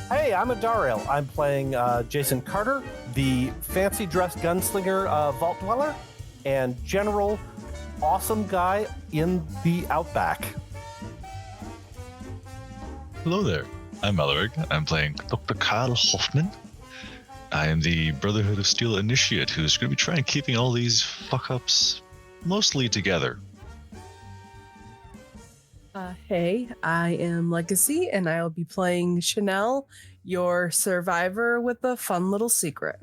Hey, I'm Adarael. I'm playing Jason Carter, the fancy dressed gunslinger vault dweller, and general awesome guy in the outback. Hello there. I'm Alereg. I'm playing Dr. Karl Hoffman. I am the Brotherhood of Steel initiate who's going to be trying keeping all these fuck-ups mostly together. Hey, I am Legacy, and I'll be playing Chanel, your survivor with a fun little secret.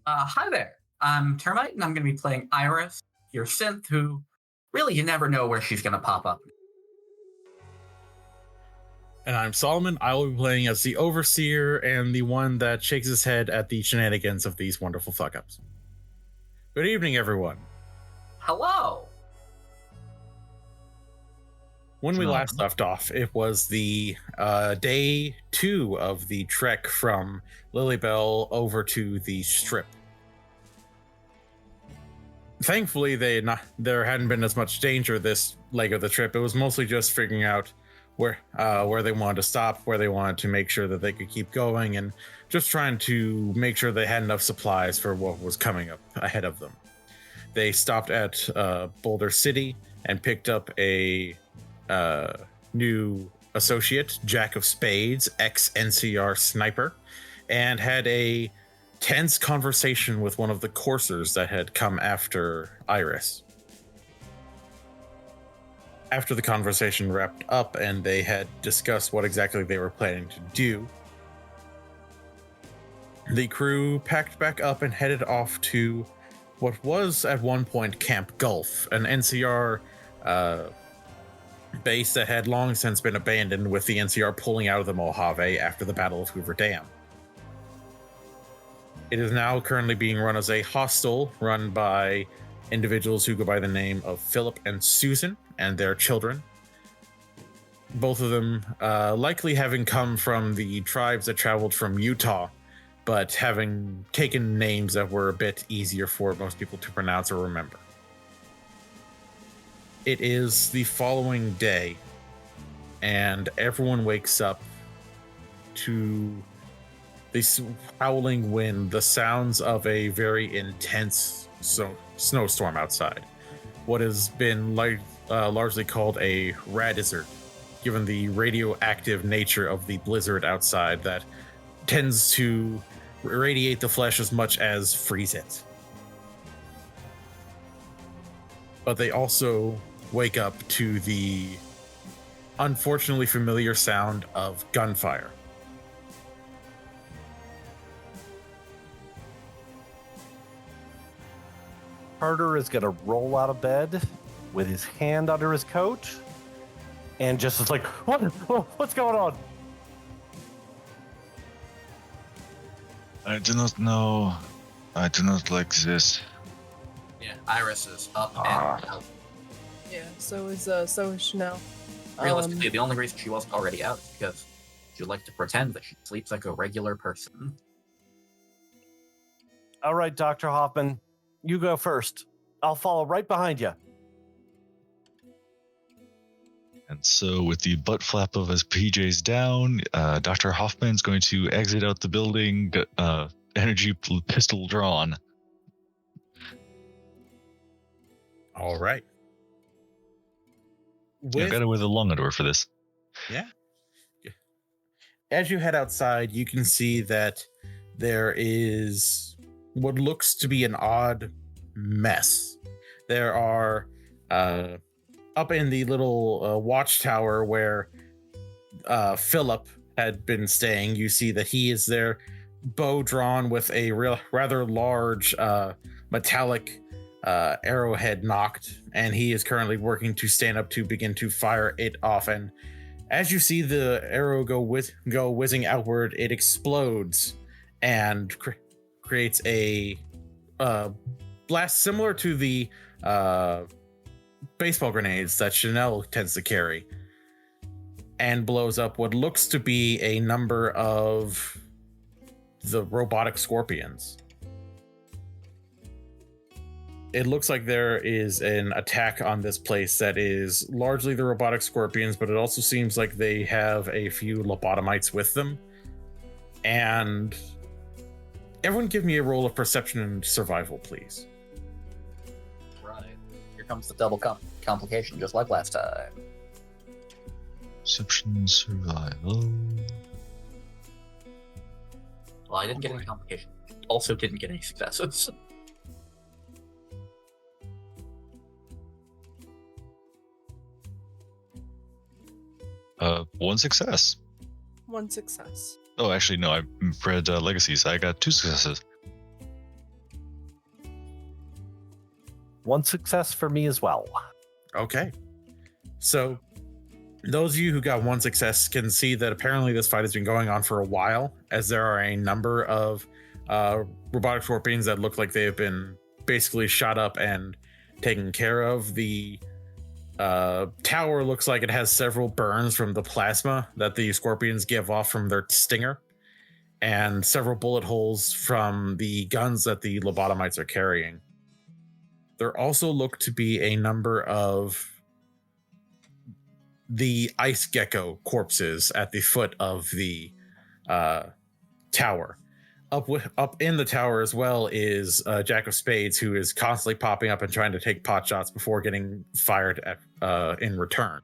Hi there. I'm Termite, and I'm going to be playing Iris, your synth, who really you never know where she's going to pop up. And I'm Solomon. I will be playing as the Overseer and the one that shakes his head at the shenanigans of these wonderful fuck-ups. Good evening, everyone. Hello. When we last left off, it was the day 2 of the trek from Lilybell over to the Strip. Thankfully, there hadn't been as much danger this leg of the trip. It was mostly just figuring out where they wanted to stop, where they wanted to make sure that they could keep going, and just trying to make sure they had enough supplies for what was coming up ahead of them. They stopped at Boulder City and picked up a new associate, Jack of Spades, ex-NCR sniper, and had a tense conversation with one of the coursers that had come after Iris. After the conversation wrapped up and they had discussed what exactly they were planning to do, the crew packed back up and headed off to what was at one point Camp Gulf, an NCR base that had long since been abandoned, with the NCR pulling out of the Mojave after the Battle of Hoover Dam. It is now currently being run as a hostel run by individuals who go by the name of Philip and Susan and their children. Both of them likely having come from the tribes that traveled from Utah, but having taken names that were a bit easier for most people to pronounce or remember. It is the following day, and everyone wakes up to the howling wind, the sounds of a very intense snowstorm outside. What has been largely called a radizzard, given the radioactive nature of the blizzard outside that tends to radiate the flesh as much as freeze it. But they also wake up to the unfortunately familiar sound of gunfire. Carter is going to roll out of bed with his hand under his coat and just is like, what's going on? I do not know. I do not like this. Yeah, Iris is up and out. Yeah, so is Chanel. Realistically, the only reason she wasn't already out is because she would like to pretend that she sleeps like a regular person. All right, Dr. Hoffman, you go first. I'll follow right behind you. And so with the butt flap of his PJs down, Dr. Hoffman's going to exit out the building, energy pistol drawn. All right. I got to wear the long underwear for this. Yeah. As you head outside, you can see that there is what looks to be an odd mess. There are up in the little watchtower where Philip had been staying, you see that he is there, bow drawn with a rather large metallic arrowhead knocked, and he is currently working to stand up to begin to fire it off. And as you see the arrow go whizzing outward, it explodes and creates a blast similar to the baseball grenades that Chanel tends to carry, and blows up what looks to be a number of the robotic scorpions. it looks like there is an attack on this place that is largely the robotic scorpions, but it also seems like they have a few lobotomites with them. And everyone give me a roll of perception and survival, please. Right. Here comes the double complication, just like last time. Perception, survival. Well, I didn't get any complication. Also didn't get any successes. One success. One success. Oh, actually, no. I read Legacies. I got 2 successes. One success for me as well. Okay. So those of you who got one success can see that apparently this fight has been going on for a while, as there are a number of robotic scorpions that look like they have been basically shot up and taken care of. The tower looks like it has several burns from the plasma that the scorpions give off from their stinger, and several bullet holes from the guns that the lobotomites are carrying. There also look to be a number of the ice gecko corpses at the foot of the tower. Up in the tower as well is Jack of Spades, who is constantly popping up and trying to take pot shots before getting fired at, in return.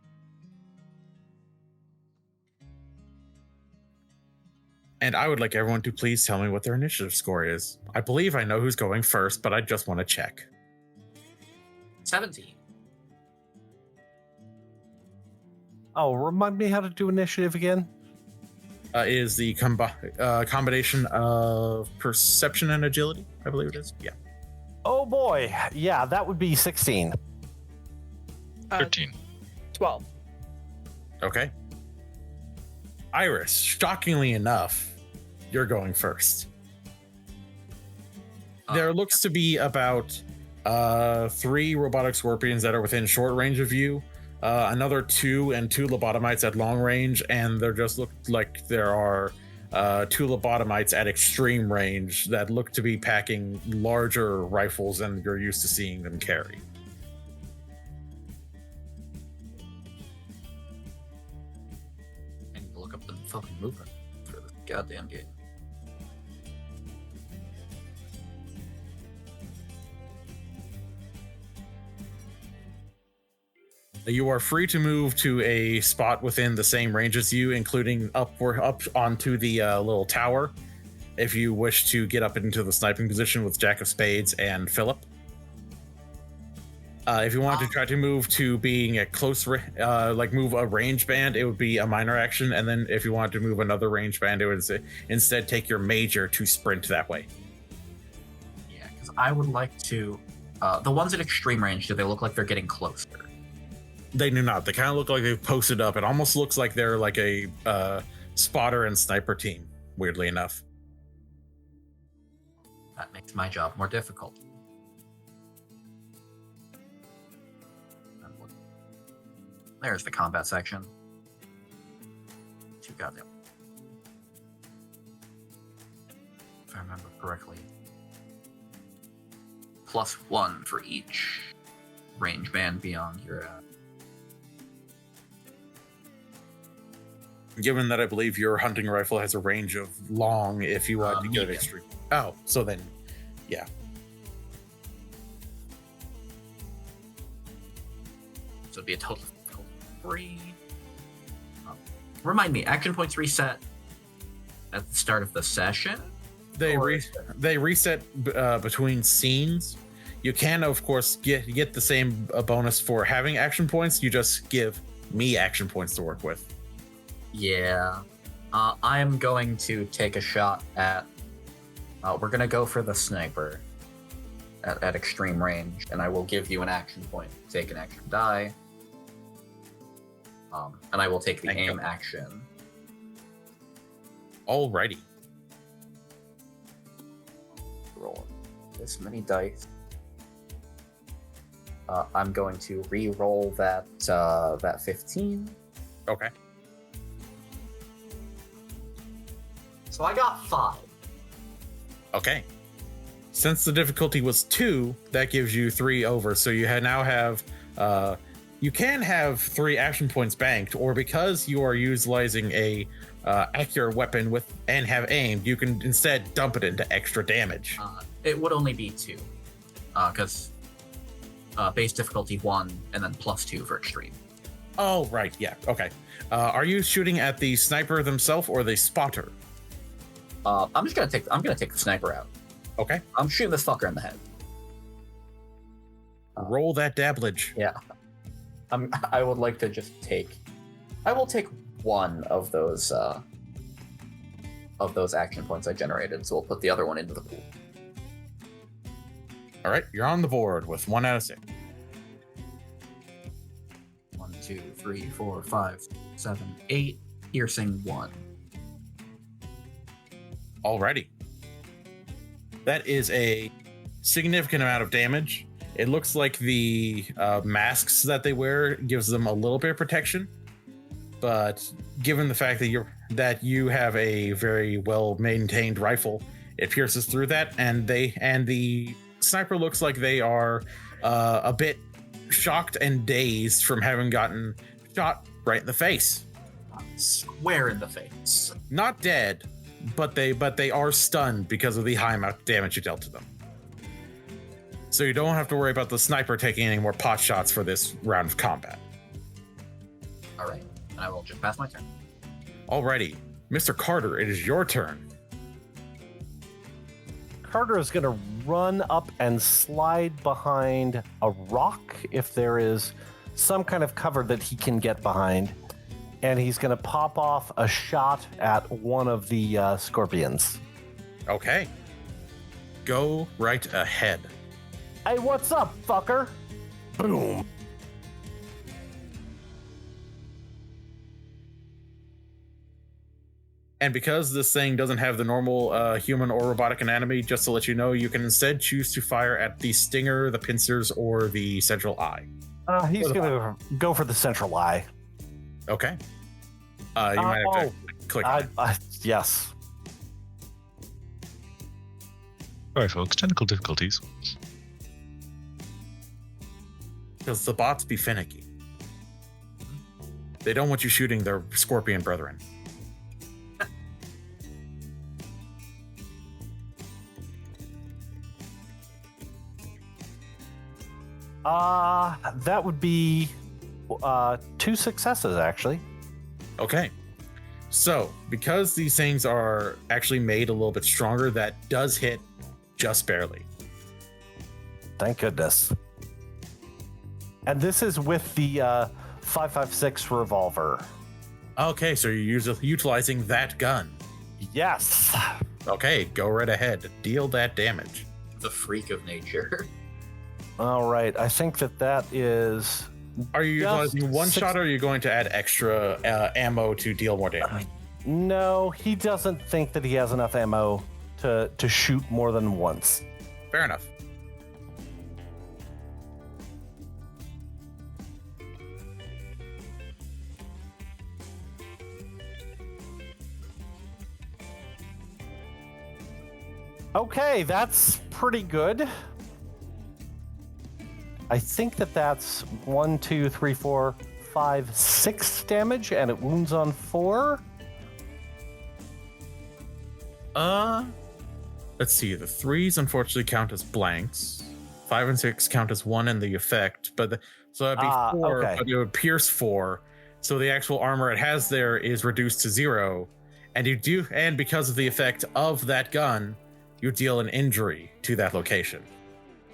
And I would like everyone to please tell me what their initiative score is. I believe I know who's going first, but I just want to check. 17. Oh, remind me how to do initiative again. Is the combination of perception and agility, I believe it is. Yeah. Oh boy. Yeah, that would be 16. 13. 12. Okay. Iris, shockingly enough, you're going first. There looks to be about 3 robotic scorpions that are within short range of you, another 2 and 2 lobotomites at long range, and there just look like there are 2 lobotomites at extreme range that look to be packing larger rifles than you're used to seeing them carry. I need to look up the fucking movement for this goddamn game. You are free to move to a spot within the same range as you, including up onto the little tower, if you wish to get up into the sniping position with Jack of Spades and Philip. If you want to try to move to being a close, like move a range band, it would be a minor action. And then if you want to move another range band, it would instead take your major to sprint that way. Yeah, because I would like to... the ones at extreme range, do they look like they're getting closer? They do not. They kind of look like they've posted up. It almost looks like they're like a spotter and sniper team, weirdly enough. That makes my job more difficult. There's the combat section. Too goddamn. If I remember correctly. +1 for each range band beyond your... Given that I believe your hunting rifle has a range of long, if you want to get it extreme. Oh, so then, yeah. So it'd be a total of 3. Remind me, action points reset at the start of the session? They reset between scenes. You can, of course, get the same bonus for having action points. You just give me action points to work with. Yeah. I'm going to take a shot at... we're going to go for the sniper at extreme range, and I will give you an action point. Take an action die. And I will take the aim action. Alrighty. Roll this many dice. I'm going to re-roll that 15. Okay. So I got 5. Okay. Since the difficulty was 2, that gives you 3 over. So you now have, you can have 3 action points banked, or because you are utilizing a accurate weapon with and have aimed, you can instead dump it into extra damage. It would only be 2, because base difficulty 1 and then +2 for extreme. Oh, right, yeah, okay. Are you shooting at the sniper themselves or the spotter? I'm gonna take the sniper out. Okay. I'm shooting this fucker in the head. Roll that dabblage. Yeah. I would like to just I will take 1 of those action points I generated, so we'll put the other one into the pool. All right, you're on the board with 1 out of 6. 1, 2, 3, 4, 5, 7, 8. Piercing 1. Alrighty. That is a significant amount of damage. It looks like the masks that they wear gives them a little bit of protection, but given the fact that you have a very well maintained rifle, it pierces through that, and the sniper looks like they are a bit shocked and dazed from having gotten shot right in the face. Square in the face. Not dead, but they are stunned because of the high amount of damage you dealt to them. So you don't have to worry about the sniper taking any more pot shots for this round of combat. All right, I will just pass my turn. Alrighty, Mr. Carter, it is your turn. Carter is going to run up and slide behind a rock if there is some kind of cover that he can get behind. And he's going to pop off a shot at one of the scorpions. Okay. Go right ahead. Hey, what's up, fucker? Boom. And because this thing doesn't have the normal human or robotic anatomy, just to let you know, you can instead choose to fire at the stinger, the pincers, or the central eye. He's going to go for the central eye. Okay. You might have to click on it. Yes. All right, folks, technical difficulties. Because the bots be finicky. They don't want you shooting their scorpion brethren. That would be 2 successes, actually. Okay. So, because these things are actually made a little bit stronger, that does hit just barely. Thank goodness. And this is with the 5.56 revolver. Okay, so you're utilizing that gun. Yes. Okay, go right ahead. Deal that damage. The freak of nature. All right. I think that is... Are you utilizing one shot, or are you going to add extra ammo to deal more damage? No, he doesn't think that he has enough ammo to shoot more than once. Fair enough. Okay, that's pretty good. I think that's 1, 2, 3, 4, 5, 6 damage, and it wounds on 4. Let's see. The 3s unfortunately count as blanks. 5 and 6 count as 1 in the effect, so that'd be 4, okay. But it would pierce 4. So the actual armor it has there is reduced to 0, and because of the effect of that gun, you deal an injury to that location.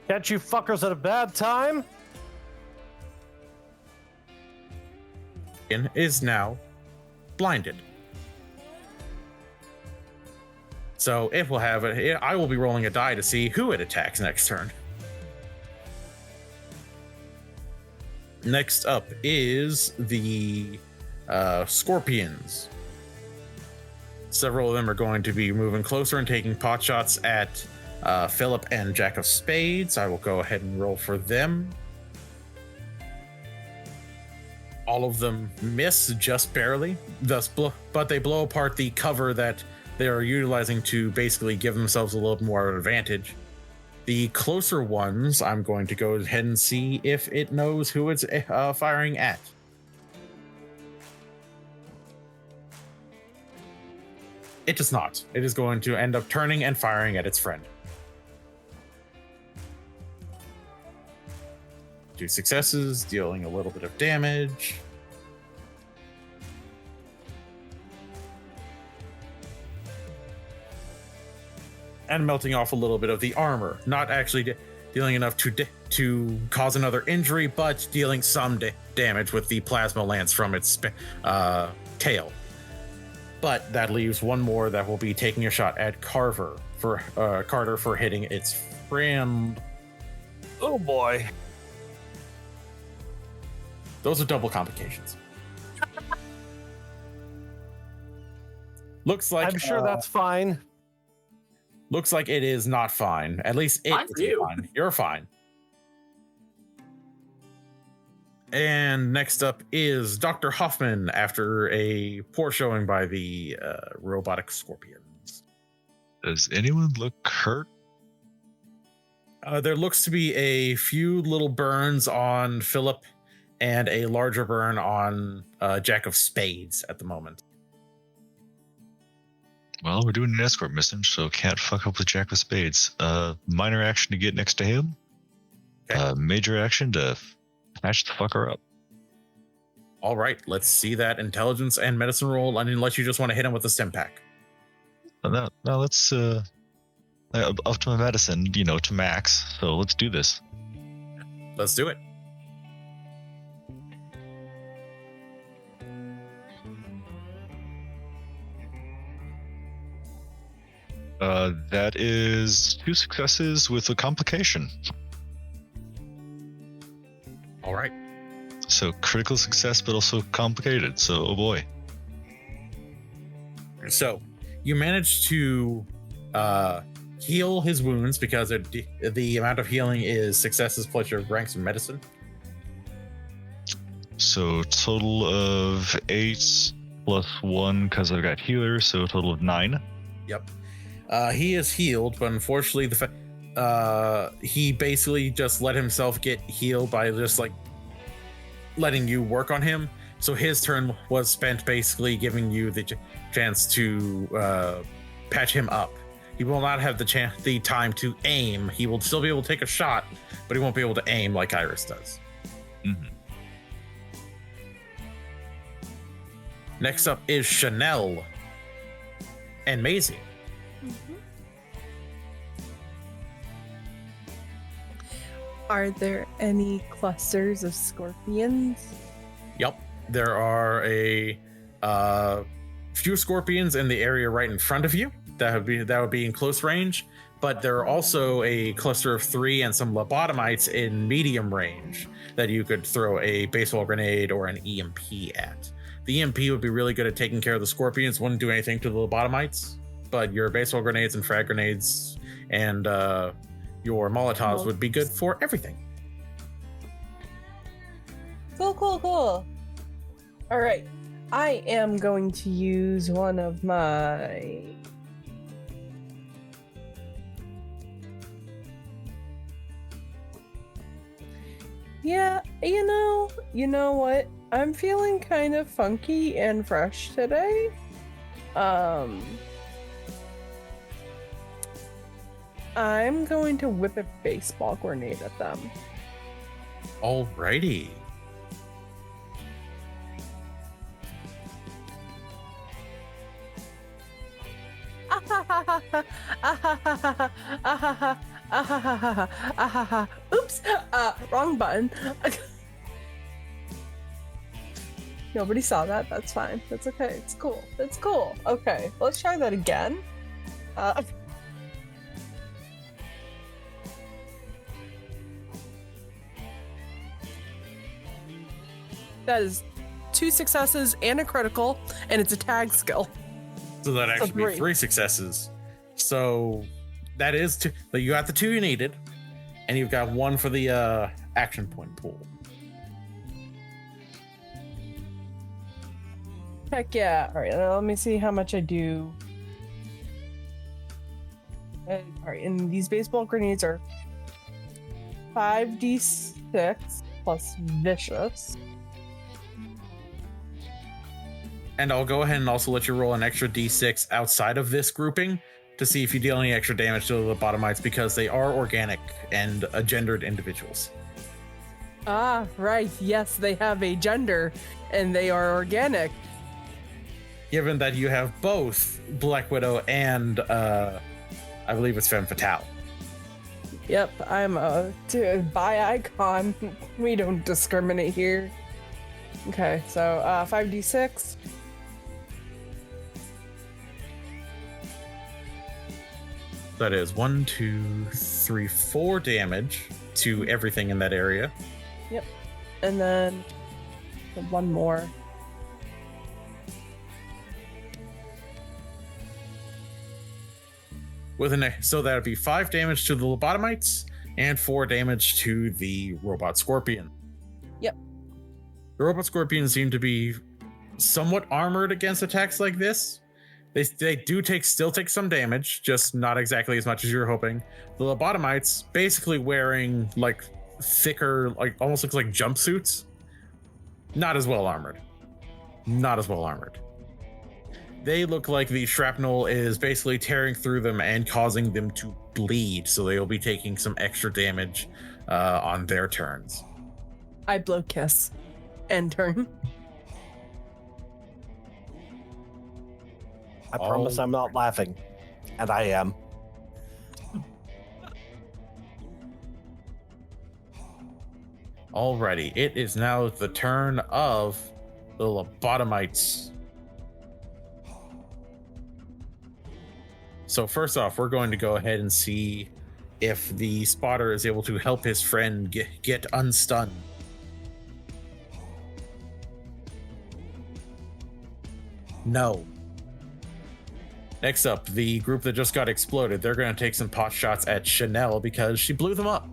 Catch you fuckers at a bad time. Is now blinded. So it will have I will be rolling a die to see who it attacks next turn. Next up is the scorpions. Several of them are going to be moving closer and taking pot shots at Philip and Jack of Spades. I will go ahead and roll for them. All of them miss just barely, but they blow apart the cover that they are utilizing to basically give themselves a little more advantage. The closer ones, I'm going to go ahead and see if it knows who it's firing at. It does not. It is going to end up turning and firing at its friend. 2 successes, dealing a little bit of damage. And melting off a little bit of the armor. Not actually dealing enough to cause another injury, but dealing some damage with the plasma lance from its tail. But that leaves one more that will be taking a shot at Carter for hitting its friend. Oh boy. Those are double complications. Looks like I'm sure that's fine. Looks like it is not fine. At least it Fine for isn't you. fine. You're fine. And next up is Dr. Hoffman after a poor showing by the robotic scorpions. Does anyone look hurt? There looks to be a few little burns on Philip and a larger burn on Jack of Spades at the moment. Well, we're doing an escort mission, so can't fuck up with Jack of Spades. Minor action to get next to him. Okay. Major action to patch the fucker up. All right, let's see that intelligence and medicine roll, unless you just want to hit him with a stim pack. Now let's up to my medicine, to max. So let's do this. Let's do it. That is 2 successes with a complication. All right. So critical success, but also complicated. So, oh boy. So you managed to heal his wounds because the amount of healing is successes plus your ranks in medicine. So total of 8 plus 1 because I've got healer, so a total of 9. Yep. He is healed, but unfortunately, he basically just let himself get healed by just letting you work on him. So his turn was spent basically giving you the chance to patch him up. He will not have the time to aim. He will still be able to take a shot, but he won't be able to aim like Iris does. Mm-hmm. Next up is Chanel and Maisie. Are there any clusters of scorpions? Yep, there are a few scorpions in the area right in front of you. That would be in close range, but there are also a cluster of 3 and some lobotomites in medium range that you could throw a baseball grenade or an EMP at. The EMP would be really good at taking care of the scorpions, wouldn't do anything to the lobotomites, but your baseball grenades and frag grenades and your Molotovs would be good for everything. Cool. All right. I am going to use one of my... Yeah, you know what? I'm feeling kind of funky and fresh today. I'm going to whip a baseball grenade at them. Alrighty. Oops, wrong button. Nobody saw that. That's fine. That's okay. It's cool. Okay, let's try that again. That is 2 successes and a critical, and it's a tag skill. So that actually be 3. 3 successes. So that is 2. But you got the 2 you needed, and you've got 1 for the action point pool. Heck yeah. All right, now let me see how much I do. All right, and these baseball grenades are 5d6 plus vicious. And I'll go ahead and also let you roll an extra d6 outside of this grouping to see if you deal any extra damage to the lobotomites, because they are organic and gendered individuals. Ah, right. Yes, they have a gender and they are organic. Given that you have both Black Widow and I believe it's Femme Fatale. Yep, I'm a bi icon. We don't discriminate here. Okay, so 5d6. That is 1, 2, 3, 4 damage to everything in that area. Yep. And then one more. So that would be 5 damage to the lobotomites and 4 damage to the robot scorpion. Yep. The robot scorpions seem to be somewhat armored against attacks like this. They do still take some damage, just not exactly as much as you were hoping. The lobotomites basically wearing like thicker, like almost looks like jumpsuits. Not as well armored. They look like the shrapnel is basically tearing through them and causing them to bleed, so they'll be taking some extra damage on their turns. I blow kiss. End turn. I promise I'm not laughing. And I am. Alrighty, it is now the turn of the lobotomites. So first off, we're going to go ahead and see if the spotter is able to help his friend get unstunned. No. Next up, the group that just got exploded. They're going to take some pot shots at Chanel because she blew them up.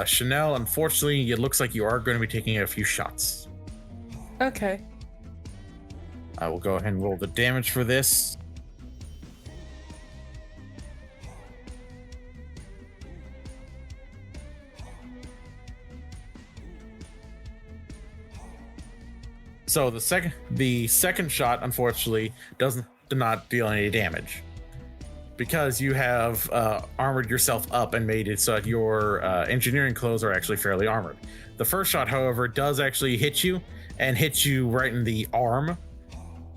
Chanel, unfortunately, it looks like you are going to be taking a few shots. Okay. I will go ahead and roll the damage for this. So the second shot, unfortunately, did not deal any damage, because you have armored yourself up and made it so that your engineering clothes are actually fairly armored. The first shot, however, does actually hit you right in the arm,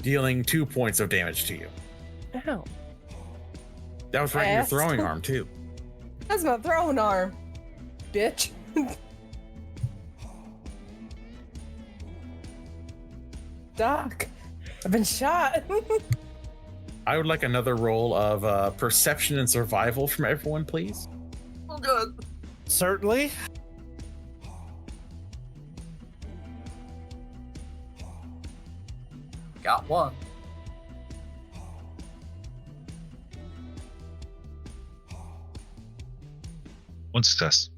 dealing 2 points of damage to you. Ow. That was right in your throwing arm too. That's my throwing arm, bitch. Doc, I've been shot. I would like another roll of perception and survival from everyone, please. Oh, good. Certainly. Got one. One success.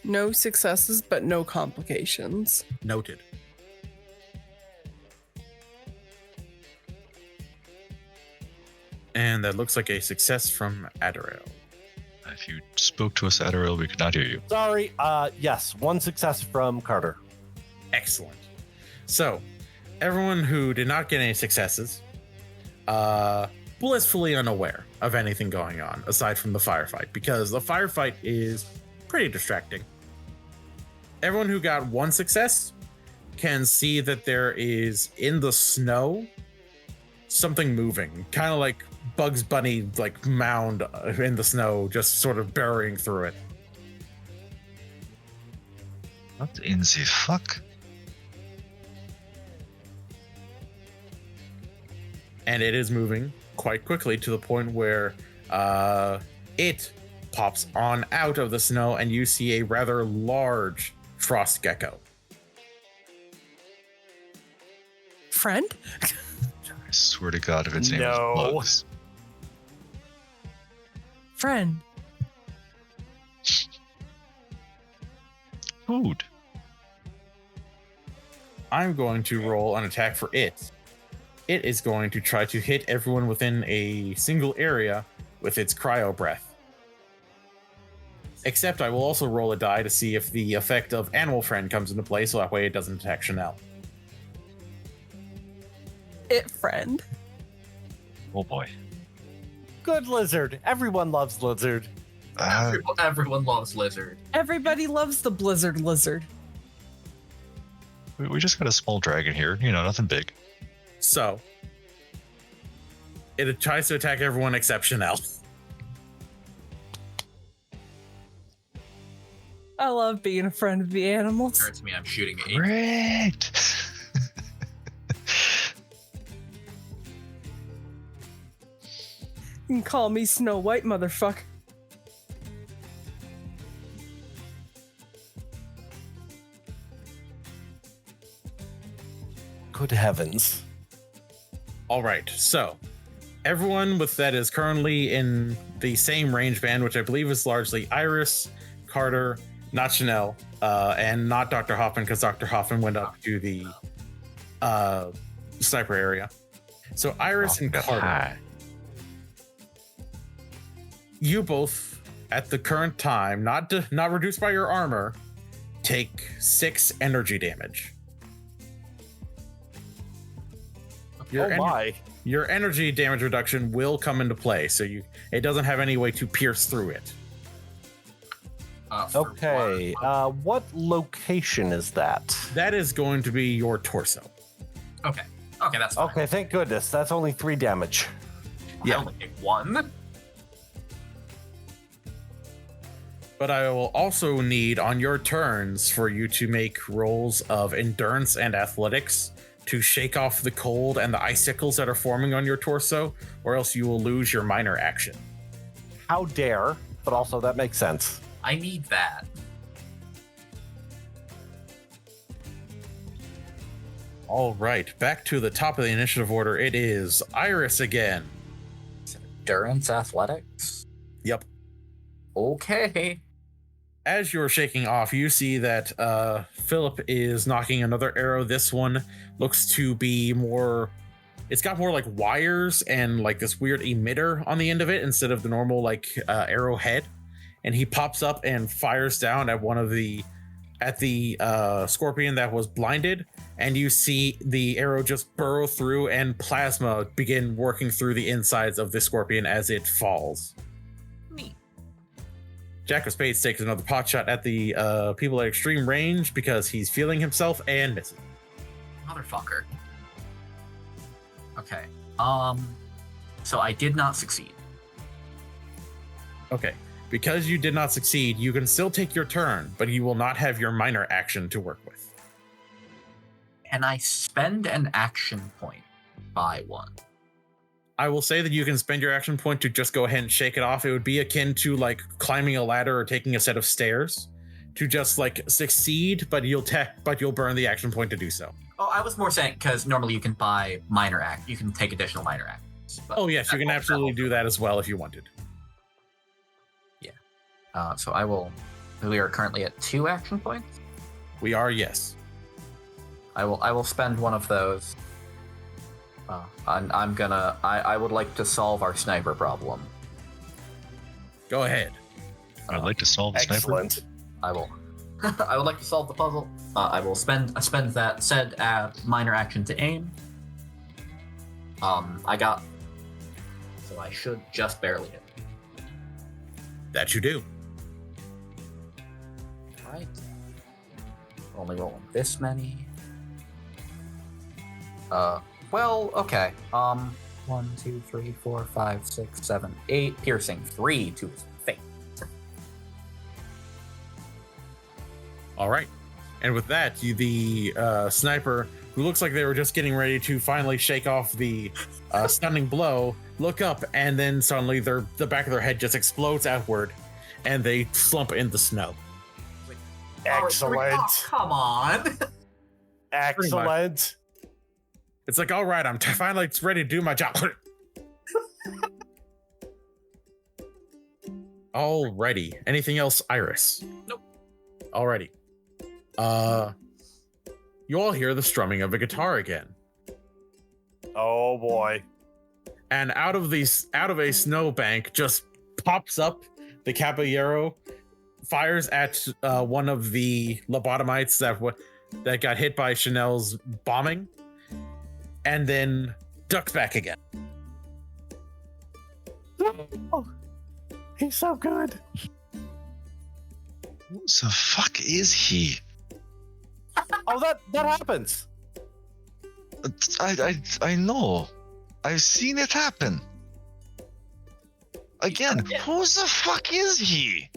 No successes, but no complications. Noted. And that looks like a success from Adarael. If you spoke to us, Adarael, we could not hear you. Sorry. Yes, one success from Carter. Excellent. So, everyone who did not get any successes, blissfully unaware of anything going on aside from the firefight, because the firefight is pretty distracting. Everyone who got one success can see that there is in the snow something moving, kind of like Bugs Bunny, like mound in the snow, just sort of burying through it. What in the fuck? And it is moving quite quickly to the point where it pops on out of the snow, and you see a rather large frost gecko. Friend? I swear to God, if its name No. was Bugs. Friend. Food. I'm going to roll an attack for it. It is going to try to hit everyone within a single area with its cryo breath. Except I will also roll a die to see if the effect of Animal Friend comes into play, so that way it doesn't attack Chanel. It friend. Oh boy. Good lizard. Everyone loves lizard. Everyone loves lizard. Everybody loves the blizzard lizard. We just got a small dragon here. You know, nothing big. So, it tries to attack everyone except Chanel. I love being a friend of the animals. Hurts me. I'm shooting 8. Great. You can call me Snow White, motherfucker. Good heavens. All right, so everyone with that is currently in the same range band, which I believe is largely Iris, Carter, not Chanel, and not Dr. Hoffman, because Dr. Hoffman went up to the sniper area. So Iris and Carter, Hi. you both, at the current time, not reduced by your armor, take 6 energy damage. Your energy damage reduction will come into play, so it doesn't have any way to pierce through it. Okay. What location is that? That is going to be your torso. Okay, that's fine. Okay, thank goodness. That's only 3 damage. I only take 1. But I will also need on your turns for you to make rolls of endurance and athletics to shake off the cold and the icicles that are forming on your torso, or else you will lose your minor action. How dare, but also that makes sense. I need that. All right, back to the top of the initiative order. It is Iris again. Endurance athletics? Yep. Okay. As you're shaking off, you see that Philip is knocking another arrow. This one looks to be more... It's got more like wires and like this weird emitter on the end of it instead of the normal like arrow head. And he pops up and fires down at the scorpion that was blinded. And you see the arrow just burrow through and plasma begin working through the insides of the scorpion as it falls. Neat. Jack of Spades takes another pot shot at the people at extreme range because he's feeling himself and misses. Motherfucker. Okay. So I did not succeed. Okay. Because you did not succeed, you can still take your turn, but you will not have your minor action to work with. Can I spend an action point by 1? I will say that you can spend your action point to just go ahead and shake it off. It would be akin to like climbing a ladder or taking a set of stairs to just like succeed, but you'll burn the action point to do so. Oh, I was more saying because normally you can buy you can take additional minor actions. But Oh yes, you can absolutely do that as well if you wanted. So I will. We are currently at 2 action points. We are, yes. I will spend one of those. I would like to solve our sniper problem. Go ahead. I'd like to solve the sniper. Excellent. I will. I would like to solve the puzzle. I will spend that said minor action to aim. I got. So I should just barely hit. That you do. Right. Only rolling this many. Well, okay. 1, 2, 3, 4, 5, 6, 7, 8. Piercing 3 to his face. All right. And with that, the sniper, who looks like they were just getting ready to finally shake off the stunning blow, look up, and then suddenly the back of their head just explodes outward, and they slump in the snow. Excellent. Oh, come on. Excellent. It's like, all right, I'm finally ready to do my job. Alrighty. Anything else, Iris? Nope. Alrighty. You all hear the strumming of a guitar again. Oh boy. And out of a snowbank just pops up the Caballero, fires at one of the lobotomites that got hit by Chanel's bombing, and then ducks back again. Oh, he's so good. Who the fuck is he? Oh, that happens. I know. I've seen it happen. Again, who the fuck is he?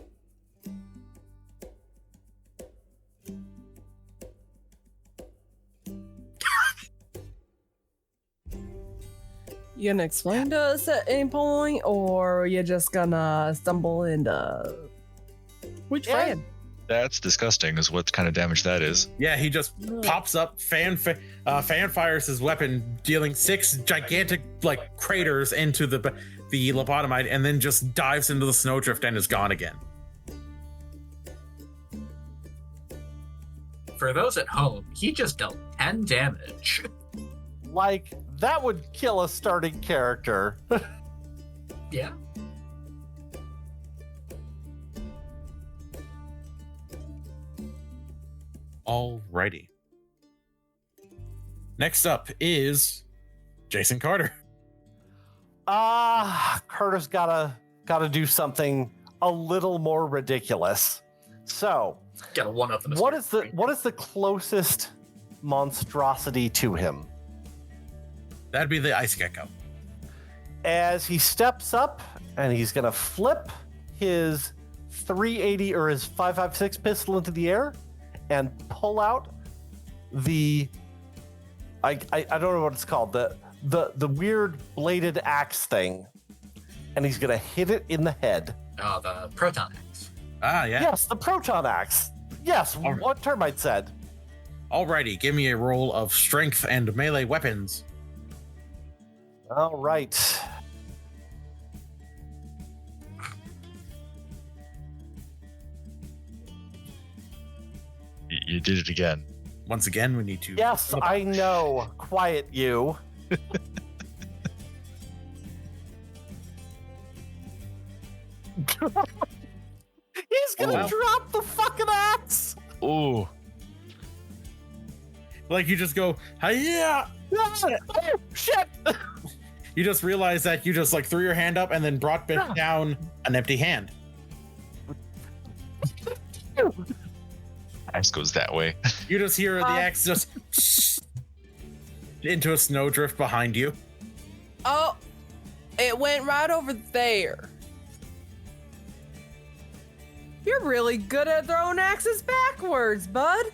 You gonna explain to us at any point, or you just gonna stumble into which Yeah. fan? That's disgusting, is what kind of damage that is. Yeah, he just pops up, fan fires his weapon, dealing 6 gigantic like craters into the lobotomite, and then just dives into the snowdrift and is gone again. For those at home, he just dealt 10 damage. Like, that would kill a starting character. Yeah. Alrighty. Next up is Jason Carter. Carter's gotta do something a little more ridiculous. So, Got a one up in the what is the closest monstrosity to him? That'd be the ice gecko. As he steps up, and he's gonna flip his 380 or his 5.56 pistol into the air and pull out the I don't know what it's called, the weird bladed axe thing, and he's gonna hit it in the head. The proton axe. Ah, yeah. Yes, the proton axe. Yes, All right. what Termite said. Alrighty, give me a roll of strength and melee weapons. All right. You did it again. Once again, we need to. Yes, I know. Quiet you. He's gonna Oh. drop the fucking axe. Oh, Like you just go, yeah. Oh, shit. You just realize that you just like threw your hand up and then brought back down an empty hand. axe goes that way. You just hear the axe just into a snowdrift behind you. Oh, it went right over there. You're really good at throwing axes backwards, bud.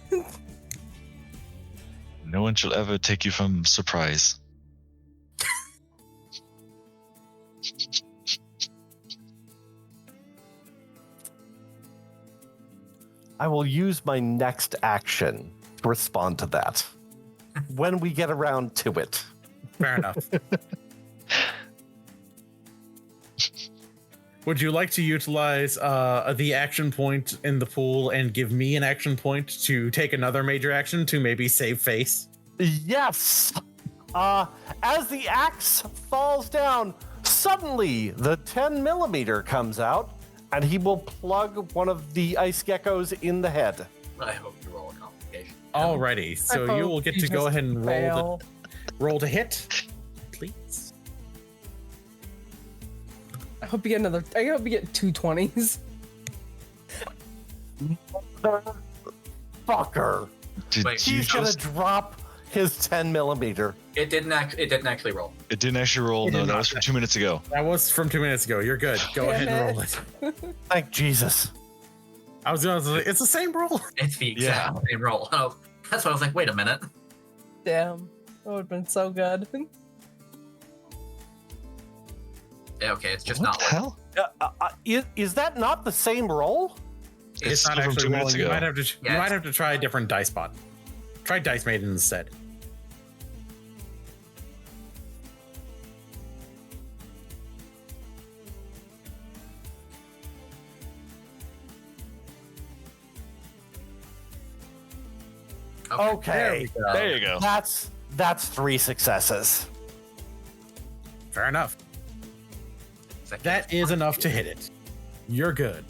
No one shall ever take you from surprise. I will use my next action to respond to that when we get around to it. Fair enough. Would you like to utilize the action point in the pool and give me an action point to take another major action to maybe save face? Yes. As the axe falls down, suddenly the 10mm comes out, and he will plug one of the ice geckos in the head. I hope you roll a complication. Alrighty, so you will get to go ahead and roll to hit, please. I hope you get 2 20s. Fucker. Wait, He's gonna drop his 10mm. It didn't actually roll. It didn't actually roll. It No, did that not. was from 2 minutes ago. That was from 2 minutes ago. You're good. Go ahead and roll it. Thank Jesus. I was gonna say, it's the same roll. It's the exact same roll. Oh, that's why I was like, wait a minute. Damn, that would have been so good. Yeah, okay, it's just What not the hell? Is that not the same roll? It's Not still from 2 actually minutes rolling. You ago. might have to. Yeah, You might have to try a different dice bot. Try Dice Maiden instead. Okay. There you go. That's 3 successes. Fair enough. That is enough to hit it. You're good.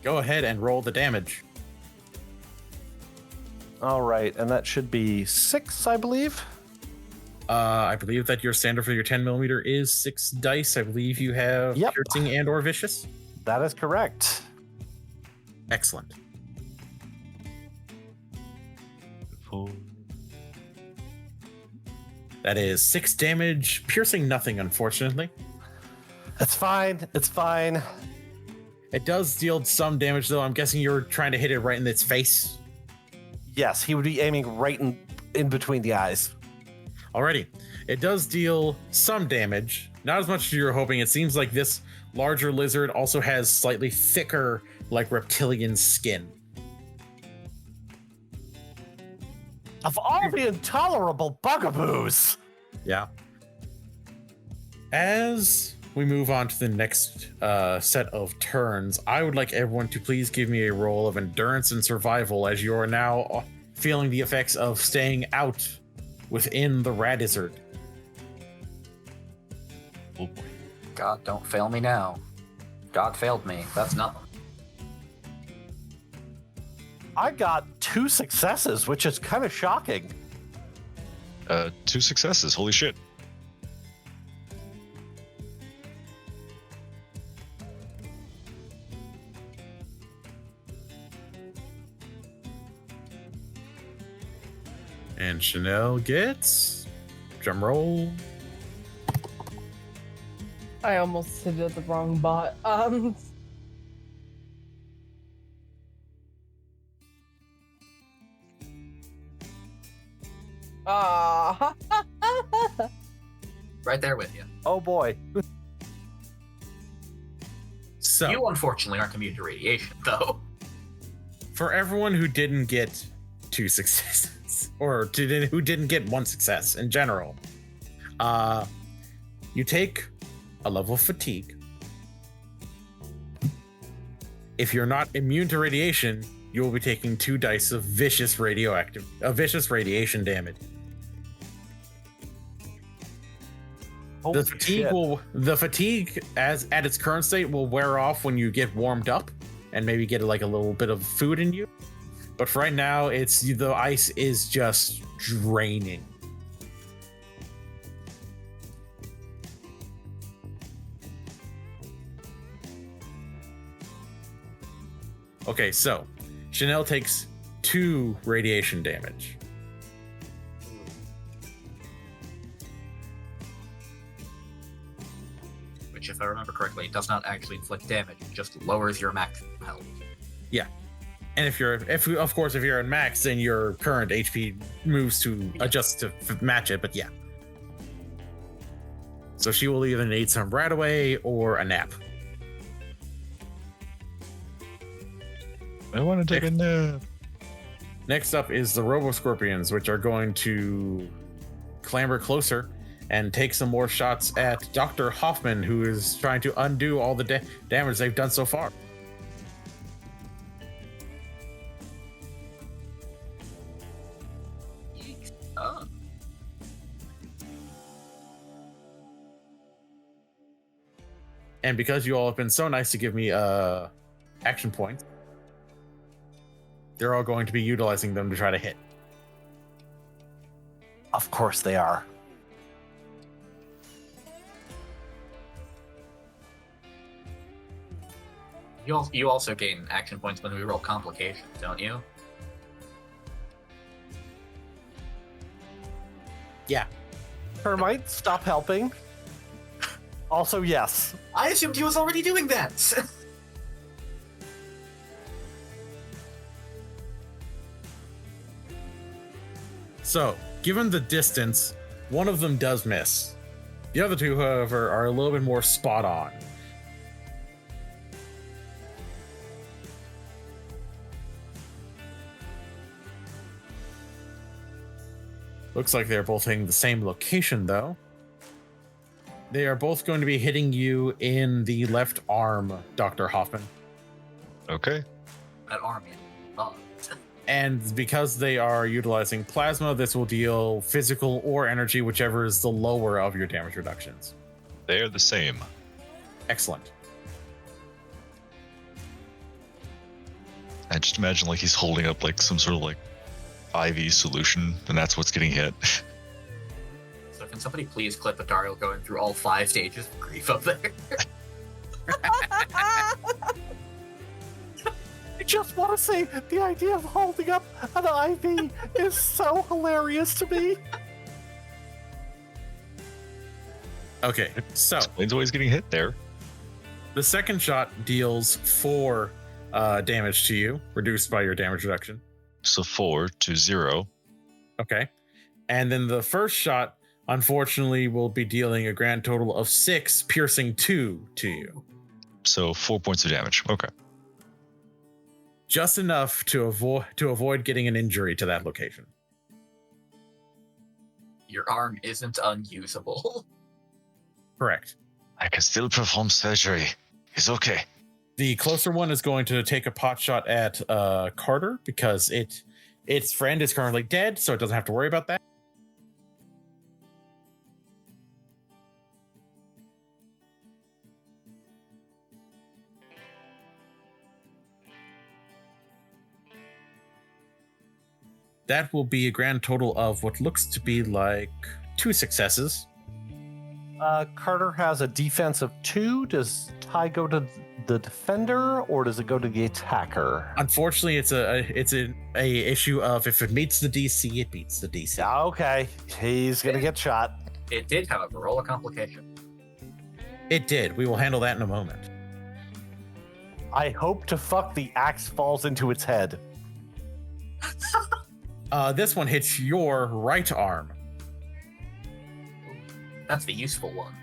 Go ahead and roll the damage. All right, and that should be 6, I believe. I believe that your standard for your 10mm is 6 dice. I believe you have Yep. piercing and or vicious. That is correct. Excellent. That is 6 damage. Piercing nothing, unfortunately. It's fine. It's fine. It does deal some damage, though. I'm guessing you're trying to hit it right in its face. Yes, he would be aiming right in between the eyes. Alrighty. It does deal some damage. Not as much as you were hoping. It seems like this larger lizard also has slightly thicker, like reptilian skin. Of all the intolerable bugaboos. Yeah. As we move on to the next set of turns, I would like everyone to please give me a roll of endurance and survival as you are now feeling the effects of staying out within the Rad-Izard. Oh boy. God, don't fail me now. God failed me. That's nothing. I got 2 successes, which is kind of shocking. 2 successes. Holy shit. And Chanel gets drum roll. I almost hit the wrong bot. Ah. Right there with you. Oh boy. So You unfortunately aren't immune to radiation, though. for everyone who didn't get 2 successes, or who didn't get 1 success in general, you take a level of fatigue. If you're not immune to radiation, you will be taking 2 dice of vicious radiation damage. Holy The fatigue as at its current state will wear off when you get warmed up and maybe get like a little bit of food in you. But for right now, the ice is just draining. Okay, so Chanel takes 2 radiation damage. Which, if I remember correctly, does not actually inflict damage. It just lowers your maximum health. And if you're in max, then your current HP moves to adjust to match it. But yeah. So she will either need some Rad-Away or a nap. I want to take a nap. Next up is the Robo-Scorpions, which are going to clamber closer and take some more shots at Dr. Hoffman, who is trying to undo all the damage they've done so far. Oh. And because you all have been so nice to give me action points, they're all going to be utilizing them to try to hit. Of course they are. You also gain action points when we roll complications, don't you? Yeah. Termite, stop helping. Also, yes. I assumed he was already doing that. So, given the distance, one of them does miss. The other 2, however, are a little bit more spot on. Looks like they're both hitting the same location, though. They are both going to be hitting you in the left arm, Dr. Hoffman. Okay. That army. And because they are utilizing plasma, this will deal physical or energy, whichever is the lower of your damage reductions. They're the same. Excellent. I just imagine like he's holding up like some sort of like IV solution, and that's what's getting hit. So can somebody please clip Adarael going through all 5 stages of grief up there? I just want to say the idea of holding up an IV is so hilarious to me. Okay, so Explains why he's getting hit there. the second shot deals 4 damage to you, reduced by your damage reduction. So 4 to 0. Okay. And then the first shot, unfortunately, will be dealing a grand total of 6, piercing 2 to you. So 4 points of damage. Okay. Just enough to avoid getting an injury to that location. Your arm isn't unusable. Correct. I can still perform surgery. It's okay. The closer one is going to take a pot shot at Carter because its friend is currently dead, so it doesn't have to worry about that. That will be a grand total of what looks to be like 2 successes. Carter has a defense of 2. Does tie go to the defender or does it go to the attacker? Unfortunately, it's a issue of if it meets the DC, it beats the DC. Yeah, okay. He's gonna get shot. It did, however, roll a complication. It did. We will handle that in a moment. I hope to fuck the axe falls into its head. This one hits your right arm. That's the useful one.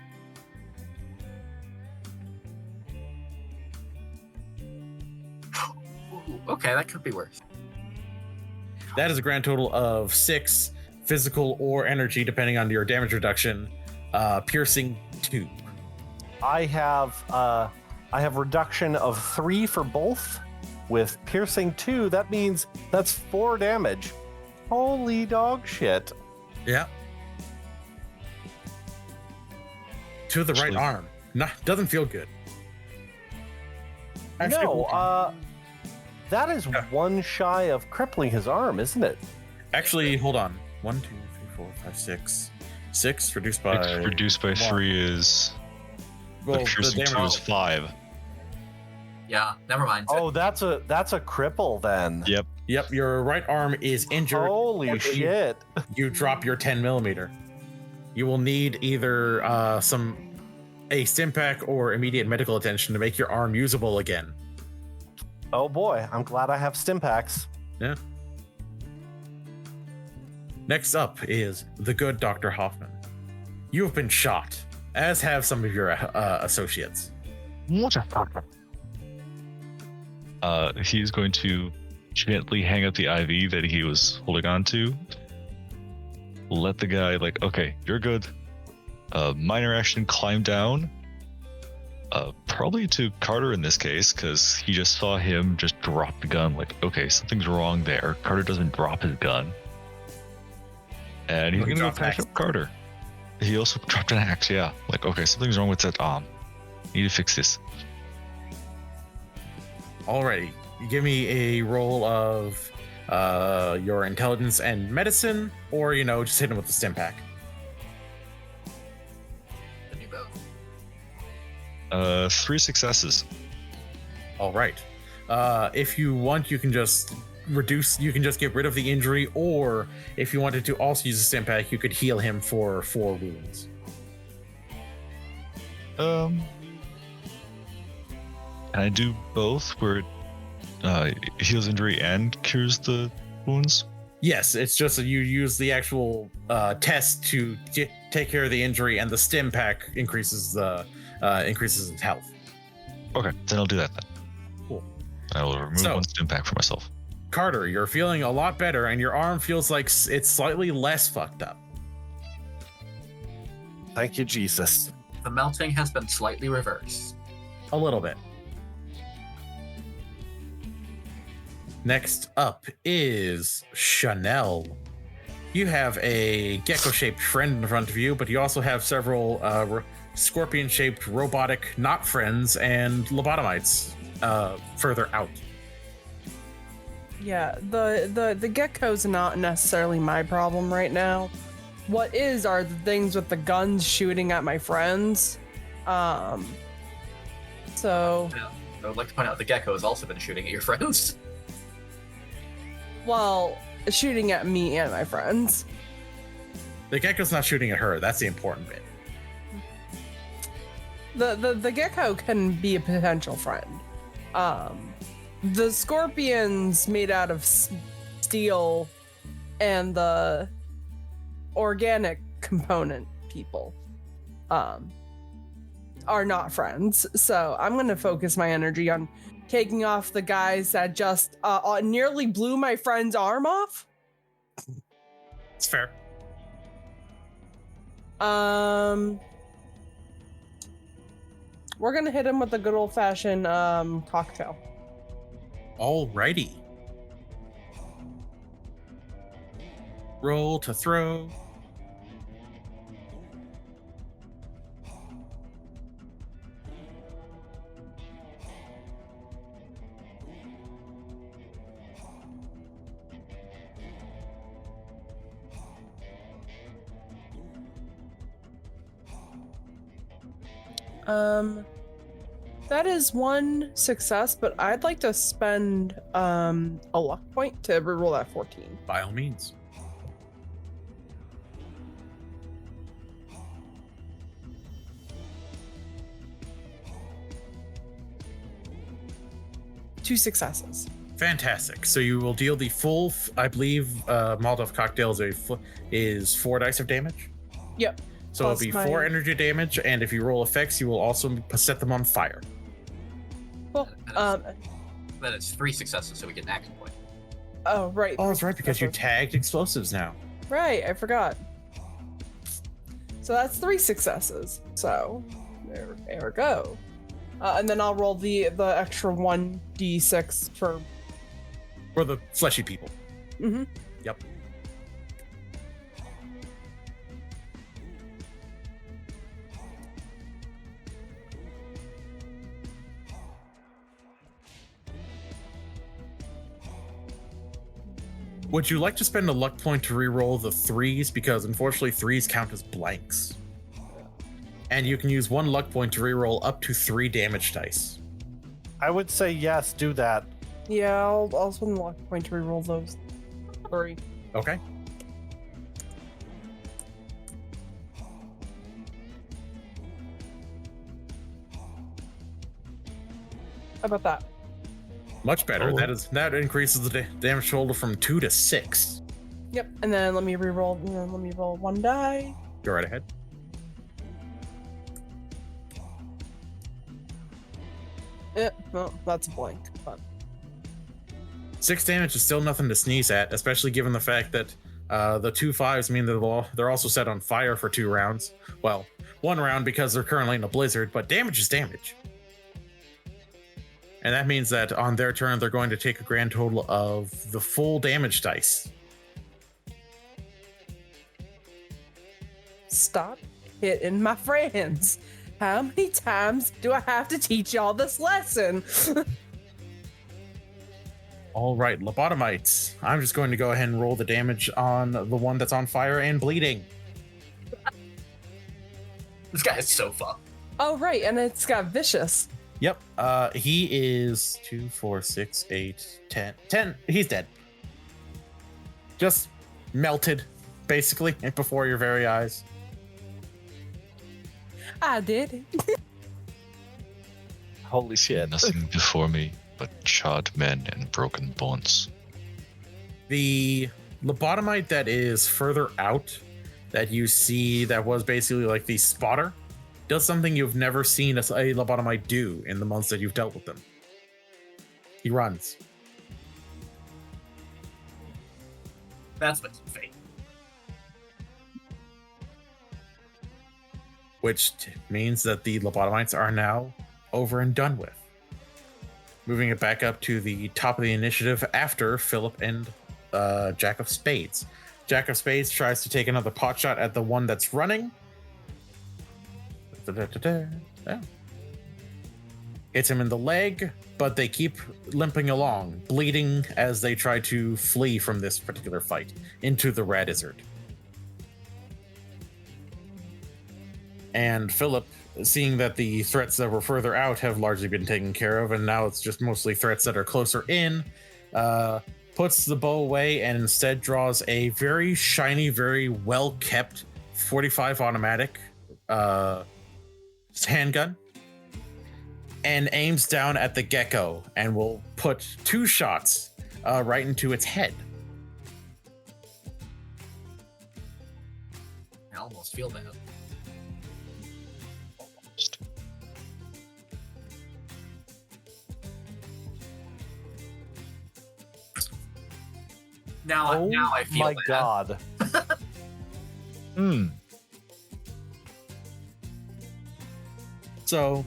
Ooh, okay, that could be worse. That is a grand total of 6 physical or energy, depending on your damage reduction. Piercing 2. I have reduction of 3 for both. With piercing 2, that means that's 4 damage. Holy dog shit. Yeah. To the right Actually- arm. Doesn't feel good. Actually, No, that is 1 shy of crippling his arm, isn't it? Actually, hold on. 1, 2, 3, 4, 5, 6. 6 reduced by. Reduced by 1. 3 is. Well, the piercing 2 is 5. Yeah, never mind. Oh, that's a cripple then. Yep. Yep, your right arm is injured. Holy shit. You drop your 10 millimeter. You will need either a stim pack or immediate medical attention to make your arm usable again. Oh boy, I'm glad I have stim packs. Yeah. Next up is the good Dr. Hoffman. You have been shot, as have some of your associates. Motherfucker. He's going to gently hang up the IV that he was holding on to. Let the guy, like, okay, you're good. Minor action, climb down. Probably to Carter in this case, because he just saw him just drop the gun. Like, okay, something's wrong there. Carter doesn't drop his gun. And he's He going to go dropped an patch axe. up Carter. He also dropped an axe, yeah. Like, okay, something's wrong with that arm. Need to fix this. Alrighty. You give me a roll of your intelligence and medicine, or, just hit him with the stim pack. Can you both? 3 successes. All right. If you want, you can just get rid of the injury, or if you wanted to also use a stim pack, you could heal him for 4 wounds. Can I do both where it heals injury and cures the wounds? Yes, it's just that you use the actual test to take care of the injury, and the stim pack increases its health. Okay, then I'll do that then. Cool. I will remove So- 1 stim pack for myself. Carter, you're feeling a lot better, and your arm feels like it's slightly less fucked up. Thank you, Jesus. The melting has been slightly reversed. A little bit. Next up is Chanel. You have a gecko-shaped friend in front of you, but you also have several scorpion-shaped robotic not friends and lobotomites further out. Yeah, the gecko's not necessarily my problem right now. What is are the things with the guns shooting at my friends. So, Yeah. I would like to point out the gecko has also been shooting at your friends. well, shooting at me and my friends. The gecko's not shooting at her. That's the important bit. The gecko can be a potential friend. The scorpions made out of steel and the organic component people are not friends. So I'm going to focus my energy on taking off the guys that just nearly blew my friend's arm off. It's fair. We're going to hit him with a good old-fashioned cocktail. Alrighty. Roll to throw. That is one success, but I'd like to spend a luck point to reroll that 14. By all means. Two successes. Fantastic. So you will deal the full, I believe, Molotov cocktail is 4 dice of damage. Yep. So Plus it'll be 4 energy damage, and if you roll effects, you will also set them on fire. Cool. Then it's 3 successes, so we get an action point. Oh, right. Oh, that's right, because you tagged explosives now. Right, I forgot. So that's 3 successes. So there we go. And then I'll roll the extra 1d6 for the fleshy people. Mm-hmm. Yep. Would you like to spend a luck point to re-roll the 3s? Because unfortunately 3s count as blanks. And you can use 1 luck point to re-roll up to 3 damage dice. I would say yes, do that. Yeah, I'll spend the luck point to reroll those 3. Okay. How about that? Much better. Oh. That increases the damage total from 2 to 6. Yep. And then let me reroll. Let me roll 1 die. Go right ahead. Well, that's a blank. But 6 damage is still nothing to sneeze at, especially given the fact that the 2 5s mean that they're also set on fire for 2 rounds. Well, 1 round because they're currently in a blizzard, but damage is damage. And that means that on their turn, they're going to take a grand total of the full damage dice. stop hitting my friends. How many times do I have to teach y'all this lesson? All right, lobotomites. I'm just going to go ahead and roll the damage on the one that's on fire and bleeding. This guy is so fucked. Oh, right, and it's got vicious. Yep. He is 2, 4, 6, 8, 10. 10. He's dead. Just melted, basically, before your very eyes. I did it. Holy shit. Nothing before me but charred men and broken bones. The lobotomite that is further out that you see that was basically like the spotter does something you've never seen a lobotomite do in the months that you've dealt with them. He runs. That's what's fake. Which means that the lobotomites are now over and done with. moving it back up to the top of the initiative after Philip and Jack of Spades. Jack of Spades tries to take another pot shot at the one that's running. Yeah. Hits him in the leg, but they keep limping along, bleeding as they try to flee from this particular fight into the Rad-Izzard. And Philip, seeing that the threats that were further out have largely been taken care of, and now it's just mostly threats that are closer in, puts the bow away and instead draws a very shiny, very well-kept 45 automatic handgun and aims down at the gecko and will put 2 shots right into its head. I almost feel bad. Now I feel my bad. god. So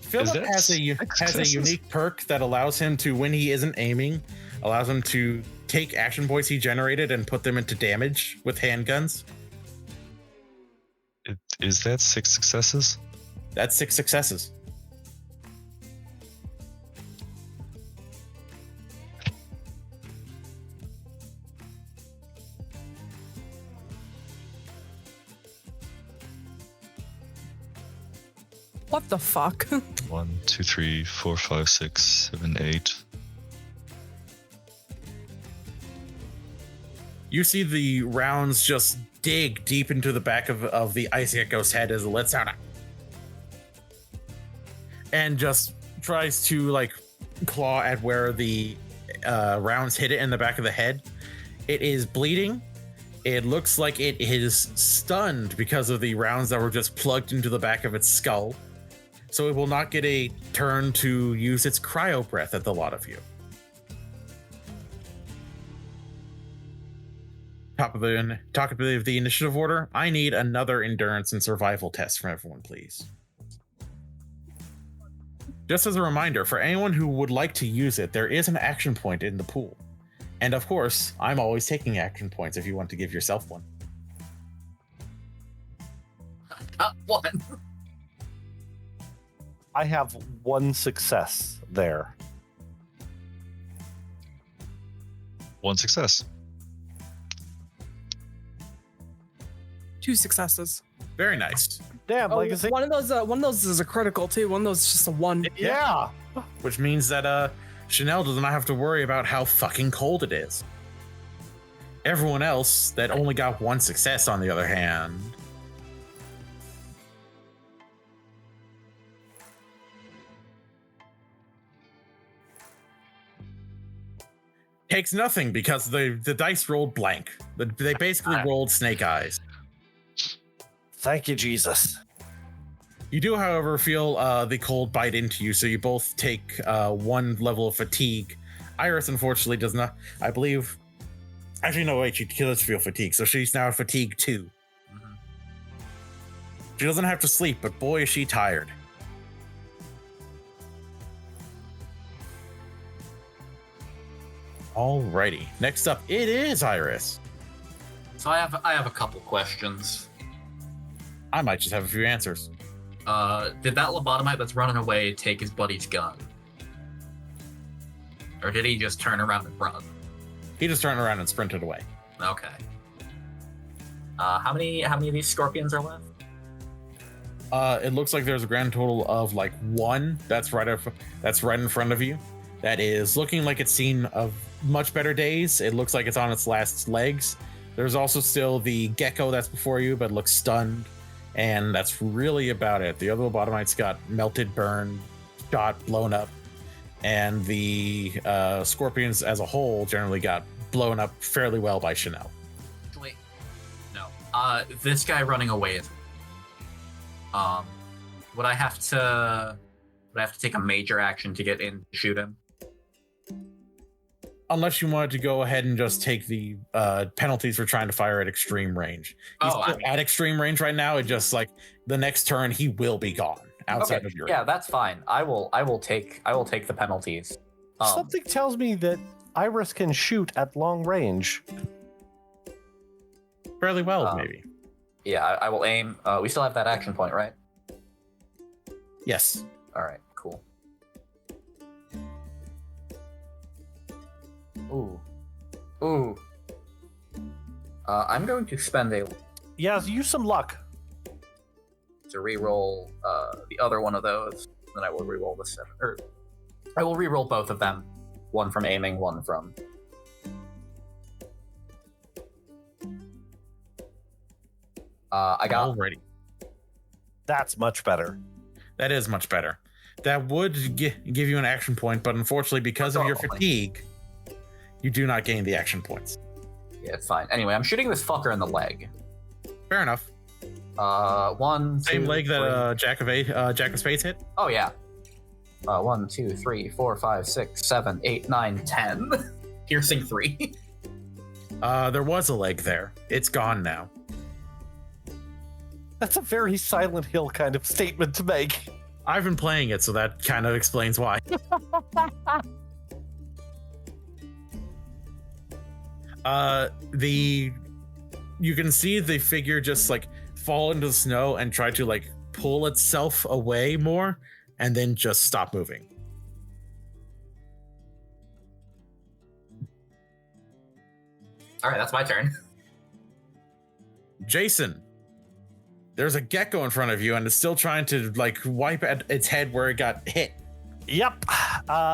Philip has a unique perk that allows him to, when he isn't aiming, allows him to take action points he generated and put them into damage with handguns. Is that 6 successes? That's 6 successes. What the fuck? 1, 2, 3, 4, 5, 6, 7, 8. You see the rounds just dig deep into the back of the ice gecko's head as it lets out and just tries to like claw at where the rounds hit it in the back of the head. It is bleeding. It looks like it is stunned because of the rounds that were just plugged into the back of its skull. So it will not get a turn to use its cryo breath at the lot of you. Top of the initiative order, I need another endurance and survival test from everyone, please. Just as a reminder, for anyone who would like to use it, there is an action point in the pool. And of course, I'm always taking action points if you want to give yourself one. One. I have 1 success there. 1 success. 2 successes. Very nice. Damn, Oh, legacy. one of those is a critical too. One of those is just a 1. Yeah. Which means that Chanel does not have to worry about how fucking cold it is. Everyone else that only got 1 success, on the other hand, takes nothing because the dice rolled blank. They basically rolled snake eyes. Thank you, Jesus. You do, however, feel the cold bite into you, so you both take 1 level of fatigue. Iris, unfortunately, does not, I believe. Actually, no, wait, she does feel fatigue, so she's now fatigue 2. Mhm. She doesn't have to sleep, but boy, is she tired. Alrighty, next up, it is Iris. So I have a couple questions. I might just have a few answers. Did that lobotomite that's running away take his buddy's gun? Or did he just turn around and run? He just turned around and sprinted away. Okay. How many of these scorpions are left? It looks like there's a grand total of like 1 that's right in front of you. That is looking like it's seen of much better days. It looks like it's on its last legs. There's also still the gecko that's before you, but looks stunned. And that's really about it. The other lobotomites got melted, burned, shot, blown up. And the scorpions as a whole generally got blown up fairly well by Chanel. Wait. No. This guy running away is... Would I have to take a major action to get in to shoot him? Unless you wanted to go ahead and just take the penalties for trying to fire at extreme range. He's Oh, still at extreme range right now. It just like the next turn he will be gone outside of your Yeah, that's fine. I will take the penalties. Something tells me that Iris can shoot at long range. fairly well, maybe. Yeah, I will aim. We still have that action point, right? Yes. All right, cool. Ooh. I'm going to spend a Yeah, use some luck. to reroll the other one of those. Then I will reroll the 7. Or I will reroll both of them. One from aiming, one from. I got. Already. That's much better. That is much better. That would give you an action point, but unfortunately, because of your fatigue, you do not gain the action points. Yeah, it's fine. Anyway, I'm shooting this fucker in the leg. Fair enough. One. Same 2, leg 3. that Jack of Spades hit. Oh yeah. 1, 2, 3, 4, 5, 6, 7, 8, 9, 10. Piercing 3. There was a leg there. It's gone now. That's a very Silent Hill kind of statement to make. I've been playing it, so that kind of explains why. You can see the figure just like fall into the snow and try to like pull itself away more, and then just stop moving. All right, that's my turn. Jason, there's a gecko in front of you, and it's still trying to like wipe at its head where it got hit. Yep.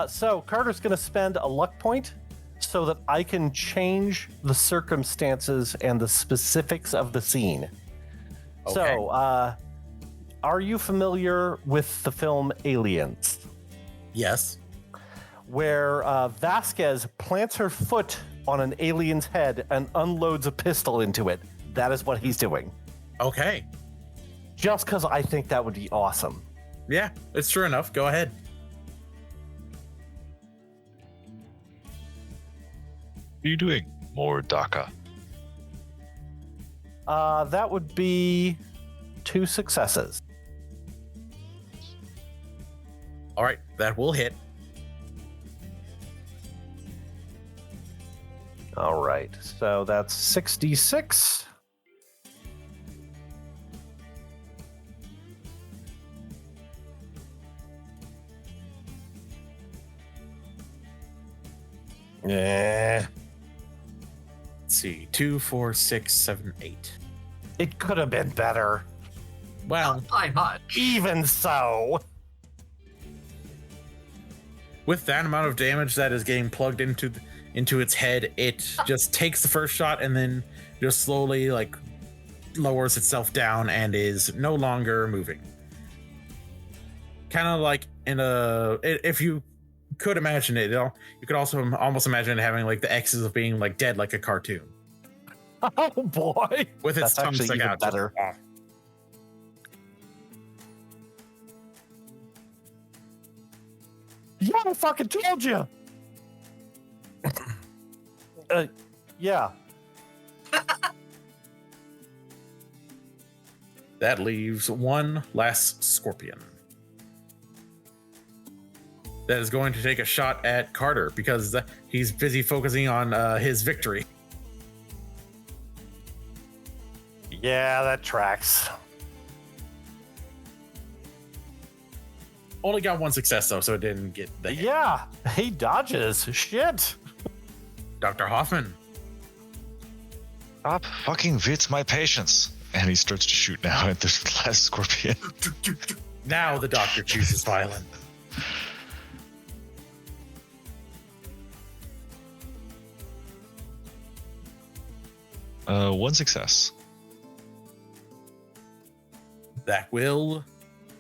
So Carter's going to spend a luck point so that I can change the circumstances and the specifics of the scene. Okay. So, are you familiar with the film Aliens, Yes. where Vasquez plants her foot on an alien's head and unloads a pistol into it? That is what he's doing. Okay. Just because I think that would be awesome. Yeah, it's true enough. Go ahead. What are you doing, Mordaka? That would be 2 successes. All right, that will hit. All right, so that's 66. Yeah, Let's see. 2, 4, 6, 7, 8. it could have been better. Well, By much. Even so. with that amount of damage that is getting plugged into its head, it just takes the first shot and then just slowly like lowers itself down and is no longer moving. Kind of like if you could imagine it, you could also almost imagine it having like the X's of being like dead, like a cartoon, Oh boy. with its That's tongue actually stuck even out. better. Off. Yeah, I fucking told you. Yeah. That leaves one last scorpion. That is going to take a shot at Carter because he's busy focusing on his victory. Yeah, that tracks. Only got one success though, so it didn't get the hit. Yeah, he dodges. Shit. Dr. Hoffman. Stop fucking with my patience. And he starts to shoot now at the last scorpion. Now the doctor chooses violent. One success. That will,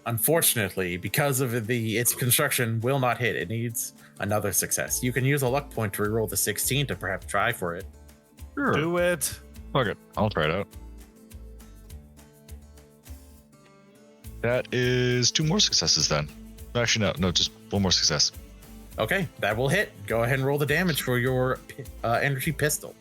unfortunately, because of its construction, will not hit. It needs another success. You can use a luck point to reroll the 16 to perhaps try for it. Sure. Do it. Fuck it. I'll try it out. That is 2 more successes then. Actually, no, just 1 more success. Okay, that will hit. Go ahead and roll the damage for your energy pistol.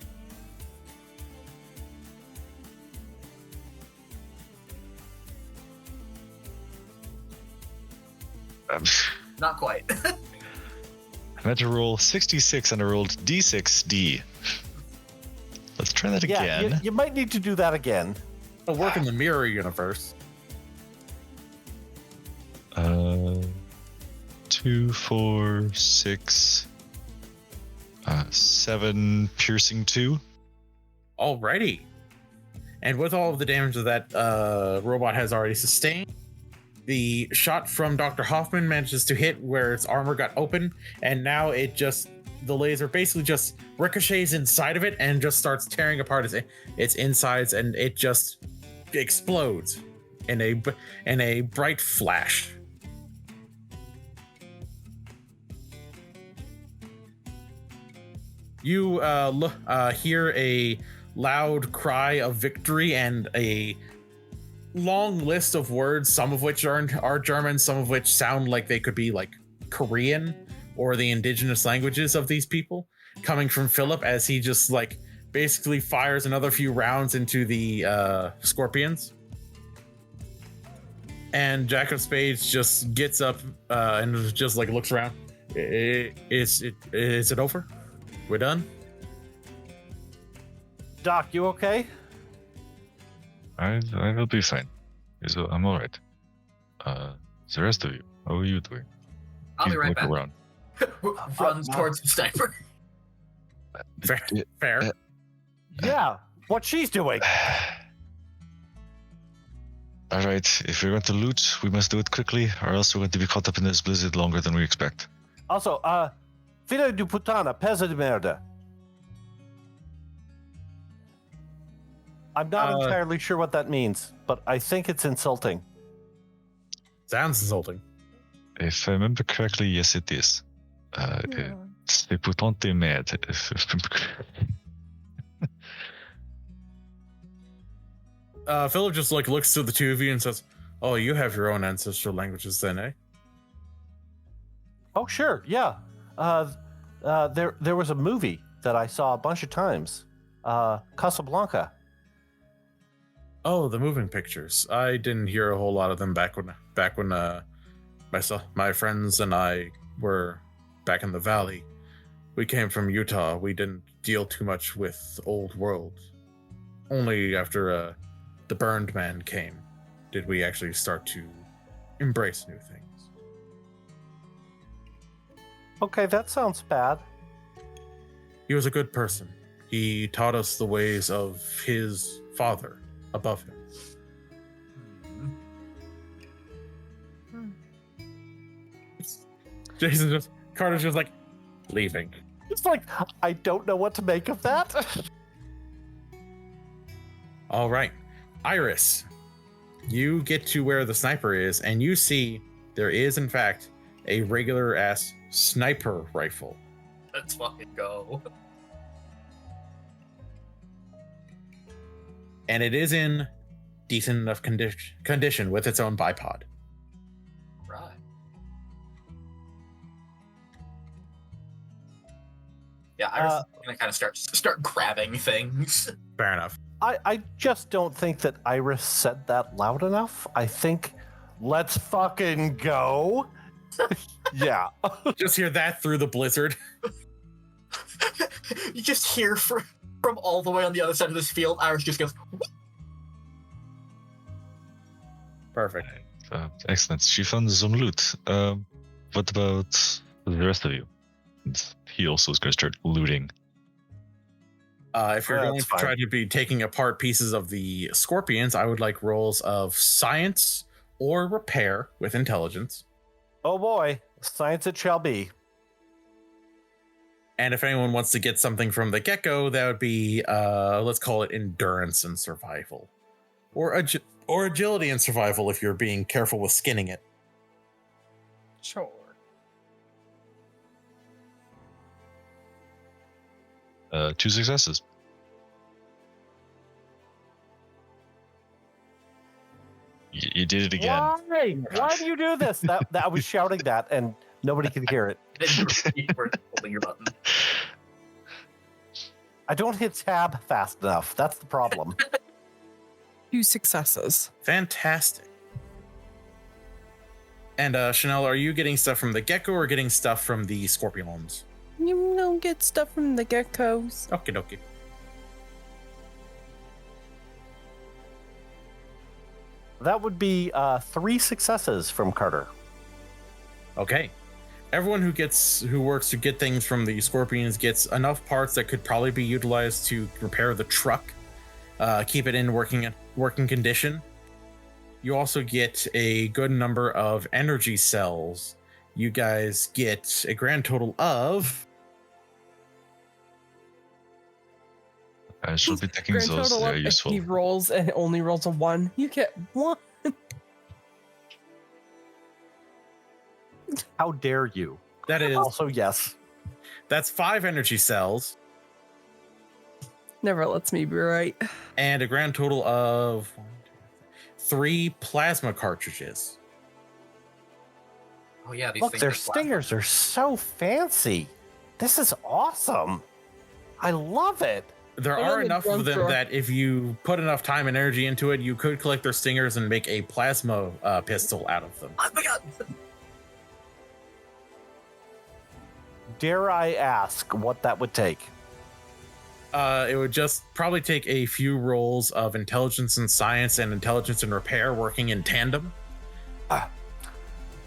Not quite. I meant to roll 66 and I rolled D6D. Let's try that Yeah, again. you might need to do that again. It'll work in the mirror universe. 2, 4, 6, 7, piercing 2. Alrighty. And with all of the damage that robot has already sustained, the shot from Dr. Hoffman manages to hit where its armor got open, and now the laser basically just ricochets inside of it and just starts tearing apart its insides, and it just explodes in a bright flash. You hear a loud cry of victory and a long list of words, some of which are German, some of which sound like they could be like Korean or the indigenous languages of these people, coming from Philip as he just like basically fires another few rounds into the scorpions. And Jack of Spades just gets up and just like looks around. Is it over? We're done? Doc, you okay? I will be fine. I'm all right. The rest of you, how are you doing? I'll be You right look back. around. Runs towards the sniper. Fair. Yeah, what she's doing. All right, if we're going to loot, we must do it quickly, or else we're going to be caught up in this blizzard longer than we expect. Also, filho de putana, pesa de merda. I'm not entirely sure what that means, but I think it's insulting. Sounds insulting. If I remember correctly, yes, it is. It's the putante mad. Philip just like looks to the two of you and says, "Oh, you have your own ancestral languages then, eh?" Oh, sure, yeah. There was a movie that I saw a bunch of times. Casablanca. Oh, the moving pictures. I didn't hear a whole lot of them back when my friends and I were back in the valley. We came from Utah. We didn't deal too much with old world. Only after the burned man came did we actually start to embrace new things. Okay, that sounds bad. He was a good person. He taught us the ways of his father above him. Carter's just like leaving. It's like, I don't know what to make of that. All right, Iris, you get to where the sniper is, and you see there is, in fact, a regular ass sniper rifle. Let's fucking go. And it is in decent enough condition with its own bipod. Right. Yeah, I was gonna kind of start grabbing things. Fair enough. I just don't think that Iris said that loud enough. I think, let's fucking go. Yeah. Just hear that through the blizzard. You just hear from all the way on the other side of this field, Iris just goes, Perfect. Excellent. She found some loot. What about the rest of you? And he also is going to start looting. If you're Yeah, going that's to fine. try to be taking apart pieces of the scorpions, I would like rolls of science or repair with intelligence. Oh boy, science it shall be. And if anyone wants to get something from the get-go, that would be, let's call it endurance and survival. Or agility and survival if you're being careful with skinning it. Sure. Two successes. You did it again. Why? Why do you do this? That I was shouting that and nobody could hear it. then you were holding your button. I don't hit tab fast enough. That's the problem. 2 successes. Fantastic. And Chanel, are you getting stuff from the gecko or getting stuff from the scorpions? You don't get stuff from the geckos. Okie dokie. That would be 3 successes from Carter. Okay. Everyone who works to get things from the scorpions gets enough parts that could probably be utilized to repair the truck, keep it in working condition. You also get a good number of energy cells. You guys get a grand total of... I should be taking Grand those. total They're up, if useful. he rolls and only rolls a 1, you get 1. How dare you? That is... Also, yes. That's 5 energy cells. Never lets me be right. And a grand total of 3 plasma cartridges. Oh yeah, these Look, things their are plasma. stingers are so fancy. This is awesome. I love it. There They're are in the enough of junk them drawer. that if you put enough time and energy into it, you could collect their stingers and make a plasma pistol out of them. Oh my god! Dare I ask what that would take? It would just probably take a few rolls of intelligence and science and intelligence and repair working in tandem.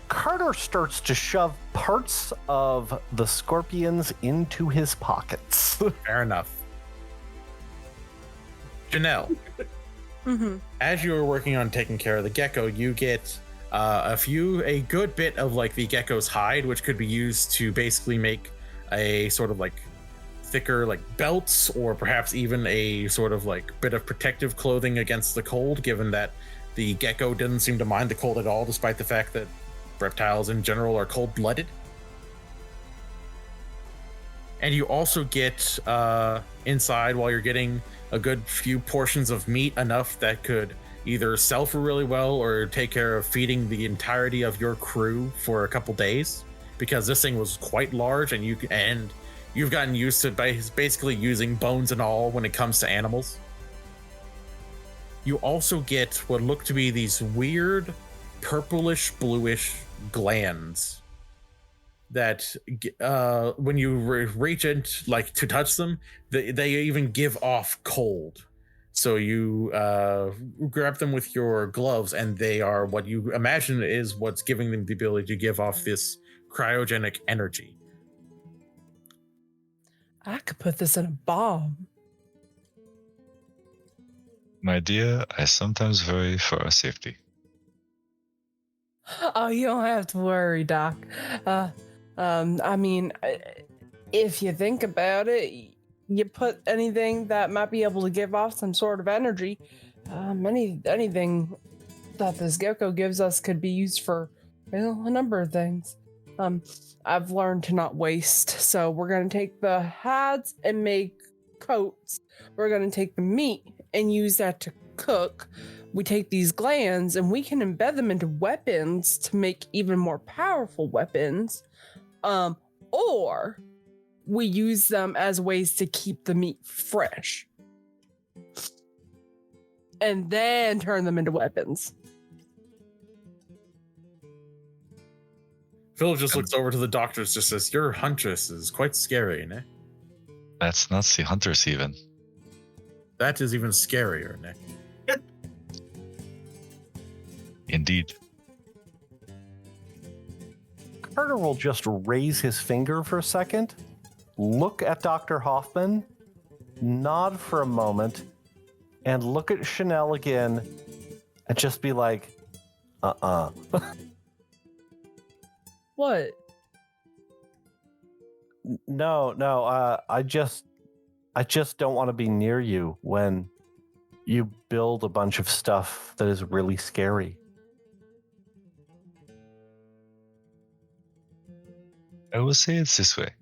Carter starts to shove parts of the scorpions into his pockets. Fair enough. Janelle, Mm-hmm. as you are working on taking care of the gecko, you get a good bit of like the gecko's hide, which could be used to basically make a sort of like thicker like belts, or perhaps even a sort of like bit of protective clothing against the cold, given that the gecko didn't seem to mind the cold at all, despite the fact that reptiles in general are cold-blooded. And you also get inside, while you're getting a good few portions of meat, enough that could either sell for really well or take care of feeding the entirety of your crew for a couple days, because this thing was quite large, and you've gotten used to basically using bones and all when it comes to animals. You also get what look to be these weird purplish bluish glands that when you reach in like to touch them, they even give off cold. So you grab them with your gloves, and they are what you imagine is what's giving them the ability to give off this cryogenic energy. I could put this in a bomb. My dear, I sometimes worry for our safety. Oh, you don't have to worry, Doc. I mean, if you think about it, you put anything that might be able to give off some sort of energy, anything that this gecko gives us could be used for, well, a number of things. I've learned to not waste, so we're gonna take the hides and make coats. We're gonna take the meat and use that to cook. We take these glands and we can embed them into weapons to make even more powerful weapons. Or we use them as ways to keep the meat fresh. And then turn them into weapons. Phil just looks over to the doctors, just says, "Your huntress is quite scary, ne?" That's not the hunters even. That is even scarier, ne? Indeed. Carter will just raise his finger for a second, look at Dr. Hoffman, nod for a moment, and look at Chanel again, and just be like, What? No, I just don't want to be near you when you build a bunch of stuff that is really scary. I will say it this way.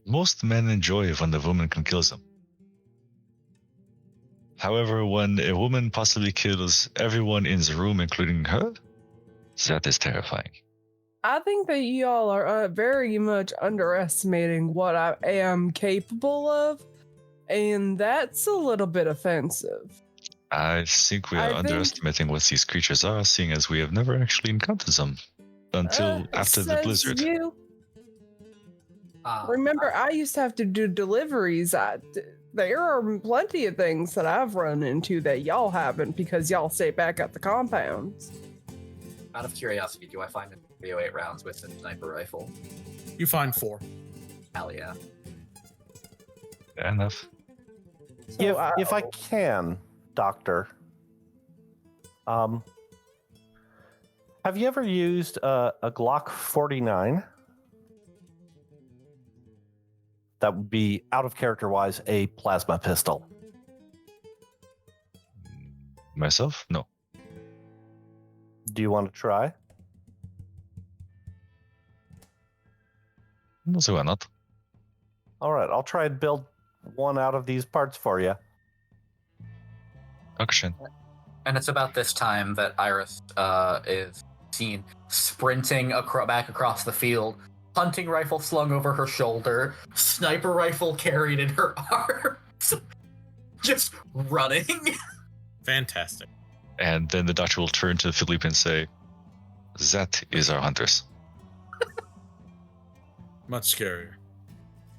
Most men enjoy when the woman can kill them. However, when a woman possibly kills everyone in the room, including her, that is terrifying. I think that y'all are very much underestimating what I am capable of, and that's a little bit offensive. I think we I are think- underestimating what these creatures are, seeing as we have never actually encountered them until after the Says blizzard. You. Remember, I used to have to do deliveries. There are plenty of things that I've run into that y'all haven't because y'all stay back at the compounds. Out of curiosity, do I find a 308 rounds with a sniper rifle? You find 4. Hell yeah. Fair enough. So, If I can, Doctor, have you ever used a Glock 49? That would be, out of character wise, a plasma pistol. Myself? No. Do you want to try? No, so why not? All right, I'll try and build one out of these parts for you. Action. And it's about this time that Iris is seen sprinting back across the field, hunting rifle slung over her shoulder, sniper rifle carried in her arms, just running. Fantastic. And then the doctor will turn to Philippe and say, "That is our hunters." Much scarier.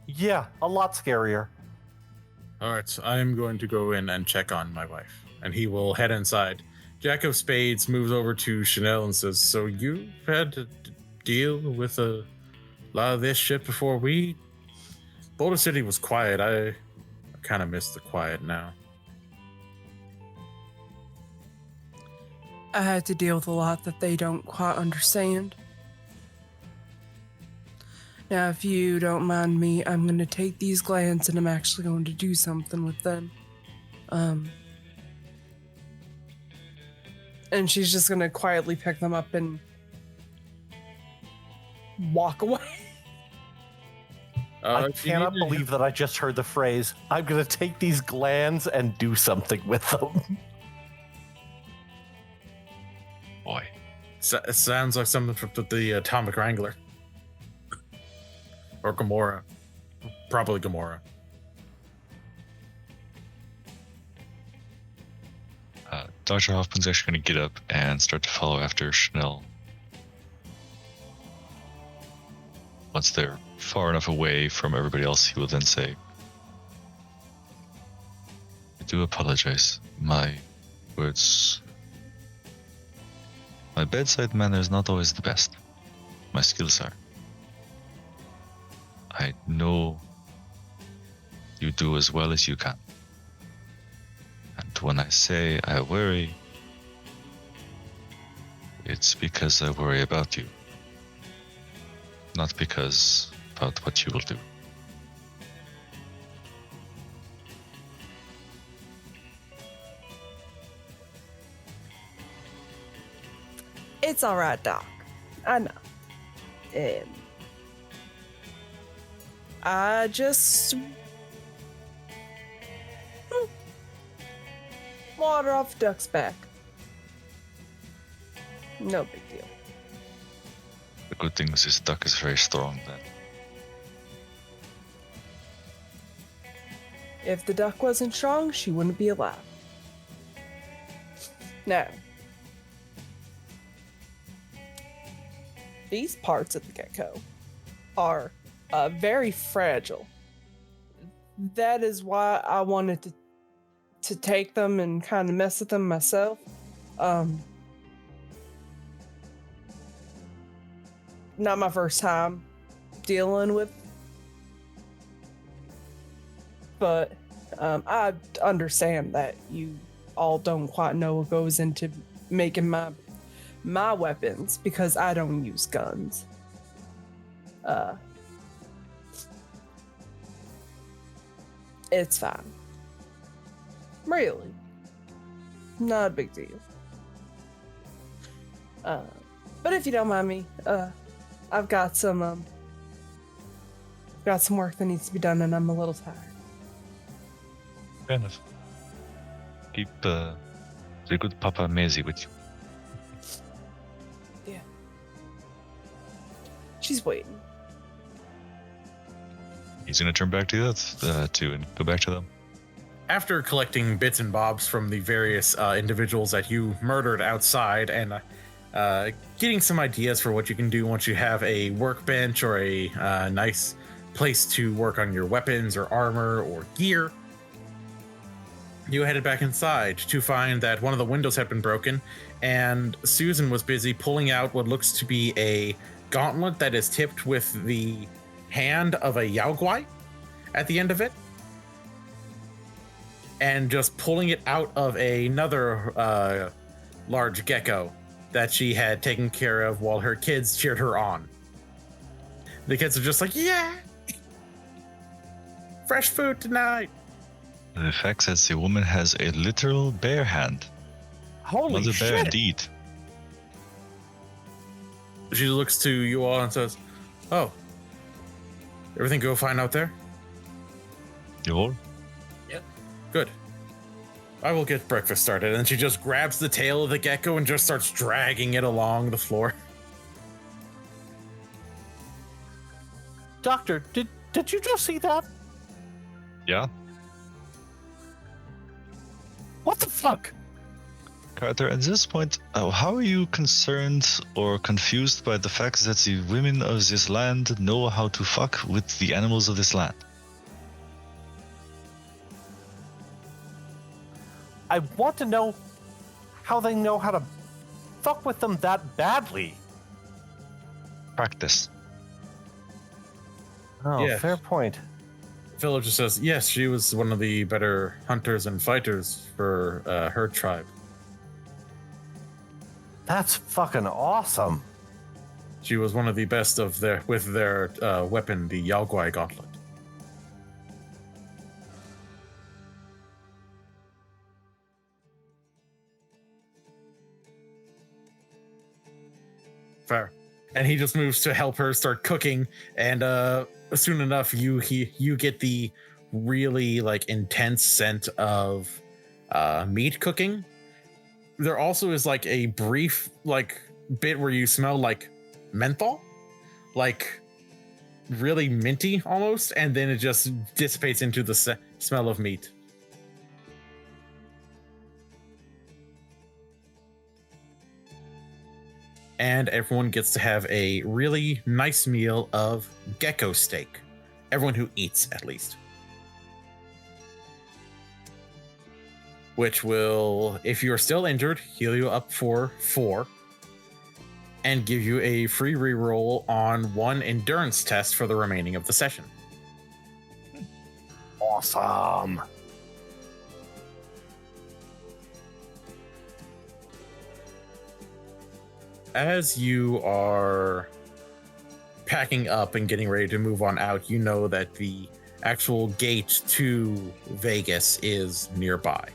Yeah, a lot scarier. All right, I am going to go in and check on my wife. And he will head inside. Jack of Spades moves over to Chanel and says, "So you had to deal with a lot of this shit before we... Boulder City was quiet. I kind of miss the quiet now." I had to deal with a lot that they don't quite understand. Now, if you don't mind me, I'm going to take these glands and I'm actually going to do something with them. And she's just going to quietly pick them up and walk away. I If you cannot need to- believe that I just heard the phrase, "I'm going to take these glands and do something with them." Boy. It sounds like something from the Atomic Wrangler. Or Gamora. Probably Gamora. Dr. Hoffman's actually going to get up and start to follow after Chanel. Once they're far enough away from everybody else, he will then say, "I do apologize. My words... My bedside manner is not always the best. My skills are. I know you do as well as you can. And when I say I worry, it's because I worry about you. Not because about what you will do." It's all right, Doc. I know. I just water off the duck's back. No big deal. The good thing is this duck is very strong then. If the duck wasn't strong, she wouldn't be alive. Now, these parts of the gecko are very fragile. That is why I wanted to take them and kind of mess with them myself. Not my first time dealing with, but I understand that you all don't quite know what goes into making my weapons because I don't use guns. It's fine. Really. Not a big deal. But if you don't mind me, I've got some work that needs to be done and I'm a little tired. Fair enough. Keep the good Papa Maisie with you. Yeah. She's waiting. He's gonna turn back to that too and go back to them. after collecting bits and bobs from the various individuals that you murdered outside and getting some ideas for what you can do once you have a workbench or a nice place to work on your weapons or armor or gear, you headed back inside to find that one of the windows had been broken, and Susan was busy pulling out what looks to be a gauntlet that is tipped with the hand of a Yaoguai at the end of it, and just pulling it out of another large gecko that she had taken care of while her kids cheered her on. The kids are just like, yeah, fresh food tonight. The fact that the woman has a literal bear hand. Holy Mother shit! bear indeed. She looks to you all and says, oh, everything go fine out there? Your? Good. I will get breakfast started. And she just grabs the tail of the gecko and just starts dragging it along the floor. Doctor, did you just see that? Yeah. What the fuck? Carter, at this point, how are you concerned or confused by the fact that the women of this land know how to fuck with the animals of this land? I want to know how they know how to fuck with them that badly. Practice. Oh, Yeah. fair point. Philip just says, yes, she was one of the better hunters and fighters for her tribe. That's fucking awesome. She was one of the best of their weapon, the Yaoguai gauntlet. Fair. And he just moves to help her start cooking, and soon enough you get the really like intense scent of meat cooking. There also is like a brief like bit where you smell like menthol, like really minty almost, and then it just dissipates into the smell of meat. And everyone gets to have a really nice meal of gecko steak. Everyone who eats, at least. Which will, if you're still injured, heal you up for 4. And give you a free reroll on 1 endurance test for the remaining of the session. Awesome. As you are packing up and getting ready to move on out, you know that the actual gate to Vegas is nearby.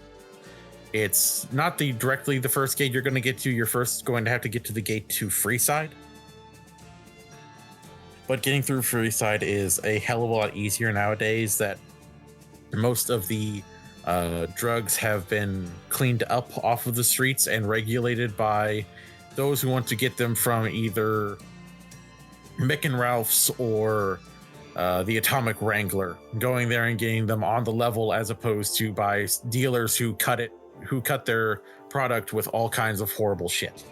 It's not directly the first gate you're going to get to. You're first going to have to get to the gate to Freeside. But getting through Freeside is a hell of a lot easier nowadays that most of the drugs have been cleaned up off of the streets and regulated by those who want to get them from either Mick and Ralph's or the Atomic Wrangler, going there and getting them on the level as opposed to by dealers who cut their product with all kinds of horrible shit.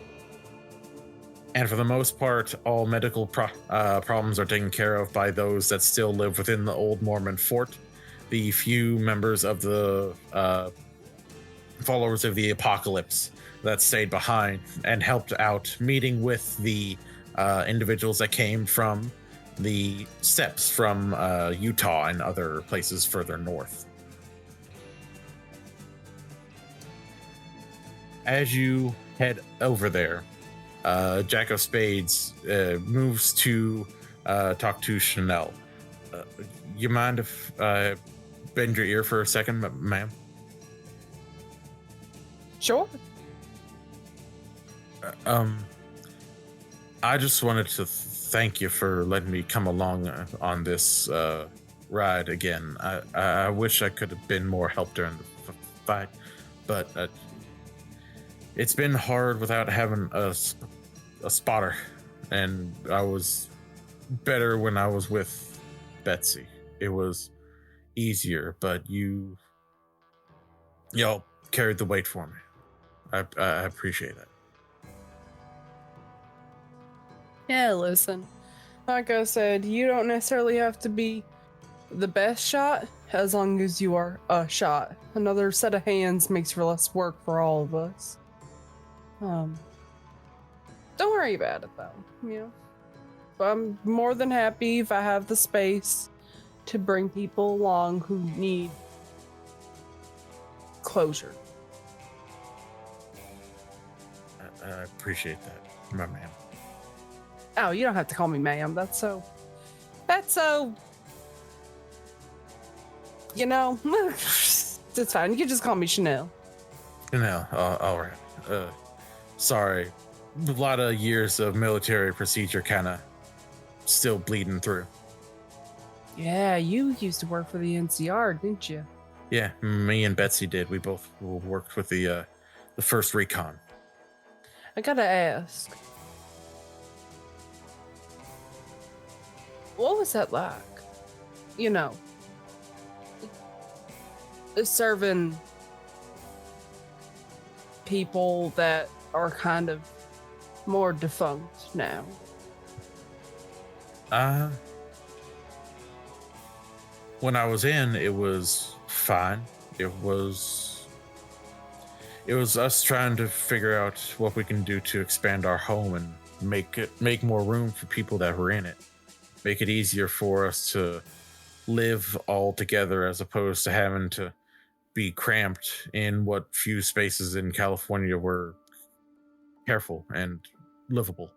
And for the most part, all medical problems are taken care of by those that still live within the old Mormon fort. The few members of the followers of the apocalypse that stayed behind and helped out, meeting with the individuals that came from the steppes from Utah and other places further north. As you head over there, Jack of Spades moves to talk to Chanel. You mind if I bend your ear for a second, ma'am? Sure. I just wanted to thank you for letting me come along on this ride again. I wish I could have been more help during the fight, but it's been hard without having a spotter, and I was better when I was with Betsy. It was easier, but you Y'all carried the weight for me. I appreciate it. Yeah, listen. Like I said, you don't necessarily have to be the best shot as long as you are a shot. Another set of hands makes for less work for all of us. Don't worry about it though, you know. I'm more than happy if I have the space to bring people along who need closure. I appreciate that, my man. Oh, you don't have to call me ma'am. That's so, you know, it's fine. You can just call me Chanel. No, all right. Sorry, a lot of years of military procedure kind of still bleeding through. Yeah, you used to work for the NCR, didn't you? Yeah, me and Betsy did. We both worked with the first recon. I gotta ask, what was that like? You know, serving people that are kind of more defunct now. When I was in, it was fine. It was us trying to figure out what we can do to expand our home and make more room for people that were in it. Make it easier for us to live all together as opposed to having to be cramped in what few spaces in California were careful and livable.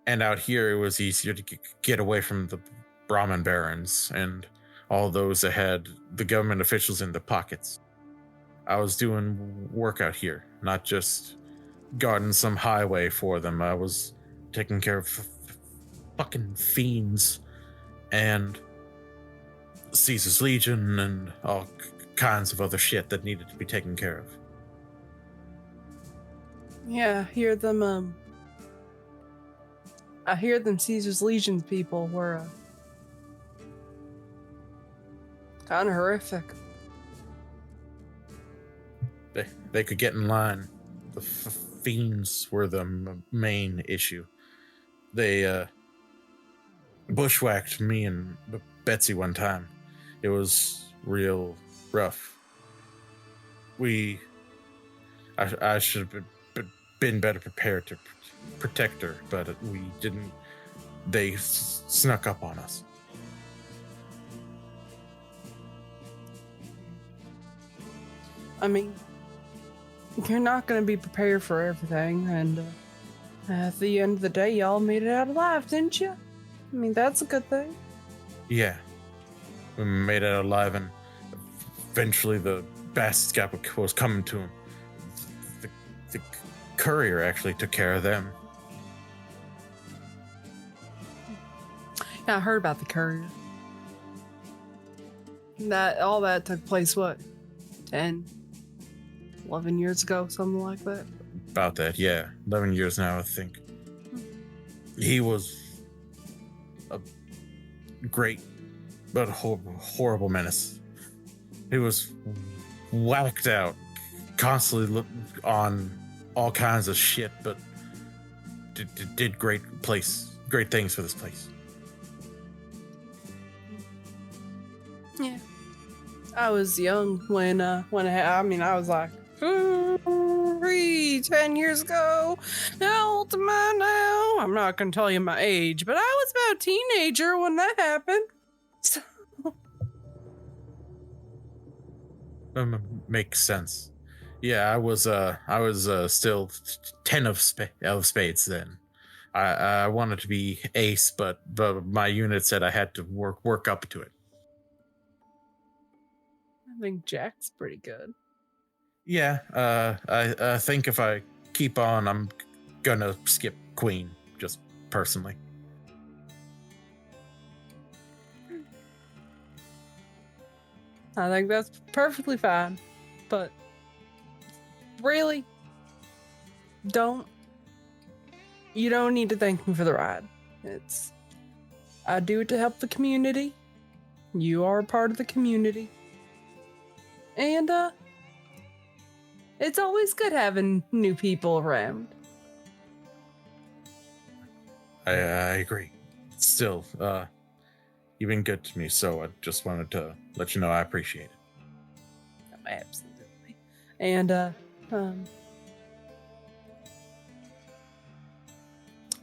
And out here, it was easier to get away from the Brahmin barons and all those that had the government officials in the pockets. I was doing work out here, not just guarding some highway for them. I was taking care of fucking fiends and Caesar's Legion and all kinds of other shit that needed to be taken care of. Yeah, I hear them Caesar's Legion people were kind of horrific. They could get in line. The fiends were the main issue. They bushwhacked me and Betsy one time. It was real rough. I should have been better prepared to protect her, but we didn't. They snuck up on us. I mean, you're not going to be prepared for everything, and at the end of the day, y'all made it out alive, didn't you? I mean, that's a good thing. Yeah, we made it alive, and eventually the bastard was coming to him. The courier actually took care of them. Yeah, I heard about the courier. All that took place, what, 10, 11 years ago, something like that? About that, yeah. 11 years now, I think. He was a great but horrible menace. He was whacked out, constantly on all kinds of shit, but did great things for this place. Yeah. I was young when I was like 10 years ago. How old am I now? I'm not gonna tell you my age, but I was about a teenager when that happened. So... Makes sense. Yeah, I was still 10 of spades then. I wanted to be ace, but my unit said I had to work up to it. I think Jack's pretty good. Yeah, I think if I keep on, I'm gonna skip queen, just personally. I think that's perfectly fine, but really, you don't need to thank me for the ride. I do it to help the community. You are a part of the community. And it's always good having new people around. I agree. Still, you've been good to me, so I just wanted to let you know I appreciate it. Absolutely. And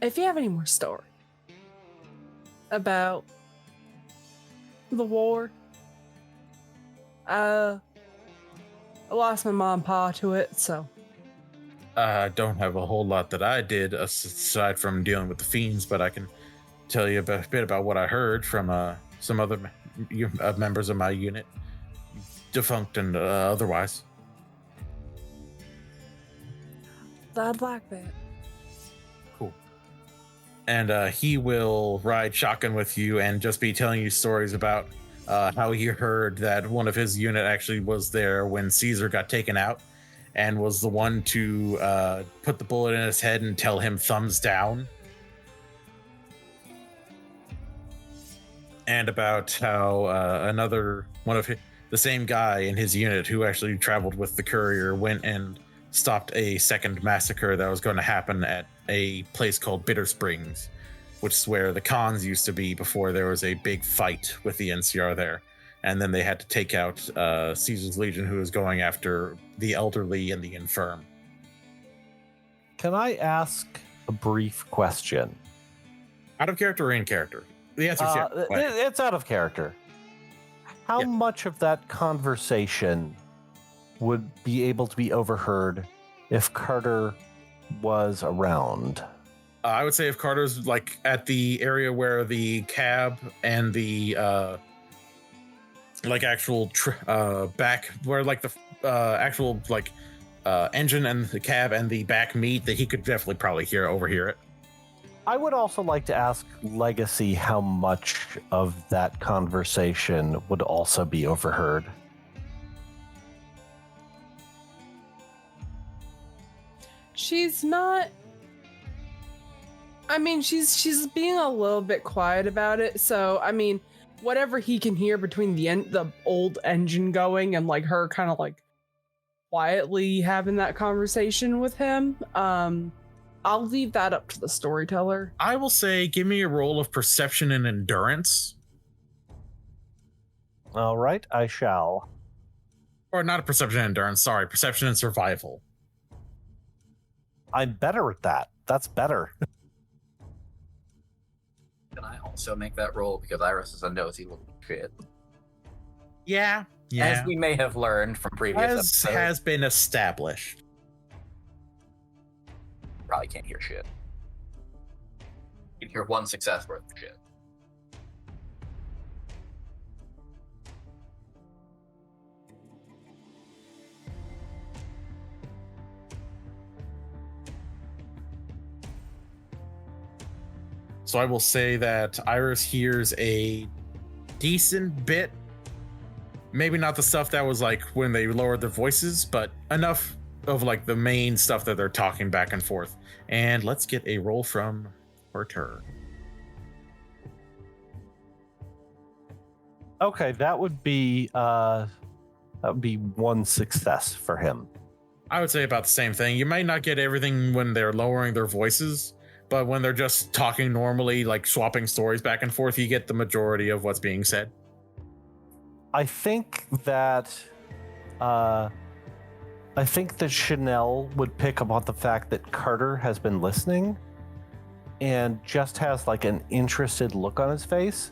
if you have any more story about the war, I lost my mom and pa to it, so I don't have a whole lot that I did aside from dealing with the fiends, but I can tell you a bit about what I heard from some other members of my unit, defunct and otherwise. I'd like that. Cool. And he will ride shotgun with you and just be telling you stories about how he heard that one of his unit actually was there when Caesar got taken out and was the one to put the bullet in his head and tell him thumbs down. And about how another one of the same guy in his unit who actually traveled with the courier went and stopped a second massacre that was going to happen at a place called Bitter Springs, which is where the cons used to be before there was a big fight with the NCR there. And then they had to take out Caesar's Legion, who was going after the elderly and the infirm. Can I ask a brief question? Out of character or in character? The answer is yes. It's out of character. How much of that conversation would be able to be overheard if Carter was around? I would say if Carter's like at the area where the cab and the like actual back, where like the actual like engine and the cab and the back meet, that he could definitely probably overhear it. I would also like to ask Legacy how much of that conversation would also be overheard. She's not. I mean, she's being a little bit quiet about it. So, I mean, whatever he can hear between the old engine going and like her kind of like quietly having that conversation with him, I'll leave that up to the storyteller. I will say, give me a roll of perception and endurance. All right, I shall. Or not a perception and endurance, sorry, perception and survival. I'm better at that. That's better. Can I also make that roll? Because Iris is a nosy little shit. Yeah. As we may have learned from previous episodes. Has been established. Probably can't hear shit. You can hear one success worth of shit. So I will say that Iris hears a decent bit. Maybe not the stuff that was like when they lowered their voices, but enough of like the main stuff that they're talking back and forth. And let's get a roll from her. Okay, that would be one success for him. I would say about the same thing. You might not get everything when they're lowering their voices, but when they're just talking normally, like swapping stories back and forth, you get the majority of what's being said. I think that Chanel would pick up on the fact that Carter has been listening and just has like an interested look on his face,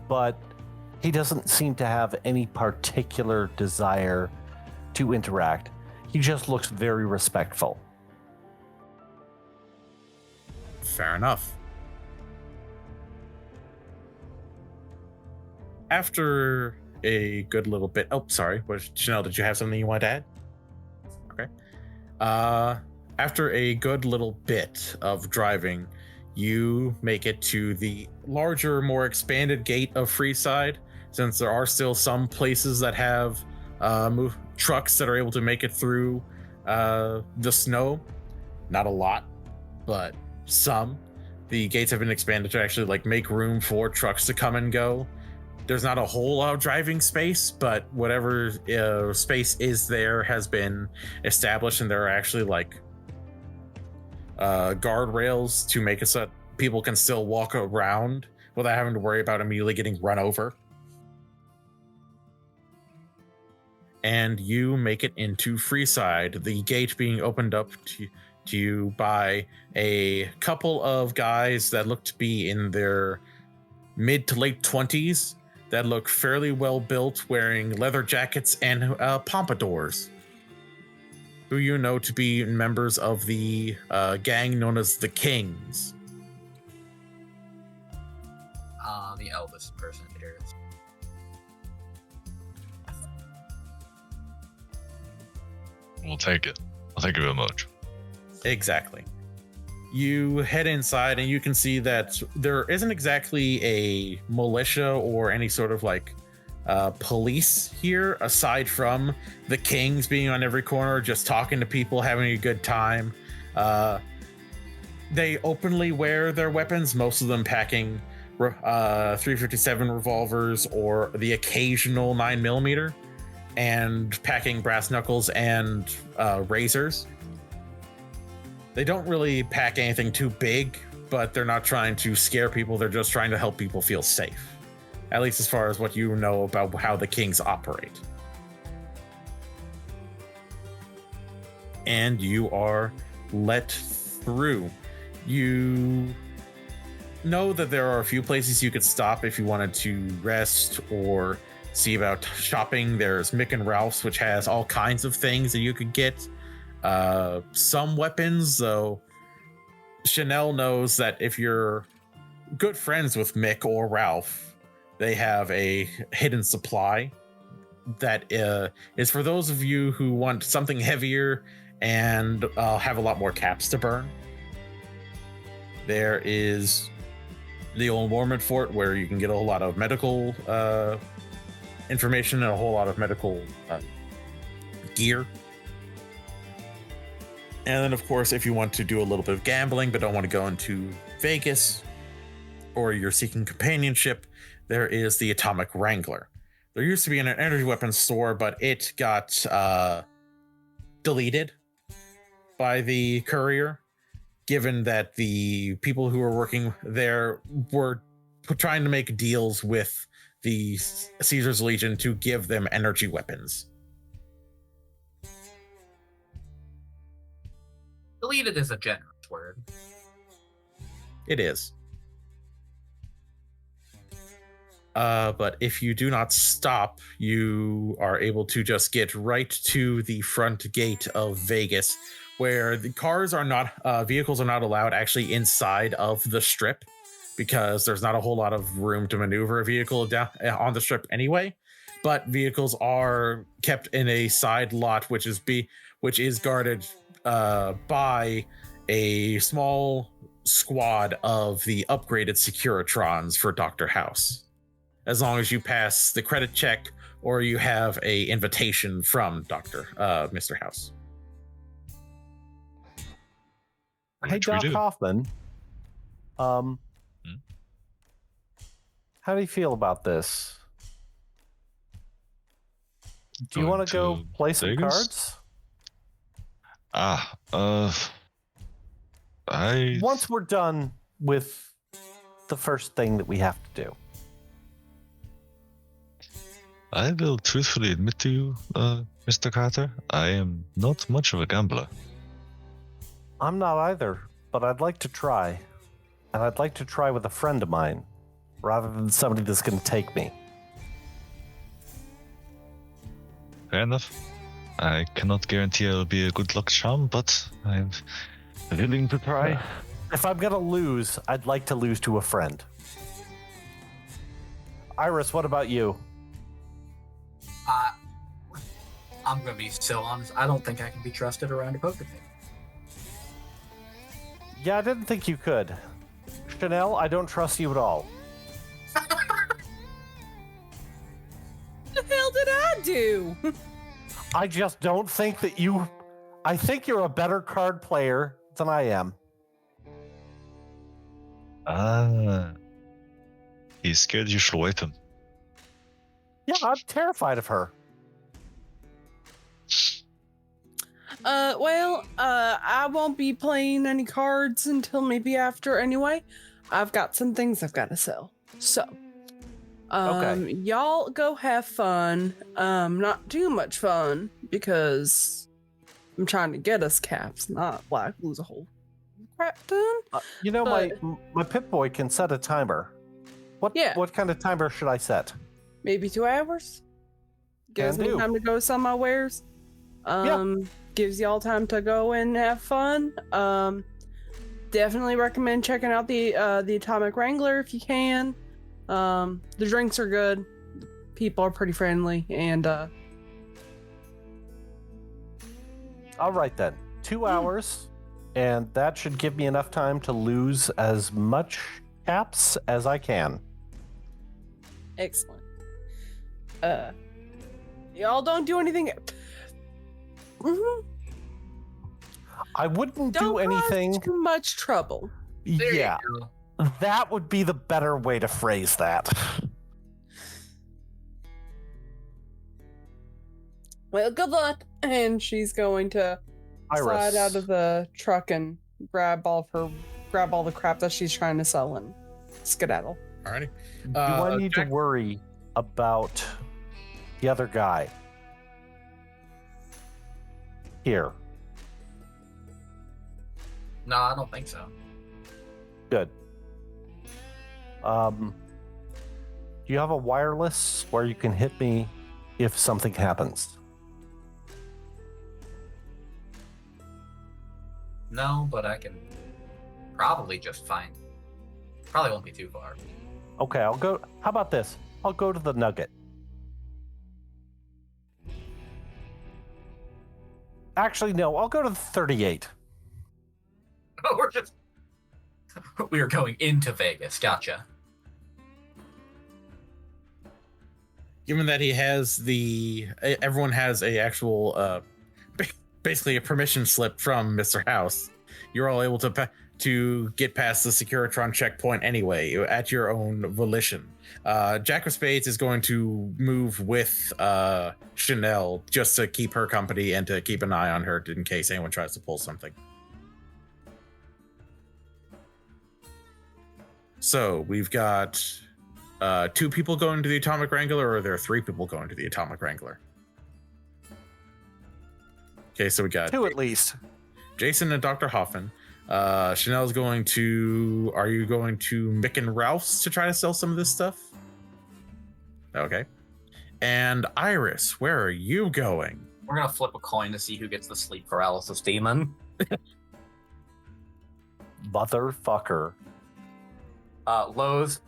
but he doesn't seem to have any particular desire to interact. He just looks very respectful. Fair enough. After a good little bit... Oh, sorry. Chanel, did you have something you want to add? Okay. After a good little bit of driving, you make it to the larger, more expanded gate of Freeside, since there are still some places that have trucks that are able to make it through the snow. Not a lot, but some. The gates have been expanded to actually like make room for trucks to come and go. there's not a whole lot of driving space, but whatever space is there has been established, and there are actually like guardrails to make it so that people can still walk around without having to worry about immediately getting run over. And you make it into Freeside, the gate being opened up to you by a couple of guys that look to be in their mid to late 20s that look fairly well built, wearing leather jackets and pompadours, who you know to be members of the gang known as the Kings. The eldest person here. We'll take it. I'll thank you very much. Exactly. You head inside and you can see that there isn't exactly a militia or any sort of like police here, aside from the Kings being on every corner, just talking to people, having a good time. They openly wear their weapons, most of them packing 357 revolvers or the occasional 9mm, and packing brass knuckles and razors. They don't really pack anything too big, but they're not trying to scare people. They're just trying to help people feel safe. At least as far as what you know about how the Kings operate. And you are let through. You know that there are a few places you could stop if you wanted to rest or see about shopping. There's Mick and Ralph's, which has all kinds of things that you could get. Some weapons, though. Chanel knows that if you're good friends with Mick or Ralph, they have a hidden supply that is for those of you who want something heavier and have a lot more caps to burn. There is the old Mormon fort, where you can get a whole lot of medical information and a whole lot of medical gear. And then, of course, if you want to do a little bit of gambling but don't want to go into Vegas, or you're seeking companionship, there is the Atomic Wrangler. There used to be an energy weapons store, but it got deleted by the courier, given that the people who were working there were trying to make deals with the Caesar's Legion to give them energy weapons. Deleted is a generous word. It is. But if you do not stop, you are able to just get right to the front gate of Vegas, where the cars are not, vehicles are not allowed actually inside of the strip, because there's not a whole lot of room to maneuver a vehicle down on the strip anyway. But vehicles are kept in a side lot, which is guarded by a small squad of the upgraded Securitrons for Dr. House, as long as you pass the credit check or you have a invitation from Mr. House. Hey, Which we Doc do. Hoffman. How do you feel about this? Do you Going want to go to play some Vegas? cards? Once we're done with the first thing that we have to do. I will truthfully admit to you, Mr. Carter, I am not much of a gambler. I'm not either, but I'd like to try. And I'd like to try with a friend of mine, rather than somebody that's going to take me. Fair enough. I cannot guarantee I'll be a good luck charm, but I'm willing to try. If I'm going to lose, I'd like to lose to a friend. Iris, what about you? I'm gonna be so honest. I don't think I can be trusted around a poker table. Yeah, I didn't think you could. Chanel, I don't trust you at all. What the hell did I do? I just don't think that you... I think you're a better card player than I am. He's scared you should wipe him. Yeah, I'm terrified of her. I won't be playing any cards until maybe after anyway. I've got some things I've got to sell. So, Okay. y'all go have fun. Not too much fun because I'm trying to get us caps, not like lose a whole crap ton. My Pip-Boy can set a timer. What kind of timer should I set? Maybe 2 hours. Gives me time to go sell my wares. Gives y'all time to go and have fun. Definitely recommend checking out the Atomic Wrangler if you can. The drinks are good. People are pretty friendly, and All right then. 2 hours, and that should give me enough time to lose as much caps as I can. excellent. Y'all don't do anything. I wouldn't Don't do anything. cause too much trouble. There Yeah, you go. that would be the better way to phrase that. Well, good luck. And she's going to slide out of the truck and grab all the crap that she's trying to sell and skedaddle. Alrighty. Do I need to worry about the other guy? Here. No, I don't think so. Good. Do you have a wireless where you can hit me if something happens? No, but I can probably just find. Probably won't be too far. Okay, I'll go. How about this? I'll go to the Nugget. Actually, no, I'll go to the 38. Oh, we are going into Vegas. Gotcha. Given that he has everyone has a actual, basically a permission slip from Mr. House, you're all able to get past the Securitron checkpoint anyway at your own volition. Jack of Spades is going to move with Chanel just to keep her company and to keep an eye on her in case anyone tries to pull something. So we've got 2 people going to the Atomic Wrangler, or are there 3 people going to the Atomic Wrangler? Okay, so we got 2 at least. Jason and Dr. Hoffman. Chanel's going to... Are you going to Mick and Ralph's to try to sell some of this stuff? Okay. And Iris, where are you going? We're gonna flip a coin to see who gets the sleep paralysis demon. Motherfucker. Lowe's,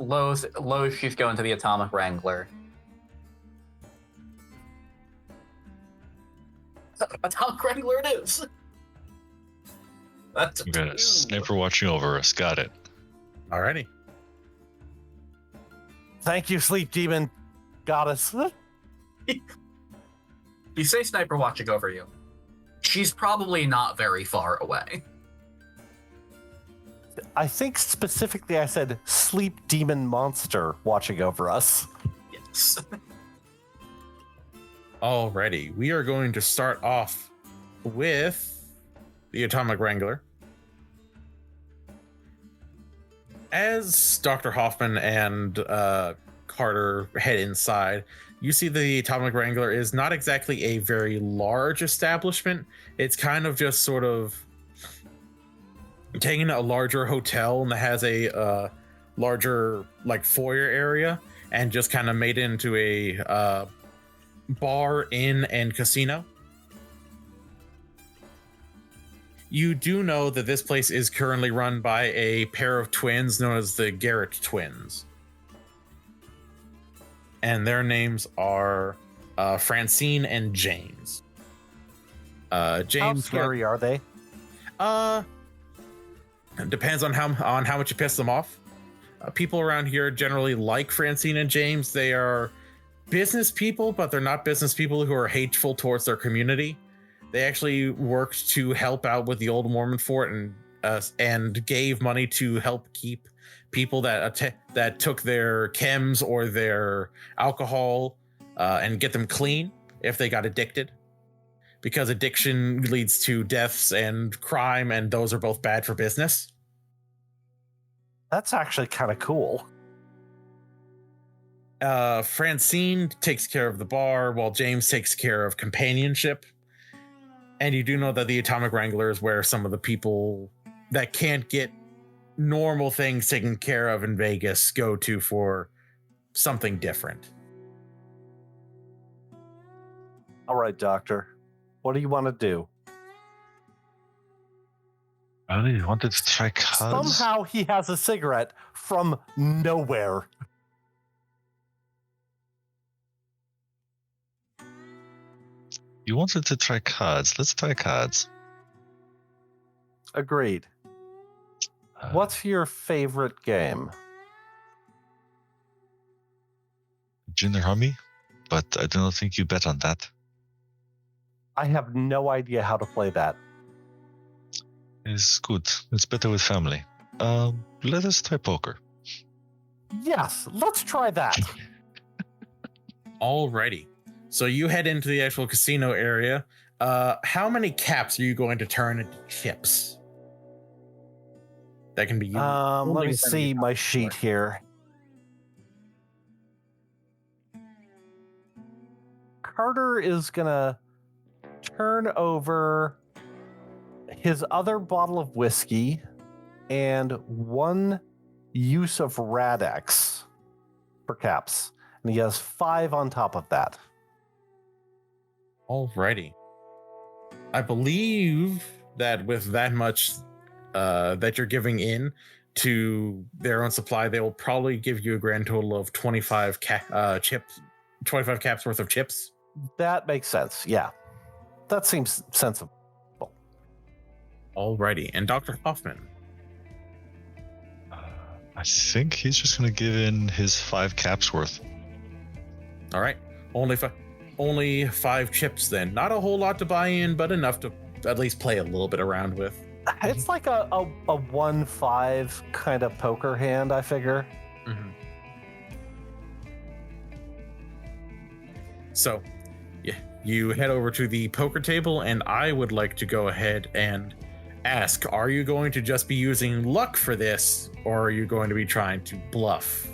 she's going to the Atomic Wrangler. Atomic Wrangler it is! That's We got a sniper watching over us. Got it. Alrighty. Thank you, Sleep Demon. Got us. You say sniper watching over you. She's probably not very far away. I think specifically I said Sleep Demon Monster watching over us. Yes. Alrighty. We are going to start off with the Atomic Wrangler. As Dr. Hoffman and Carter head inside, you see the Atomic Wrangler is not exactly a very large establishment. It's kind of just sort of taking a larger hotel and that has a larger like foyer area and just kind of made it into a bar, inn, and casino. You do know that this place is currently run by a pair of twins known as the Garrett twins. And their names are Francine and James. James, How scary are they? It depends on how much you piss them off. People around here generally like Francine and James. They are business people, but they're not business people who are hateful towards their community. They actually worked to help out with the old Mormon fort and gave money to help keep people that took their chems or their alcohol and get them clean if they got addicted. Because addiction leads to deaths and crime, and those are both bad for business. That's actually kind of cool. Francine takes care of the bar, while James takes care of companionship. And you do know that the Atomic Wrangler is where some of the people that can't get normal things taken care of in Vegas go to for something different. All right, Doctor. What do you want to do? I really wanted to try cards. Somehow he has a cigarette from nowhere. You wanted to try cards. Let's try cards. Agreed. What's your favorite game? Junior Hummy, but I do not think you bet on that. I have no idea how to play that. It's good. It's better with family. Let us try poker. Yes, let's try that. Alrighty. So you head into the actual casino area. How many caps are you going to turn into chips? That can be used. Let me see my sheet here. Carter is gonna turn over his other bottle of whiskey and one use of Rad-X for caps. And he has 5 on top of that. Alrighty. I believe that with that much that you're giving in to their own supply, they will probably give you a grand total of 25 chips, 25 caps worth of chips. That makes sense. Yeah. That seems sensible. Alrighty. And Dr. Hoffman. I think he's just going to give in his 5 caps worth. All right. Only 5 chips then. Not a whole lot to buy in, but enough to at least play a little bit around with. It's like a 1-5 kind of poker hand, I figure. Mm-hmm. So, yeah, you head over to the poker table, and I would like to go ahead and ask, are you going to just be using luck for this, or are you going to be trying to bluff?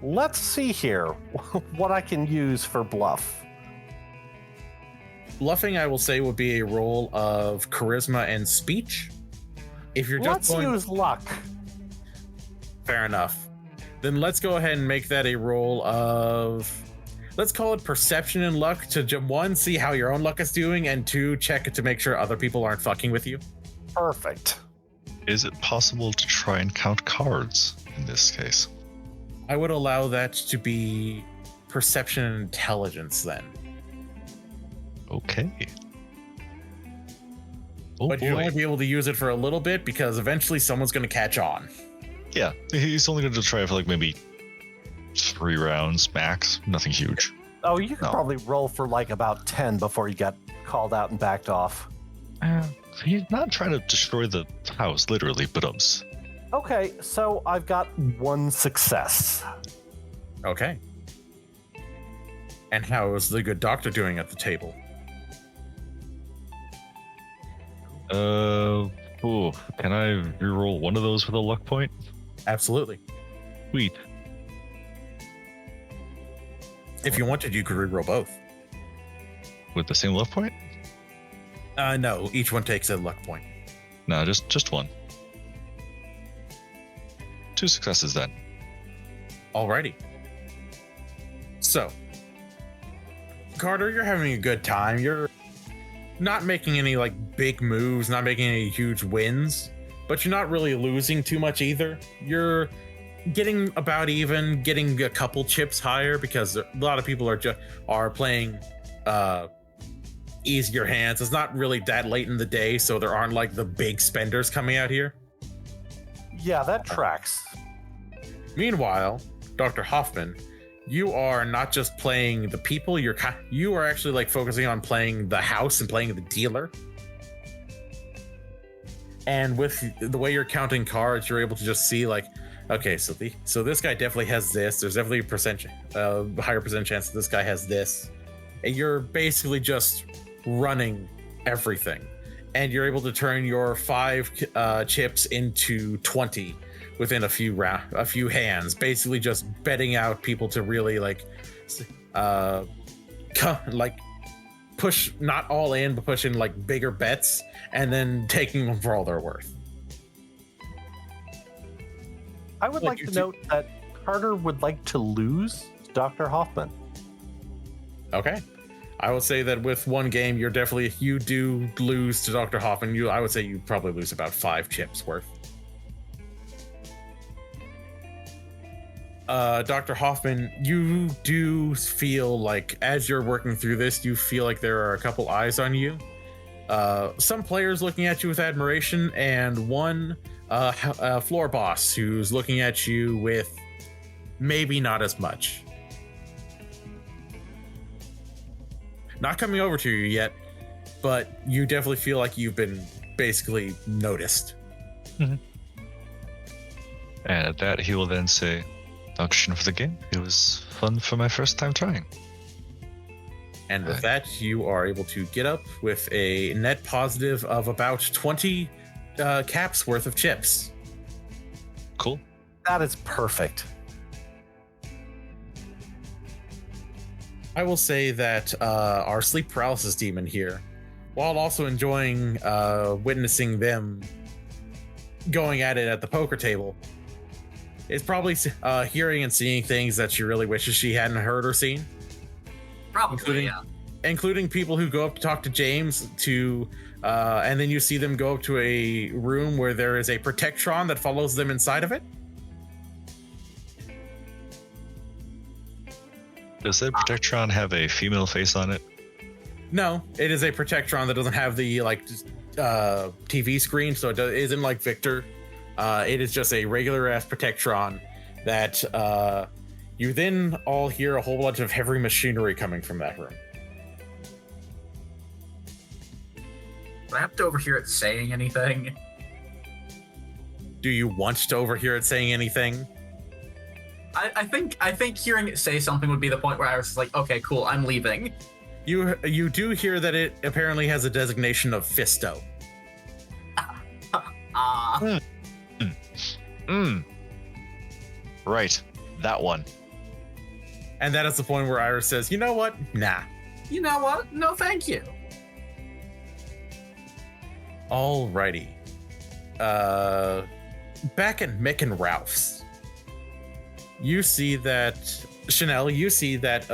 Let's see here what I can use for bluff. Bluffing, I will say, would be a roll of charisma and speech. If you're just Let's use luck. Fair enough. Then let's go ahead and make that a roll of, let's call it perception and luck to 1, see how your own luck is doing, and 2, check it to make sure other people aren't fucking with you. Perfect. Is it possible to try and count cards in this case? I would allow that to be perception and intelligence then. Okay. Oh, But boy. you'll only be able to use it for a little bit because eventually someone's going to catch on. Yeah, he's only going to try for like maybe 3 rounds max. Nothing huge. Oh, you could No. probably roll for like about 10 before you got called out and backed off. He's not trying to destroy the house, literally, but Okay, so I've got 1 success. Okay. And how is the good doctor doing at the table? Can I reroll one of those with a luck point? Absolutely. Sweet. If you wanted, you could reroll both. With the same luck point? No, each one takes a luck point. No, just one. 2 successes then. Alrighty. So, Carter, you're having a good time. You're not making any like big moves, not making any huge wins, but you're not really losing too much either. You're getting about even, getting a couple chips higher because a lot of people are playing easier hands. It's not really that late in the day, so there aren't like the big spenders coming out here. Yeah, that tracks. Meanwhile, Dr. Hoffman, you are not just playing the people, you are actually like focusing on playing the house and playing the dealer. And with the way you're counting cards, you're able to just see like Okay, so this guy definitely has this. There's definitely a higher percent chance that this guy has this. And you're basically just running everything, and you're able to turn your 5 chips into 20 within a few hands. Basically, just betting out people to really push not all in, but push in like bigger bets, and then taking them for all they're worth. I would like to note that Carter would like to lose to Dr. Hoffman. Okay. I would say that with one game, you do lose to Dr. Hoffman. I would say you probably lose about 5 chips worth. Dr. Hoffman, you do feel like as you're working through this, you feel like there are a couple eyes on you. Some players looking at you with admiration, and one floor boss who's looking at you with maybe not as much. Not coming over to you yet, but you definitely feel like you've been basically noticed. Mm-hmm. And at that, he will then say, "Auction for the game. It was fun for my first time trying." And with that, you are able to get up with a net positive of about 20 caps worth of chips. Cool. That is perfect. I will say that our sleep paralysis demon here, while also enjoying witnessing them going at it at the poker table, is probably hearing and seeing things that she really wishes she hadn't heard or seen. Probably, including people who go up to talk to James and then you see them go up to a room where there is a protectron that follows them inside of it. Does that Protectron have a female face on it? No, it is a protectron that doesn't have the TV screen, so it isn't like Victor. It is just a regular ass protectron that you then all hear a whole bunch of heavy machinery coming from that room. Do I have to overhear it saying anything? Do you want to overhear it saying anything? I think hearing it say something would be the point where I was just like, okay, cool, I'm leaving. You do hear that it apparently has a designation of Fisto. Right, that one. And that is the point where Iris says, "You know what? Nah." You know what? No, thank you. Alrighty. Back at Mick and Ralph's, you see that Chanel. You see that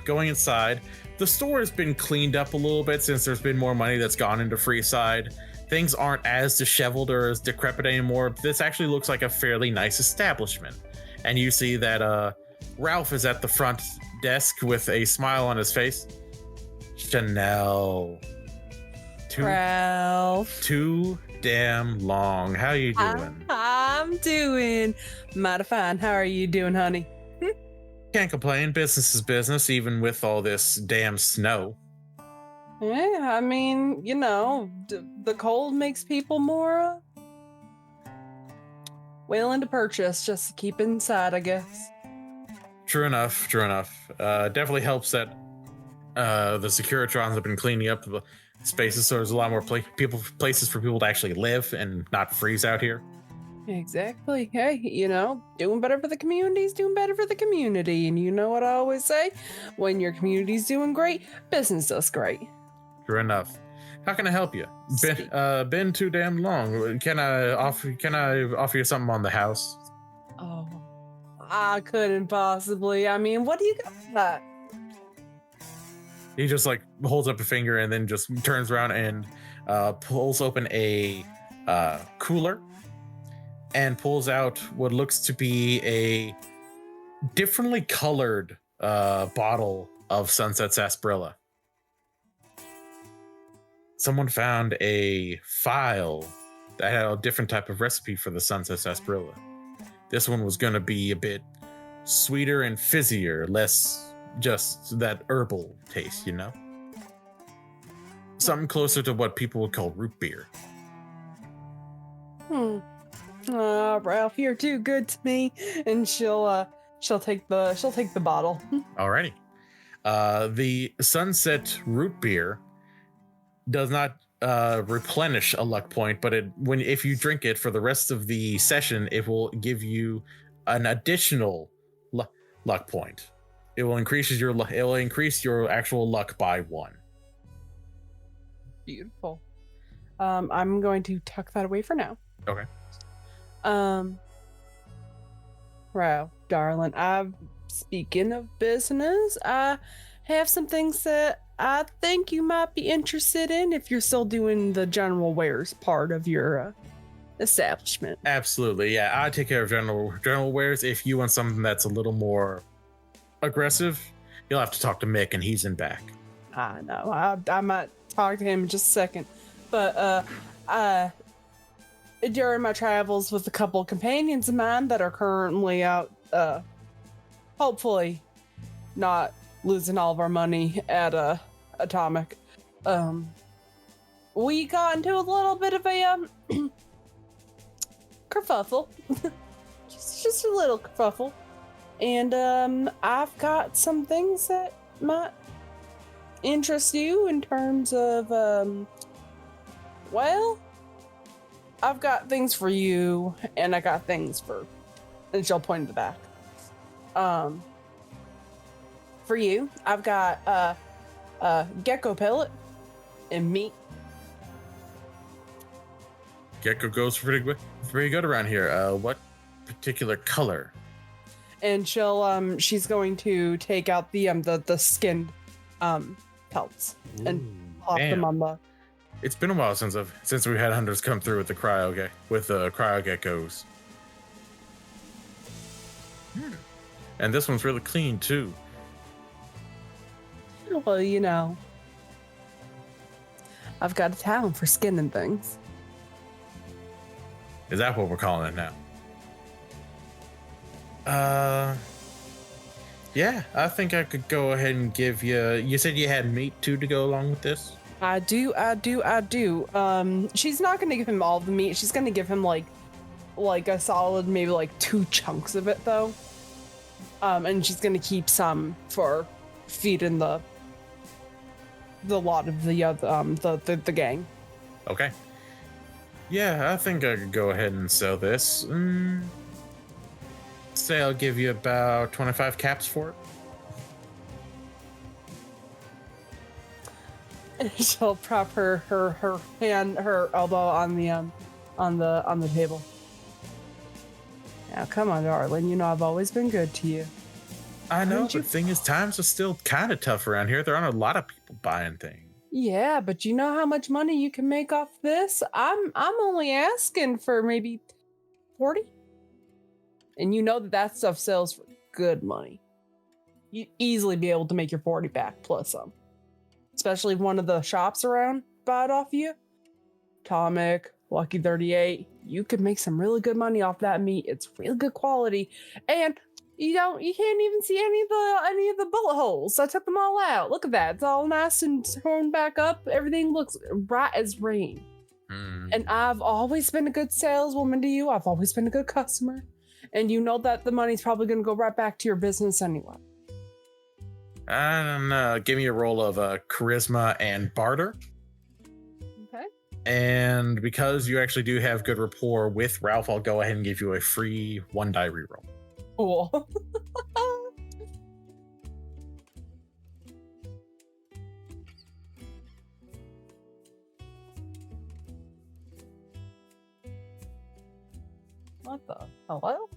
going inside, the store has been cleaned up a little bit since there's been more money that's gone into Freeside. Things aren't as disheveled or as decrepit anymore. This actually looks like a fairly nice establishment. And you see that Ralph is at the front desk with a smile on his face. Chanel. Ralph. Too damn long. How you doing? I'm doing mighty fine. How are you doing, honey? Can't complain. Business is business, even with all this damn snow. Yeah, I mean, you know, the cold makes people more willing to purchase just to keep inside, I guess. True enough. Definitely helps that the Securitrons have been cleaning up the spaces, so there's a lot more places for people to actually live and not freeze out here. Exactly. Hey, you know, doing better for the community is doing better for the community. And you know what I always say? When your community's doing great, business does great. True enough. How can I help you? Been too damn long. Can I offer you something on the house? Oh, I couldn't possibly. I mean, what do you got? He just like holds up a finger and then just turns around and pulls open a cooler and pulls out what looks to be a differently colored bottle of Sunset Sarsaparilla. Someone found a file that had a different type of recipe for the Sunset Sarsaparilla. This one was going to be a bit sweeter and fizzier, less just that herbal taste, you know? Something closer to what people would call root beer. Ralph, you're too good to me. And she'll take the bottle. Alrighty. The Sunset Root Beer does not replenish a luck point, but if you drink it for the rest of the session, it will give you an additional luck point. It will increase your actual luck by 1. Beautiful. I'm going to tuck that away for now. Okay. Ralph, darling, speaking of business, I have some things that I think you might be interested in if you're still doing the general wares part of your establishment. Absolutely, yeah. I take care of general wares. If you want something that's a little more aggressive, you'll have to talk to Mick, and he's in back. I know. I might talk to him in just a second, but during my travels with a couple of companions of mine that are currently out, hopefully not losing all of our money at Atomic, we got into a little bit of a kerfuffle. just a little kerfuffle, and I've got some things that might interest you in terms of well, I've got things for you, and I got things for, and she'll point to the back. For you, I've got gecko pellet and meat. Gecko goes pretty good around here. What particular color? And she's going to take out the skinned pelts and pop them on the. It's been a while since we had hunters come through with the cryo geckos. And this one's really clean too. Well, you know, I've got a talent for skinning things. Is that what we're calling it now? Yeah, I think I could go ahead and give you. You said you had meat too to go along with this? I do. She's not going to give him all the meat. She's going to give him like a solid, maybe like 2 chunks of it though. And she's going to keep some for feeding the lot of the gang. Okay. Yeah, I think I could go ahead and sell this. Say I'll give you about 25 caps for it. She'll prop her elbow on the table. Now, come on, darling. You know I've always been good to you. I know. The thing is, times are still kind of tough around here. There aren't a lot of people buying things. Yeah, but you know how much money you can make off this? I'm only asking for maybe 40. And you know that stuff sells for good money. You'd easily be able to make your 40 back plus some. Especially if one of the shops around buy it off you. Atomic, Lucky 38. You could make some really good money off that meat. It's really good quality. And you can't even see any of the bullet holes. I took them all out. Look at that. It's all nice and torn back up. Everything looks right as rain. And I've always been a good saleswoman to you. I've always been a good customer. And you know that the money's probably going to go right back to your business anyway. I don't know. Give me a roll of charisma and barter. Okay. And because you actually do have good rapport with Ralph, I'll go ahead and give you a free 1 die reroll. Cool. What the? Hello?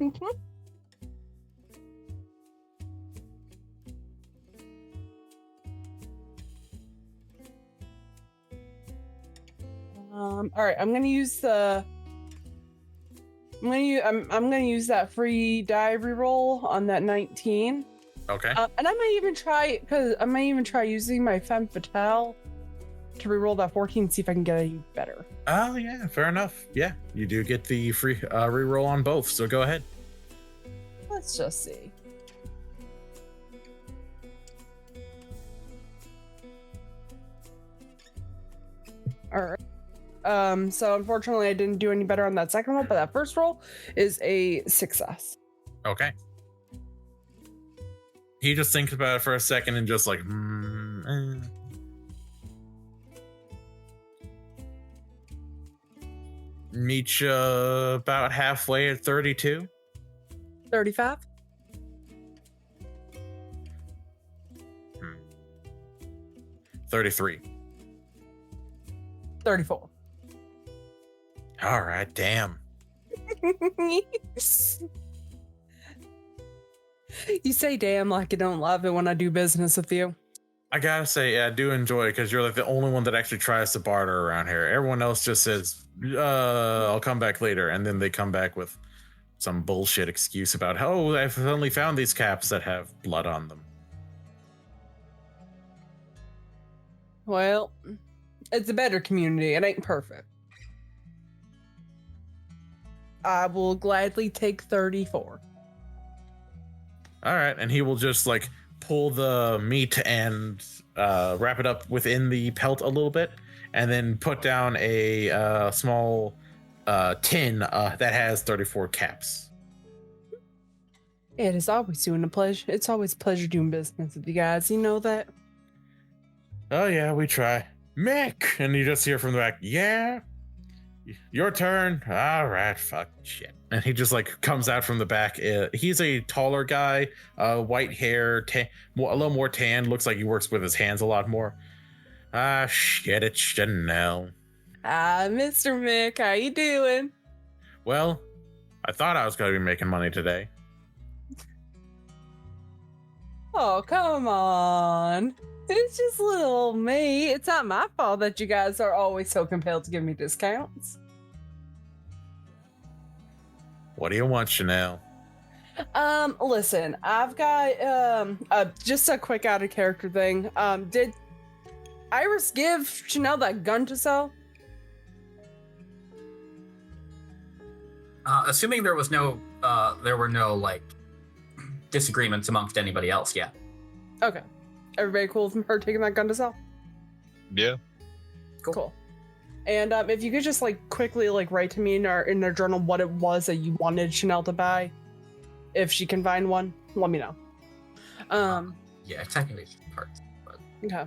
All right, I'm gonna use that free die reroll on that 19. Okay. And I might even try using my femme fatale to reroll that 14 and see if I can get any better. Oh yeah, fair enough. Yeah, you do get the free reroll on both, so go ahead. Let's just see. All right. So unfortunately, I didn't do any better on that second roll, but that first roll is a success. Okay. He just thinks about it for a second and just like, Meet you about halfway at 32. 35. 33. 34. All right, damn. You say damn like I don't love it when I do business with you. I gotta say, I do enjoy it because you're like the only one that actually tries to barter around here. Everyone else just says, I'll come back later. And then they come back with some bullshit excuse about, oh, I've only found these caps that have blood on them. Well, it's a better community. It ain't perfect. I will gladly take 34. All right. And he will just like pull the meat and wrap it up within the pelt a little bit and then put down a small tin that has 34 caps. It is always doing a pleasure. It's always a pleasure doing business with you guys. You know that? Oh, yeah, we try. Mick! And you just hear from the back, yeah? Your turn. All right, fuck shit. And he just like comes out from the back. He's a taller guy, white hair, a little more tan. Looks like he works with his hands a lot more. Ah, shit, it's Chanel. Mr. Mick, how you doing? Well, I thought I was going to be making money today. Oh, come on. It's just little me. It's not my fault that you guys are always so compelled to give me discounts. What do you want, Chanel? Listen, I've got just a quick out of character thing. Did Iris give Chanel that gun to sell? Assuming there were no like disagreements amongst anybody else, yeah. Okay. Everybody cool with her taking that gun to sell? Yeah. Cool. And if you could just like quickly like write to me in their journal what it was that you wanted Chanel to buy, if she can find one, let me know. Yeah, technically it's parts, but Okay.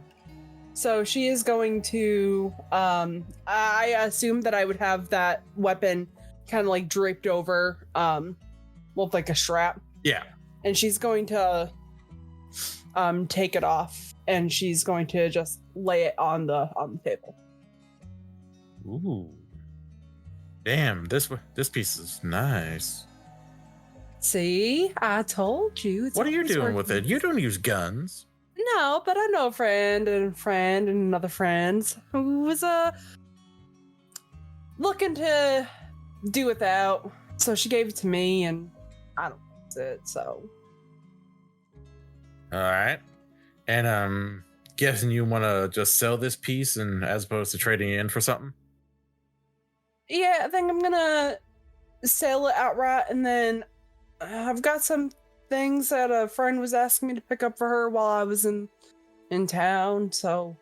So she is going to I assume that I would have that weapon kind of like draped over with like a strap. Yeah. And she's going to take it off and she's going to just lay it on the table. Ooh. Damn, this piece is nice. See, I told you. What are you doing with it? You don't use guns. No, but I know a friend and another friend who was looking to do without. So she gave it to me and I don't use it, so. All right. And guessing you want to just sell this piece and as opposed to trading it in for something? Yeah, I think I'm gonna sell it outright, and then I've got some things that a friend was asking me to pick up for her while I was in town. So,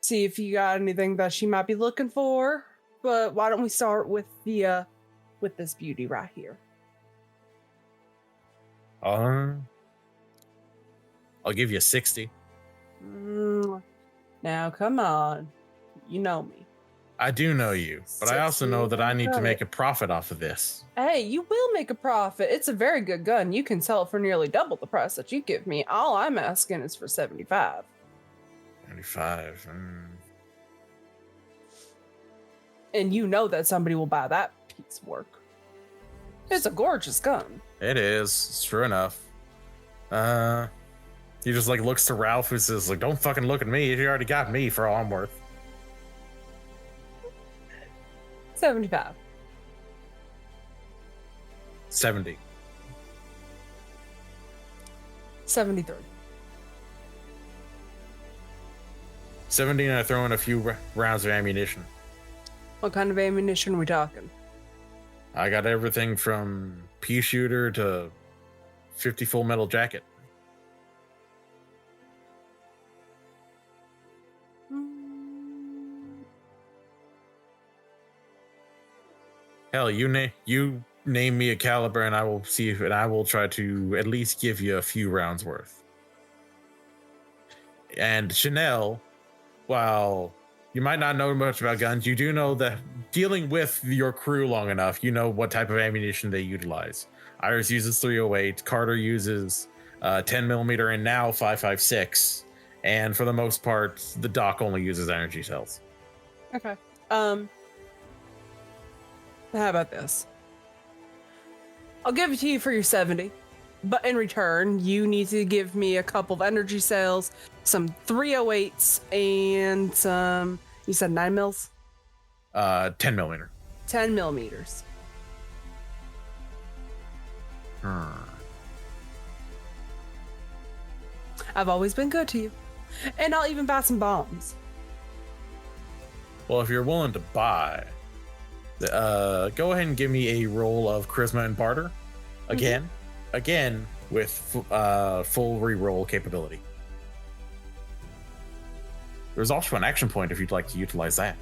see if you got anything that she might be looking for. But why don't we start with the with this beauty right here? I'll give you 60. Now, come on, you know me. I do know you, but I also know that I need to make a profit off of this. Hey, you will make a profit. It's a very good gun. You can sell it for nearly double the price that you give me. All I'm asking is for 75. 75. And you know that somebody will buy that piece of work. It's a gorgeous gun. It is. It's true enough. He just like looks to Ralph who says like, don't fucking look at me. You already got me for all I'm worth. 75. 70. 73. 70 and I throw in a few rounds of ammunition. What kind of ammunition are we talking? I got everything from pea shooter to 50 full metal jacket. Hell, you name me a caliber, and I will see if, and I will try to at least give you a few rounds worth. And Chanel, while you might not know much about guns, you do know that dealing with your crew long enough, you know what type of ammunition they utilize. Iris uses 308, Carter uses 10 millimeter, and now 5.56. And for the most part, the Doc only uses energy cells. Okay. How about this? I'll give it to you for your 70, but in return, you need to give me a couple of energy cells, some 308s, and some, you said 9 mils? 10 millimeter. 10 millimeters. I've always been good to you. And I'll even buy some bombs. Well, if you're willing to buy, go ahead and give me a roll of charisma and barter. Again with full reroll capability. There's also an action point if you'd like to utilize that.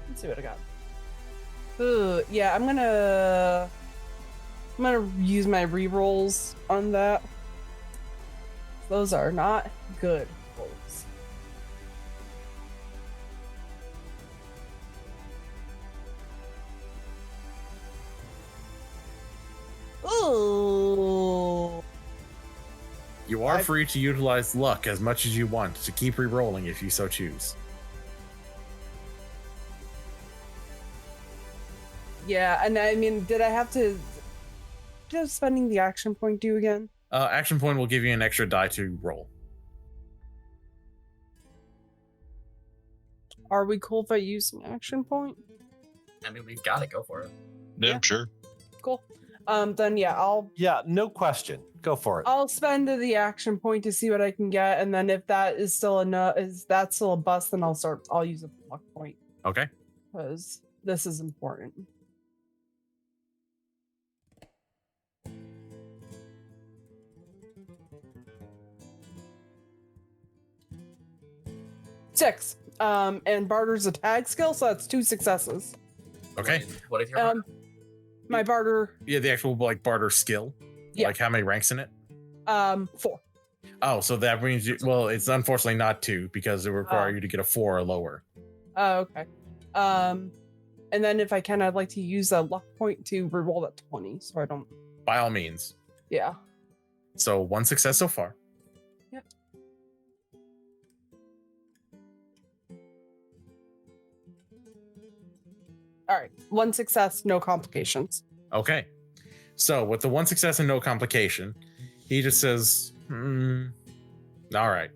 Let's see what I got. Ooh, yeah, I'm gonna use my rerolls on that. Those are not good rolls. Ooh. You are free to utilize luck as much as you want to keep re-rolling if you so choose. Yeah, and I mean, did I have to... What does spending the action point do again? Action point will give you an extra die to roll. Are we cool if I use an action point? I mean, we've got to go for it. Yeah, sure. Cool. Then yeah, Yeah, no question. Go for it. I'll spend the action point to see what I can get, and then if that is still enough, is that still a bust, then I'll use a luck point Okay. because this is important. Six. And barter's a tag skill, so that's 2 successes. Okay. What is your My barter, Yeah, the actual barter skill. Yeah. Like how many ranks in it? 4. Oh, so that means it's unfortunately not 2 because it require Oh. you to get a 4 or lower. Oh, okay. And then if I can, I'd like to use a luck point to reroll that 20, so I don't. By all means. Yeah. So 1 success so far. Yep. All right, 1 success, no complications. Okay. So with the 1 success and no complication, he just says, all right.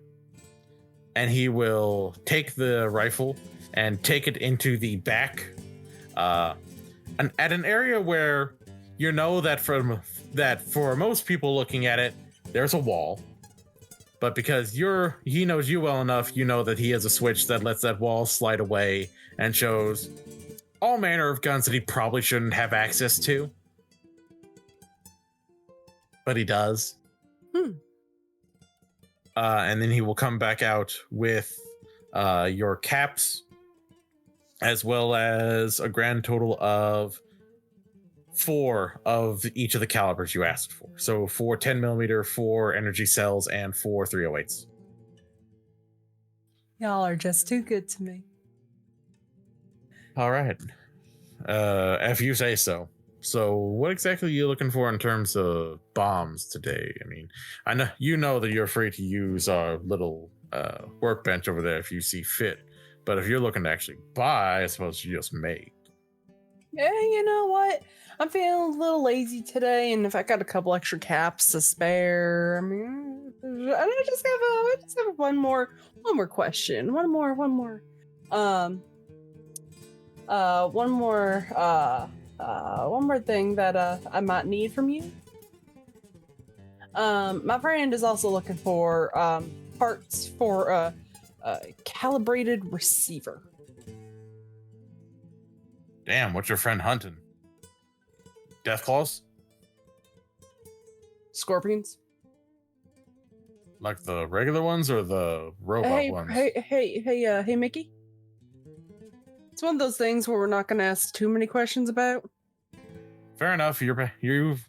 And he will take the rifle and take it into the back, at an area where you know that for most people looking at it, there's a wall. But because he knows you well enough, you know that he has a switch that lets that wall slide away and shows all manner of guns that he probably shouldn't have access to. But he does. And then he will come back out with your caps, as well as a grand total of 4 of each of the calibers you asked for. So 4 10 millimeter, 4 energy cells, and 4 308s. Y'all are just too good to me. All right. If you say so. So what exactly are you looking for in terms of bombs today? I mean, I know you know that you're free to use our little workbench over there if you see fit. But if you're looking to actually buy, I suppose you just make. Yeah, you know what? I'm feeling a little lazy today, and if I got a couple extra caps to spare, I mean, I just have one more question. One more thing that I might need from you. My friend is also looking for parts for a calibrated receiver. Damn, what's your friend hunting? Death claws? Scorpions. Like the regular ones or the robot ones? Hey, Mickey. It's one of those things where we're not going to ask too many questions about. Fair enough. You've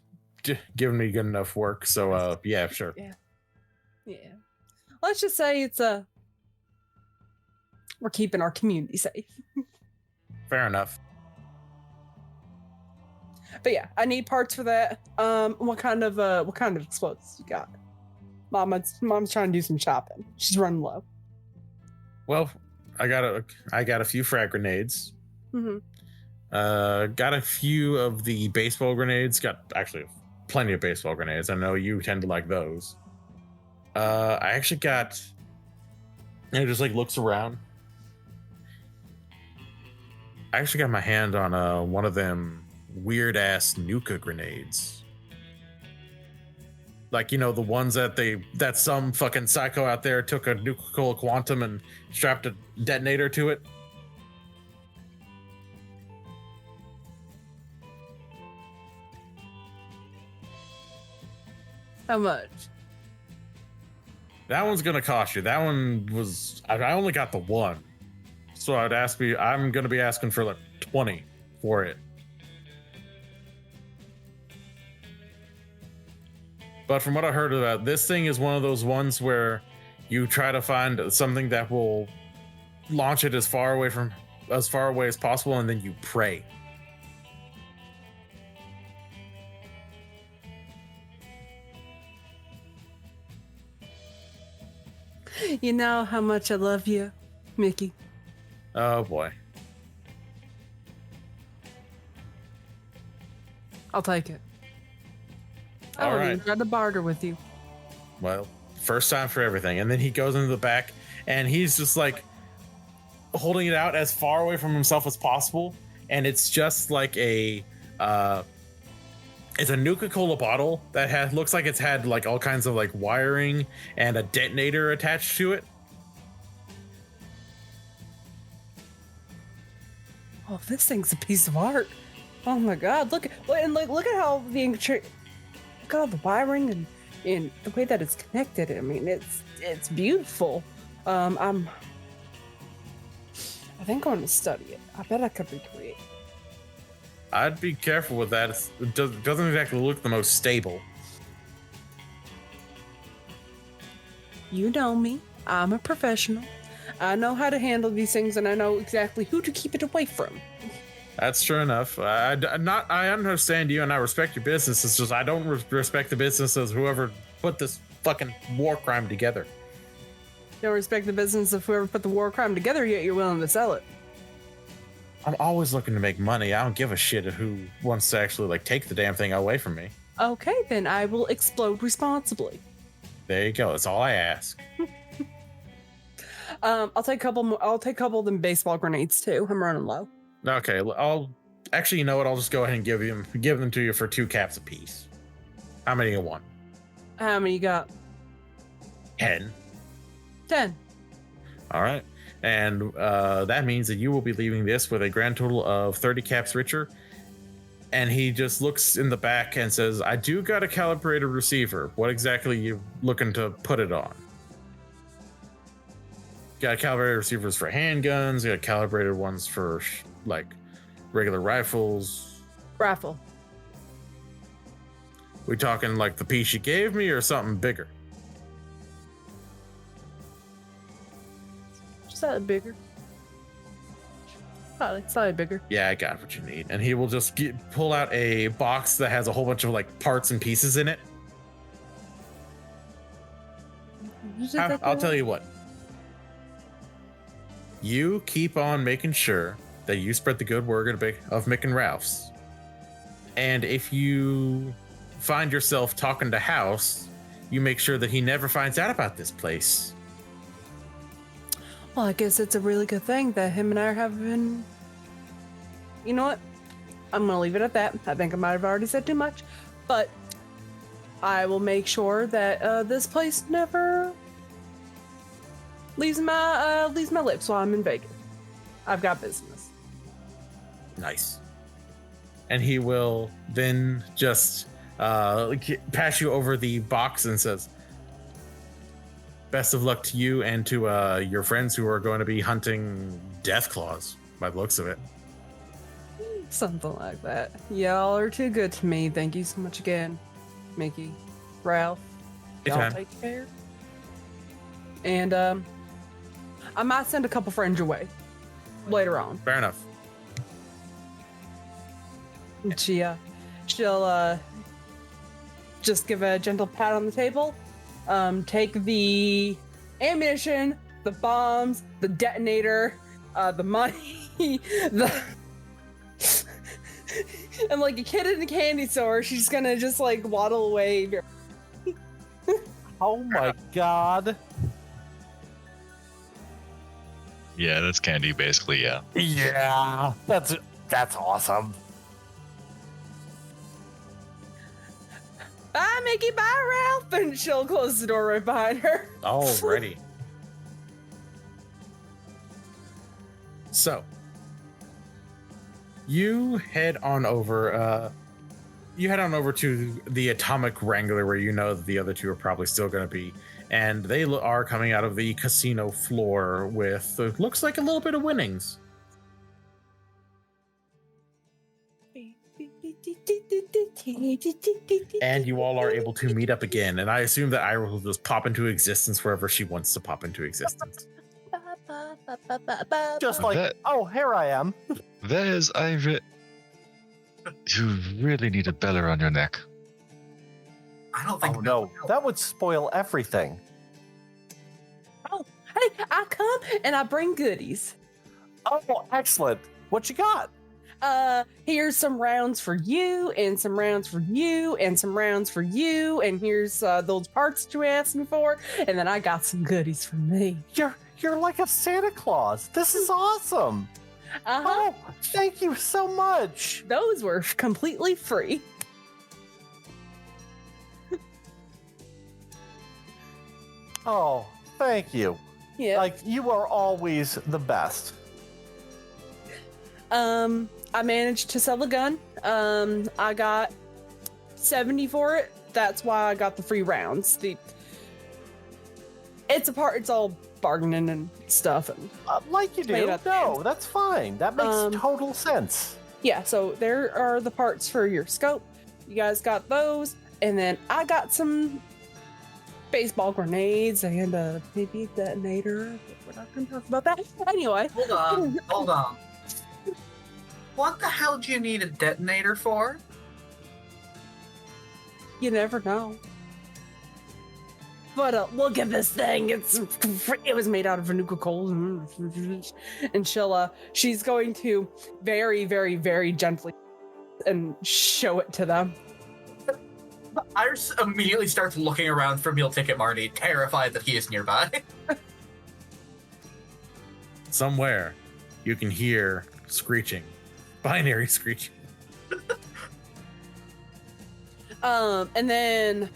given me good enough work, so yeah, sure. Yeah. Let's just say it's we're keeping our community safe. Fair enough. But yeah, I need parts for that. What kind of explosives you got? Mom's trying to do some shopping. She's running low. Well, I got a few frag grenades. Mm-hmm. Got a few of the baseball grenades. Got actually plenty of baseball grenades. I know you tend to like those. I actually got. And it just like looks around. I actually got my hand on one of them weird ass Nuka grenades. Like, you know, the ones that some fucking psycho out there took a nuclear quantum and strapped a detonator to it. How much? That one's gonna cost you. That one was I only got the one. So I'm gonna be asking for like 20 for it. But from what I heard about, this thing is one of those ones where you try to find something that will launch it as far away as possible, and then you pray. You know how much I love you, Mickey. Oh boy. I'll take it. I All won't right. even try to barter with you. Well, first time for everything. And then he goes into the back and he's just like holding it out as far away from himself as possible. And it's just like it's a Nuka-Cola bottle that looks like it's had like all kinds of like wiring and a detonator attached to it. Oh, this thing's a piece of art. Oh my god, look at how look at all the wiring and the way that it's connected. I mean, it's beautiful. I think I'm gonna study it. I bet I could recreate. I'd be careful with that. It doesn't exactly look the most stable. You know me. I'm a professional. I know how to handle these things, and I know exactly who to keep it away from. That's true enough. I understand you and I respect your business. It's just I don't respect the business of whoever put this fucking war crime together. You don't respect the business of whoever put the war crime together, yet you're willing to sell it. I'm always looking to make money. I don't give a shit who wants to actually like take the damn thing away from me. Okay, then I will explode responsibly. There you go. That's all I ask. I'll take a couple more. I'll take a couple of them baseball grenades too. I'm running low. Okay, I'll actually, you know what? I'll just go ahead and give them to you for 2 caps apiece. How many you want? How many you got? 10. 10. All right. And that means that you will be leaving this with a grand total of 30 caps richer. And he just looks in the back and says, I do got a calibrated receiver. What exactly are you looking to put it on? Got calibrated receivers for handguns. Got calibrated ones for like regular rifles. Rifle. We talking like the piece you gave me or something bigger? Slightly bigger. Slightly bigger. Yeah, I got what you need. And he will just pull out a box that has a whole bunch of like parts and pieces in it. I'll tell you what. You keep on making sure that you spread the good word of Mick and Ralph's. And if you find yourself talking to House, you make sure that he never finds out about this place. Well, I guess it's a really good thing that him and I are having. You know what? I'm going to leave it at that. I think I might have already said too much. But I will make sure that this place never leaves my lips while I'm in Vegas. I've got business. Nice. And he will then just pass you over the box and says, best of luck to you and to your friends who are going to be hunting death claws. by the looks of it. Something like that. Y'all are too good to me. Thank you so much again, Mickey, Ralph. Y'all Anytime. take care. And I might send a couple friends your way later on. Fair enough. She'll just give a gentle pat on the table, take the ammunition, the bombs, the detonator, the money, and like a kid in a candy store, she's gonna just like waddle away. Oh my god. Yeah, that's candy, basically. Yeah. Yeah, that's awesome. Bye, Mickey. Bye, Ralph. And she'll close the door right behind her. Alrighty. So, you head on over. You head on over to the Atomic Wrangler, where you know that the other two are probably still going to be, and they are coming out of the casino floor with looks like a little bit of winnings. And you all are able to meet up again, and I assume that Ira will just pop into existence wherever she wants to pop into existence. Just like, That- oh, here I am. There's Ira. You really need a bell around your neck. I don't think. Oh no, that would spoil everything. Oh, hey, I come and I bring goodies. Oh, excellent. What you got? Here's some rounds for you, and some rounds for you, and some rounds for you, and here's those parts that you asked me for, and then I got some goodies for me. You're like a Santa Claus. This is awesome. Uh-huh. Oh, thank you so much. Those were completely free. Oh, thank you. Yeah. Like, you are always the best. I managed to sell a gun. I got 70 for it. That's why I got the free rounds. It's all bargaining and stuff. And Like you Made do. up No, hands. that's fine. That makes total sense. yeah, so there are the parts for your scope. You guys got those. And then I got some baseball grenades and maybe a detonator. We're not going to talk about that. Anyway. Hold on. What the hell do you need a detonator for? You never know. But look at this thing. It was made out of Venuka coal. And she's going to very, very, very gently and show it to them. Iris immediately starts looking around for meal ticket Marty, terrified that he is nearby. Somewhere, you can hear screeching, binary screeching. And then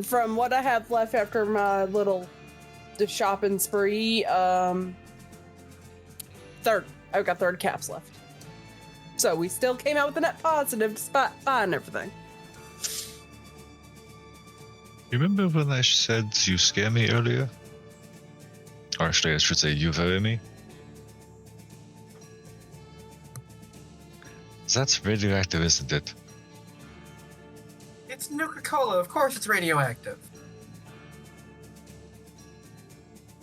from what I have left after my little shopping spree, I've got 30 caps left. So we still came out with a net positive despite buying everything. You remember when I said you scare me earlier? Or actually, I should say you worry me? That's radioactive, isn't it? It's Nuka-Cola, of course it's radioactive.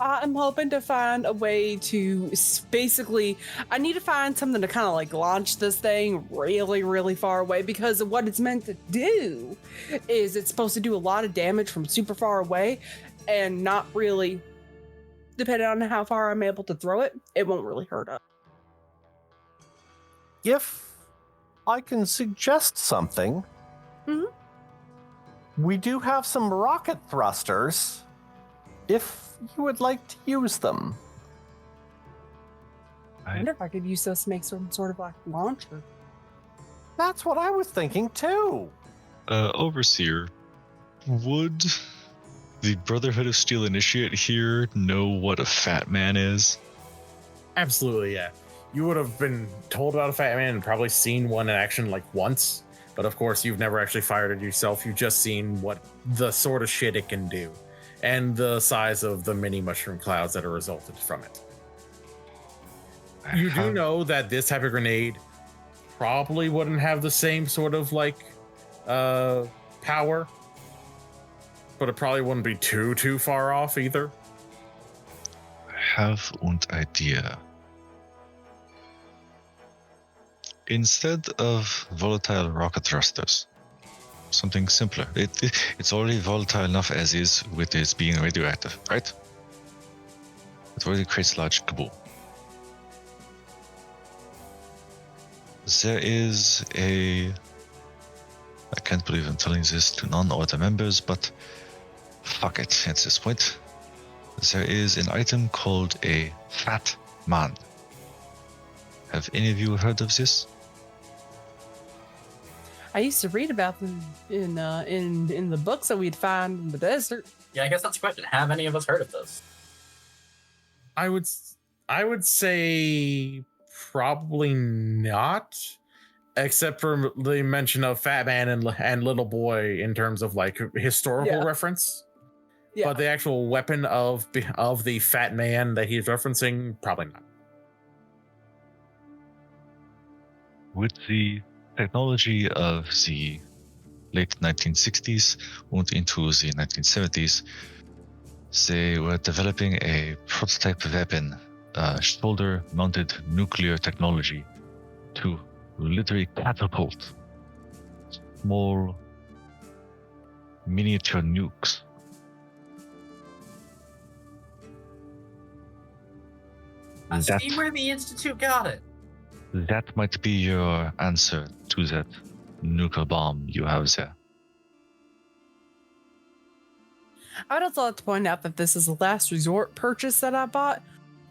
I'm hoping to find a way to basically, I need to find something to kind of like launch this thing really, really far away, because what it's meant to do is it's supposed to do a lot of damage from super far away and not really, depending on how far I'm able to throw it, it won't really hurt us. If I can suggest something, Mhm. we do have some rocket thrusters. If you would like to use them. I wonder if I could use those to make some sort of like launcher. That's what I was thinking too. Overseer, would the Brotherhood of Steel Initiate here know what a fat man is? Absolutely, yeah. You would have been told about a Fat Man and probably seen one in action like once, but of course you've never actually fired it yourself. You've just seen what the sort of shit it can do, and the size of the mini mushroom clouds that are resulted from it. You do know that this type of grenade probably wouldn't have the same sort of power, but it probably wouldn't be too far off either. Have und idea. Instead of volatile rocket thrusters, something simpler. It's already volatile enough as is with its being radioactive, right? It already creates large kaboom. There is I can't believe I'm telling this to non-order members, but fuck it at this point. There is an item called a Fat Man. Have any of you heard of this? I used to read about them in the books that we'd find in the desert. Yeah, I guess that's the question. Have any of us heard of this? I would say probably not, except for the mention of Fat Man and Little Boy in terms of historical reference. Yeah. But the actual weapon of the Fat Man that he's referencing, probably not. With the technology of the late 1960s and into the 1970s, they were developing a prototype weapon, shoulder-mounted nuclear technology, to literally catapult small miniature nukes. I see where the Institute got it. That might be your answer to that nuclear bomb you have there. I'd also like to point out that this is a last resort purchase that I bought.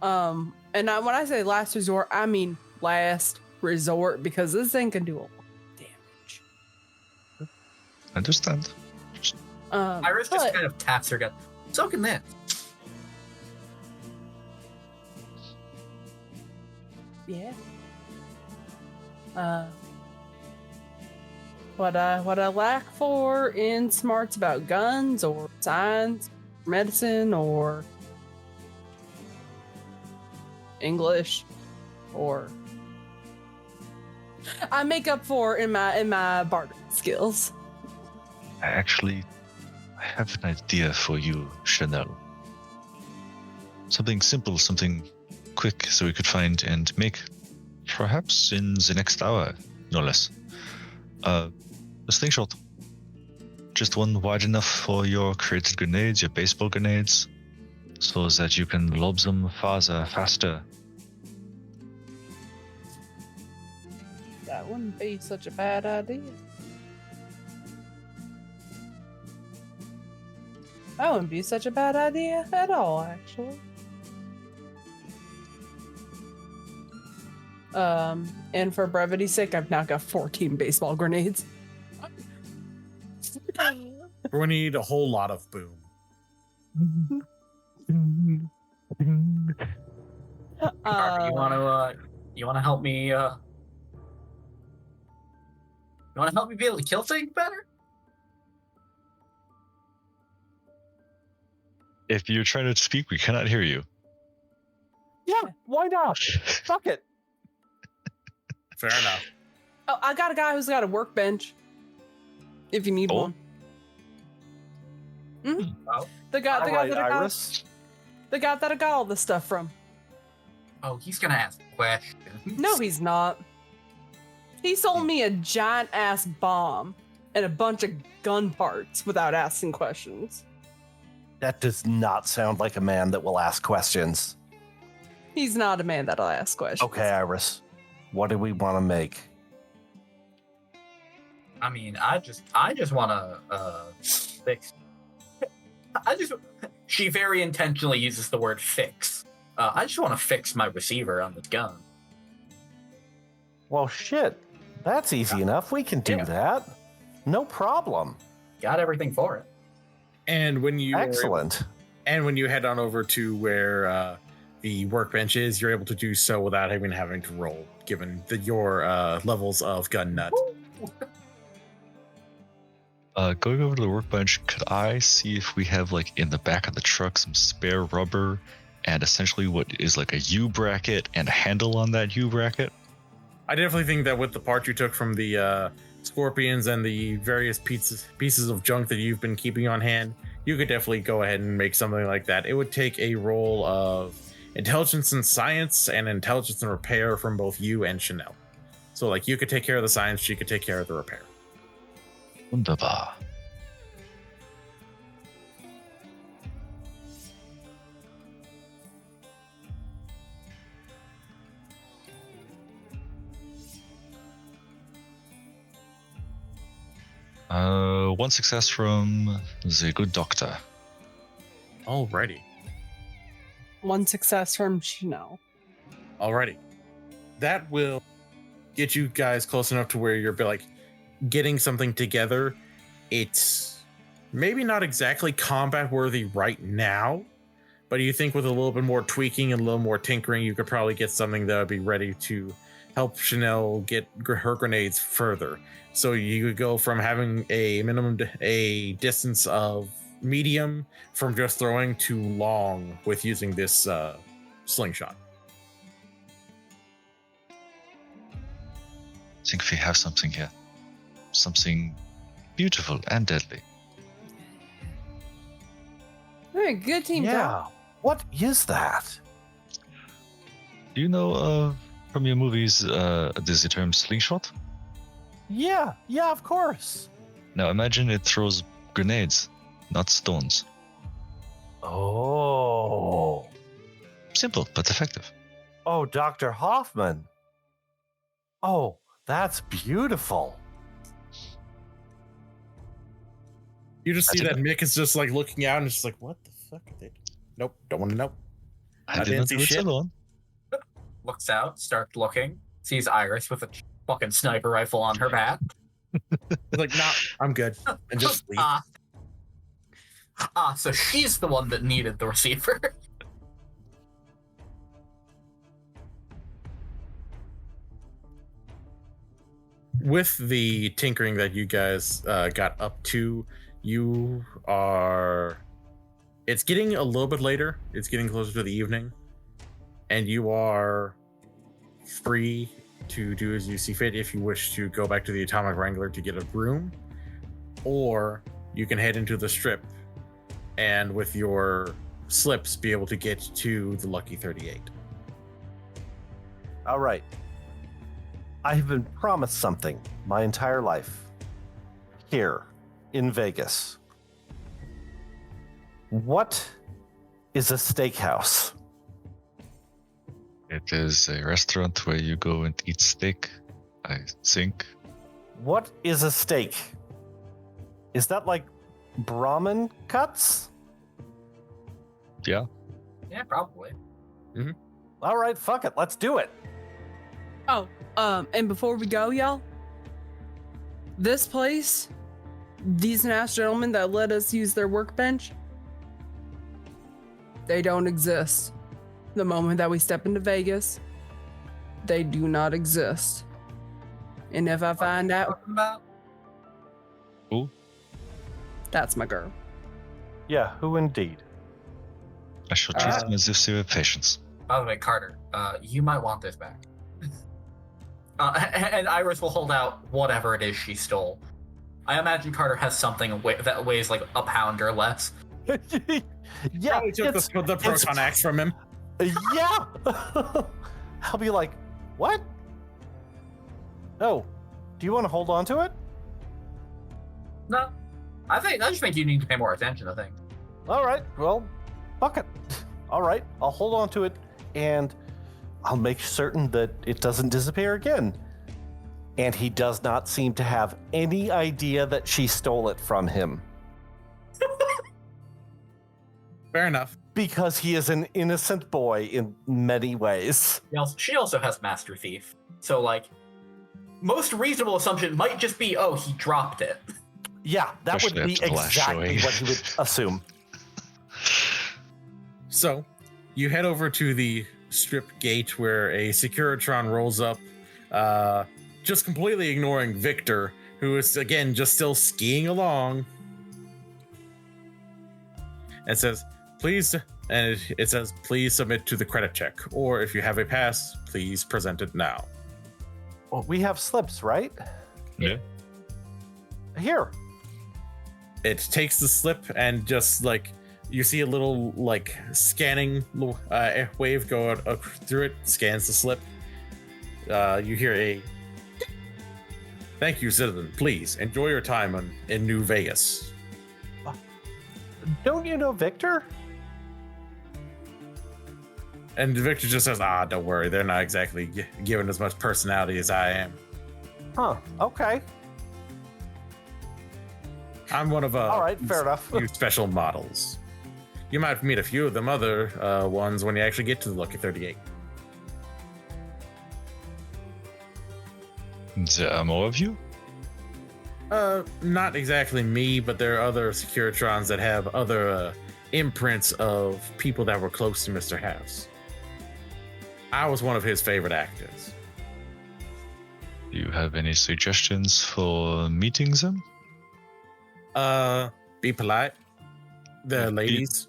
And when I say last resort, I mean last resort, because this thing can do a lot of damage. Understand? Iris just kind of taps her gut. So can this. Yeah. What I lack for in smarts about guns or science, medicine, or English, or I make up for in my bartering skills. I have an idea for you, Chanel. Something simple, something quick, so we could find and make, perhaps in the next hour, no less. A slingshot. Just one wide enough for your created grenades, your baseball grenades, so that you can lob them farther, faster. That wouldn't be such a bad idea. That wouldn't be such a bad idea at all, actually. And for brevity's sake, I've now got 14 baseball grenades. We're gonna need a whole lot of boom. Carver, you wanna help me? You wanna help me be able to kill things better? If you're trying to speak, we cannot hear you. Yeah, why not? Fuck it. Fair enough. Oh, I got a guy who's got a workbench. If you need Oh. one. Mm-hmm. Oh. The guy that Iris. the guy that I got all this stuff from. Oh, he's gonna ask questions. No, he's not. He sold me a giant ass bomb and a bunch of gun parts without asking questions. That does not sound like a man that will ask questions. He's not a man that'll ask questions. Okay, Iris. What do we want to make? I mean, I just wanna fix. She very intentionally uses the word fix. I just want to fix my receiver on the gun. Well, shit. That's easy enough. We can do Yeah. that. No problem. Got everything for it. And when you Excellent. and when you head on over to where the workbench is, you're able to do so without even having to roll, given your levels of gun nut. Going over to the workbench, could I see if we have, like, in the back of the truck some spare rubber and essentially what is like a U bracket and a handle on that U bracket. I definitely think that with the parts you took from the scorpions and the various pieces of junk that you've been keeping on hand, you could definitely go ahead and make something like that. It would take a roll of intelligence and science and intelligence and repair from both you and Chanel. So like you could take care of the science, she could take care of the repair. Wunderbar. One success from the good doctor. Alrighty. One success from Chanel. Alrighty. That will get you guys close enough to where you're like getting something together. It's maybe not exactly combat worthy right now, but you think with a little bit more tweaking and a little more tinkering, you could probably get something that would be ready to help Chanel get her grenades further. So you could go from having a distance of medium from just throwing to long with using this slingshot. I think we have something here. Something beautiful and deadly. All right, good team. Yeah. What is that? Do you know from your movies the term slingshot? Yeah, of course. Now imagine it throws grenades, not stones. Oh. Simple but effective. Oh, Dr. Hoffman. Oh, that's beautiful. You just see That's that Mick is just like looking out and just like, what the fuck are they? Nope, don't want to know. I I did didn't not see do it shit. alone. Looks out, starts looking, sees Iris with a fucking sniper rifle on her back. Like, nah, I'm good. And just leave. So she's the one that needed the receiver. With the tinkering that you guys got up to, you are... It's getting a little bit later. It's getting closer to the evening. And you are free to do as you see fit if you wish to go back to the Atomic Wrangler to get a room. Or you can head into the strip and with your slips be able to get to the Lucky 38. All right. I have been promised something my entire life. Here in Vegas. What is a steakhouse? It is a restaurant where you go and eat steak, I think. What is a steak? Is that like Brahmin cuts? Yeah. Yeah, probably. All right, fuck it. Let's do it. Oh, and before we go, y'all, this place, these nice gentlemen that let us use their workbench, they don't exist. The moment that we step into Vegas, they do not exist. And if I find out, Talking about? Who? that's my girl. Yeah, who indeed? I shall treat them as if they were patients. By the way, Carter, you might want this back. And Iris will hold out whatever it is she stole. I imagine Carter has something that weighs like a pound or less. Yeah, Probably took the proton axe from him. yeah. I'll be like, what? Oh, do you want to hold on to it? No, I just think you need to pay more attention. I think. All right, well, fuck it. All right, I'll hold on to it, and I'll make certain that it doesn't disappear again. And he does not seem to have any idea that she stole it from him. Fair enough. Because he is an innocent boy in many ways. She also has Master Thief, so like, most reasonable assumption might just be, oh, he dropped it. Yeah, that Especially would be after the last exactly showing. what he would assume. So, you head over to the strip gate where a Securitron rolls up, just completely ignoring Victor, who is, again, just still skiing along. And says, please And it says, please submit to the credit check. Or if you have a pass, please present it now. Well, we have slips, right? Yeah. Here. It takes the slip and just like you see a little like scanning wave go out through it, scans the slip. You hear a thank you, citizen. Please enjoy your time in New Vegas. Don't you know Victor? And Victor just says, don't worry. They're not exactly given as much personality as I am. Huh. Okay. I'm one of All right, fair enough. few special models. You might meet a few of them other ones when you actually get to the Lucky 38. There are more of you? Not exactly me, but there are other Securitrons that have other imprints of people that were close to Mr. House. I was one of his favorite actors. Do you have any suggestions for meeting them? Be polite. The Be- ladies.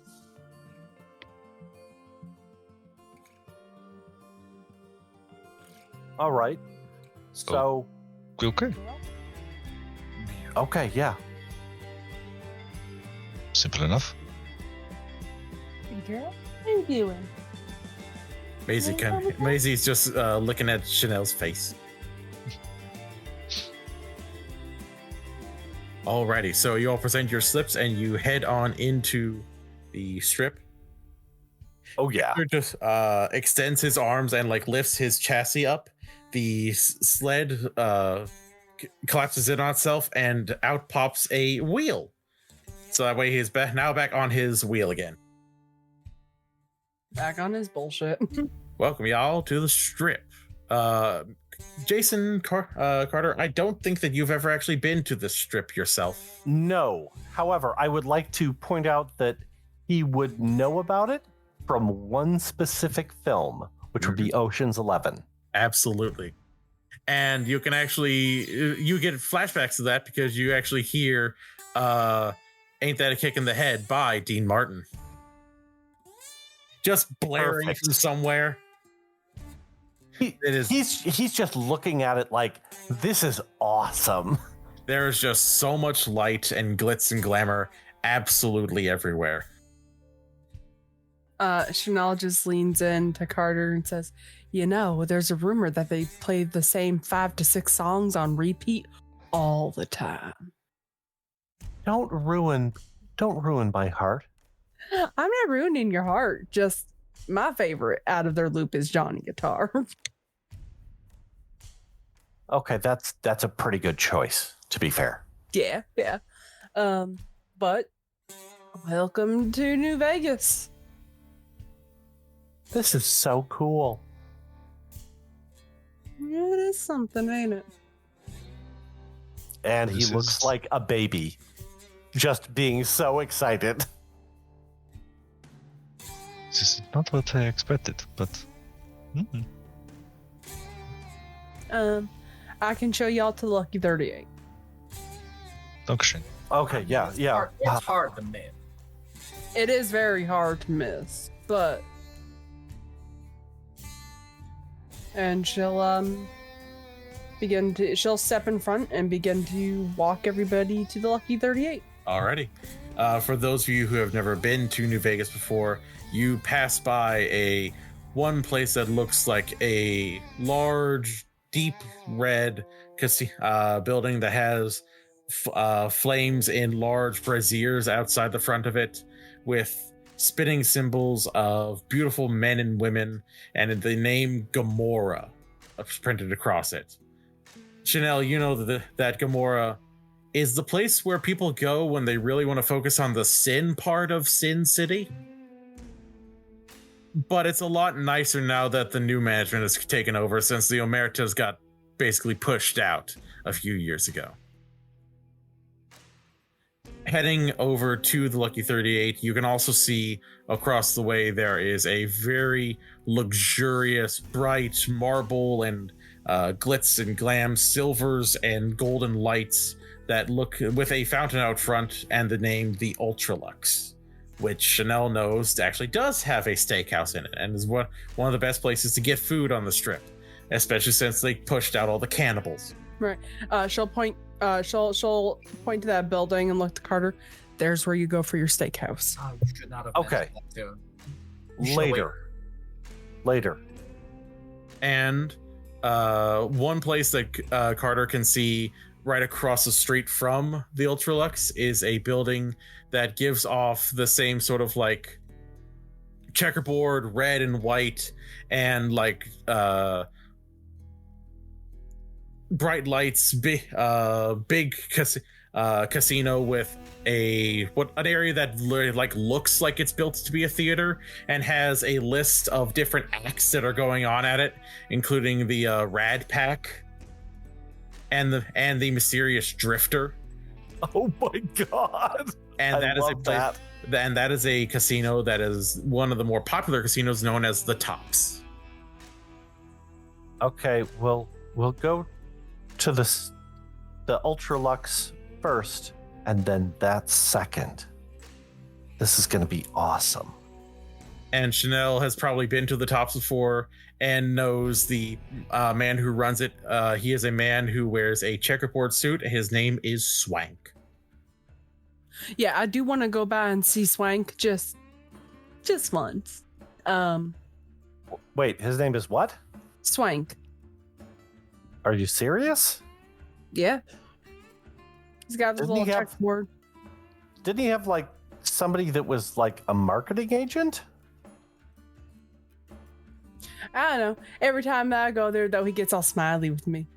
All right. So, Okay. okay, yeah. Simple enough. Girl, what are you doing? Maisie's just looking at Chanel's face. Alrighty, so you all present your slips and you head on into the strip. Oh, yeah. Victor just extends his arms and like lifts his chassis up. The sled collapses in on itself and out pops a wheel. So that way he's now back on his wheel again. Back on his bullshit. Welcome y'all to the strip. Jason Carter, I don't think that you've ever actually been to the strip yourself. No. However, I would like to point out that he would know about it from one specific film, which would be Ocean's 11. Absolutely. And you can actually you get flashbacks to that because you actually hear Ain't That a Kick in the Head by Dean Martin. Just blaring Perfect. from somewhere. It is. He's just looking at it like, this is awesome. There is just so much light and glitz and glamour absolutely everywhere. Chanel just leans in to Carter and says, you know, there's a rumor that they play the same 5 to 6 songs on repeat all the time. Don't ruin my heart. I'm not ruining your heart. Just my favorite out of their loop is Johnny Guitar. Okay, that's a pretty good choice, to be fair. Yeah. But welcome to New Vegas. This is so cool. Yeah, it is something, ain't it? And he This looks is- like a baby, just being so excited. This is not what I expected, but I can show y'all to Lucky 38. Dankeschön. Okay, yeah. It's hard to miss. It is very hard to miss, but and she'll she'll step in front and begin to walk everybody to the Lucky 38. Alrighty. For those of you who have never been to New Vegas before, you pass by one place that looks like a large, deep red building that has flames in large braziers outside the front of it, with spinning symbols of beautiful men and women, and the name Gomorrah printed across it. Chanel, you know that Gomorrah is the place where people go when they really want to focus on the sin part of Sin City. But it's a lot nicer now that the new management has taken over, since the Omertas got basically pushed out a few years ago. Heading over to the Lucky 38, you can also see across the way there is a very luxurious, bright marble and glitz and glam, silvers and golden lights that look with a fountain out front and the name the Ultralux. which Chanel knows actually does have a steakhouse in it, and is one of the best places to get food on the strip, especially since they pushed out all the cannibals. Right. She'll point. She'll point to that building and look to Carter. There's where you go for your steakhouse. Oh, you should not have Okay. mentioned that too. Later. And one place that Carter can see right across the street from the Ultralux is a building that gives off the same sort of like checkerboard, red and white, and like bright lights, big casino with an area that like looks like it's built to be a theater and has a list of different acts that are going on at it, including the Rad Pack and the mysterious Drifter. Oh my god! And that is a place. And that is a casino that is one of the more popular casinos known as the Tops. Okay, we'll go to the Ultralux first, and then that second. This is going to be awesome. And Chanel has probably been to the Tops before and knows the man who runs it. He is a man who wears a checkerboard suit. His name is Swank. Yeah, I do want to go by and see Swank just once. Wait, his name is what? Swank. Are you serious? Yeah. He's got this Didn't he little have- checkboard. Didn't he have like somebody that was like a marketing agent? I don't know. Every time that I go there, though, he gets all smiley with me.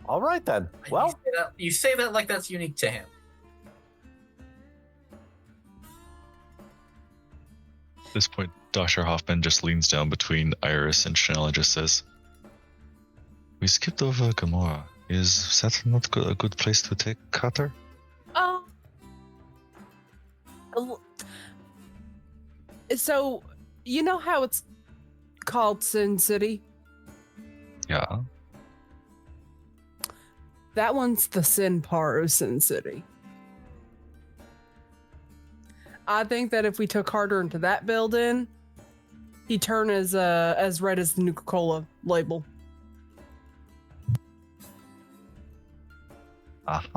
All right then. Well, You say that like that's unique to him. At this point, Dr. Hoffman just leans down between Iris and Chanel and just says, "We skipped over Gamora. Is that not a good place to take Carter?" Oh. So, you know how it's called Sin City? Yeah. That one's the Sin part of Sin City. I think that if we took Carter into that building, he'd turn as red as the Nuka-Cola label.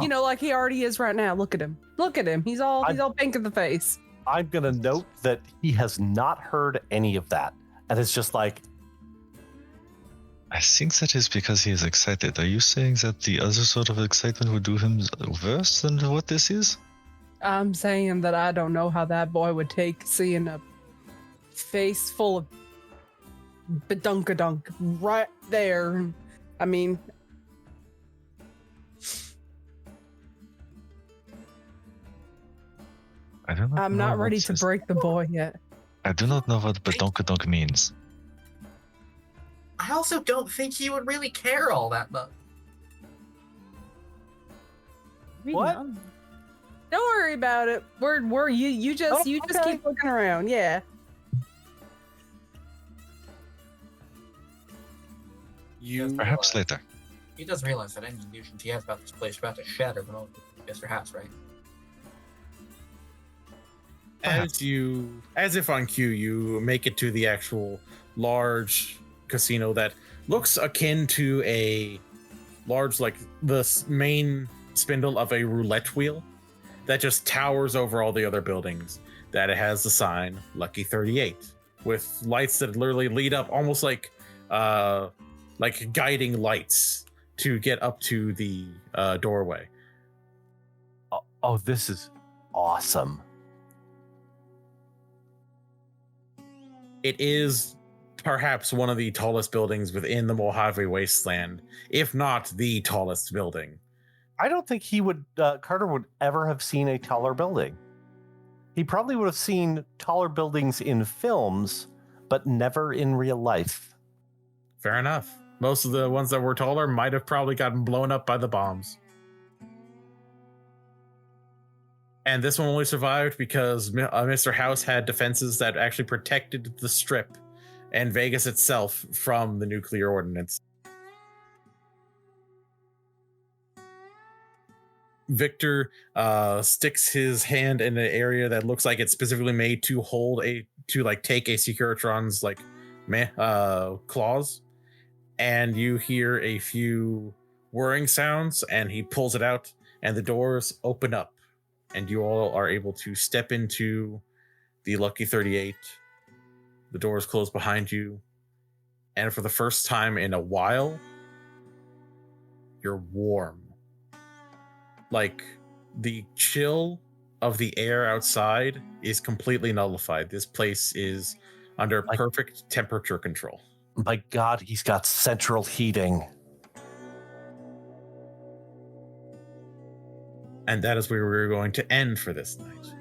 You know, like he already is right now. Look at him. Look at him. He's all pink in the face. I'm going to note that he has not heard any of that. And it's just like, I think that is because he is excited. Are you saying that the other sort of excitement would do him worse than what this is? I'm saying that I don't know how that boy would take seeing a face full of badunkadunk right there. I mean, I don't know. I'm not ready to break the boy yet. I do not know what badonkadonk means. I also don't think he would really care all that much. What? Don't worry about it. We're you just okay. keep looking around. Yeah. Perhaps later. He does realize that any illusions he has about this place are about to shatter the moment Mr. House, right? As if on cue, you make it to the actual large casino that looks akin to a large, like the main spindle of a roulette wheel that just towers over all the other buildings. That it has the sign Lucky 38 with lights that literally lead up almost like guiding lights to get up to the doorway. oh, this is awesome. It is perhaps one of the tallest buildings within the Mojave Wasteland, if not the tallest building. I don't think Carter would ever have seen a taller building. He probably would have seen taller buildings in films, but never in real life. Fair enough. Most of the ones that were taller might have probably gotten blown up by the bombs. And this one only survived because Mr. House had defenses that actually protected the Strip and Vegas itself from the nuclear ordinance. Victor sticks his hand in an area that looks like it's specifically made to take a Securitron's claws, and you hear a few whirring sounds, and he pulls it out, and the doors open up, and you all are able to step into the Lucky 38. The doors close behind you, and for the first time in a while, you're warm. Like, the chill of the air outside is completely nullified. This place is under perfect temperature control. My God, he's got central heating. And that is where we're going to end for this night.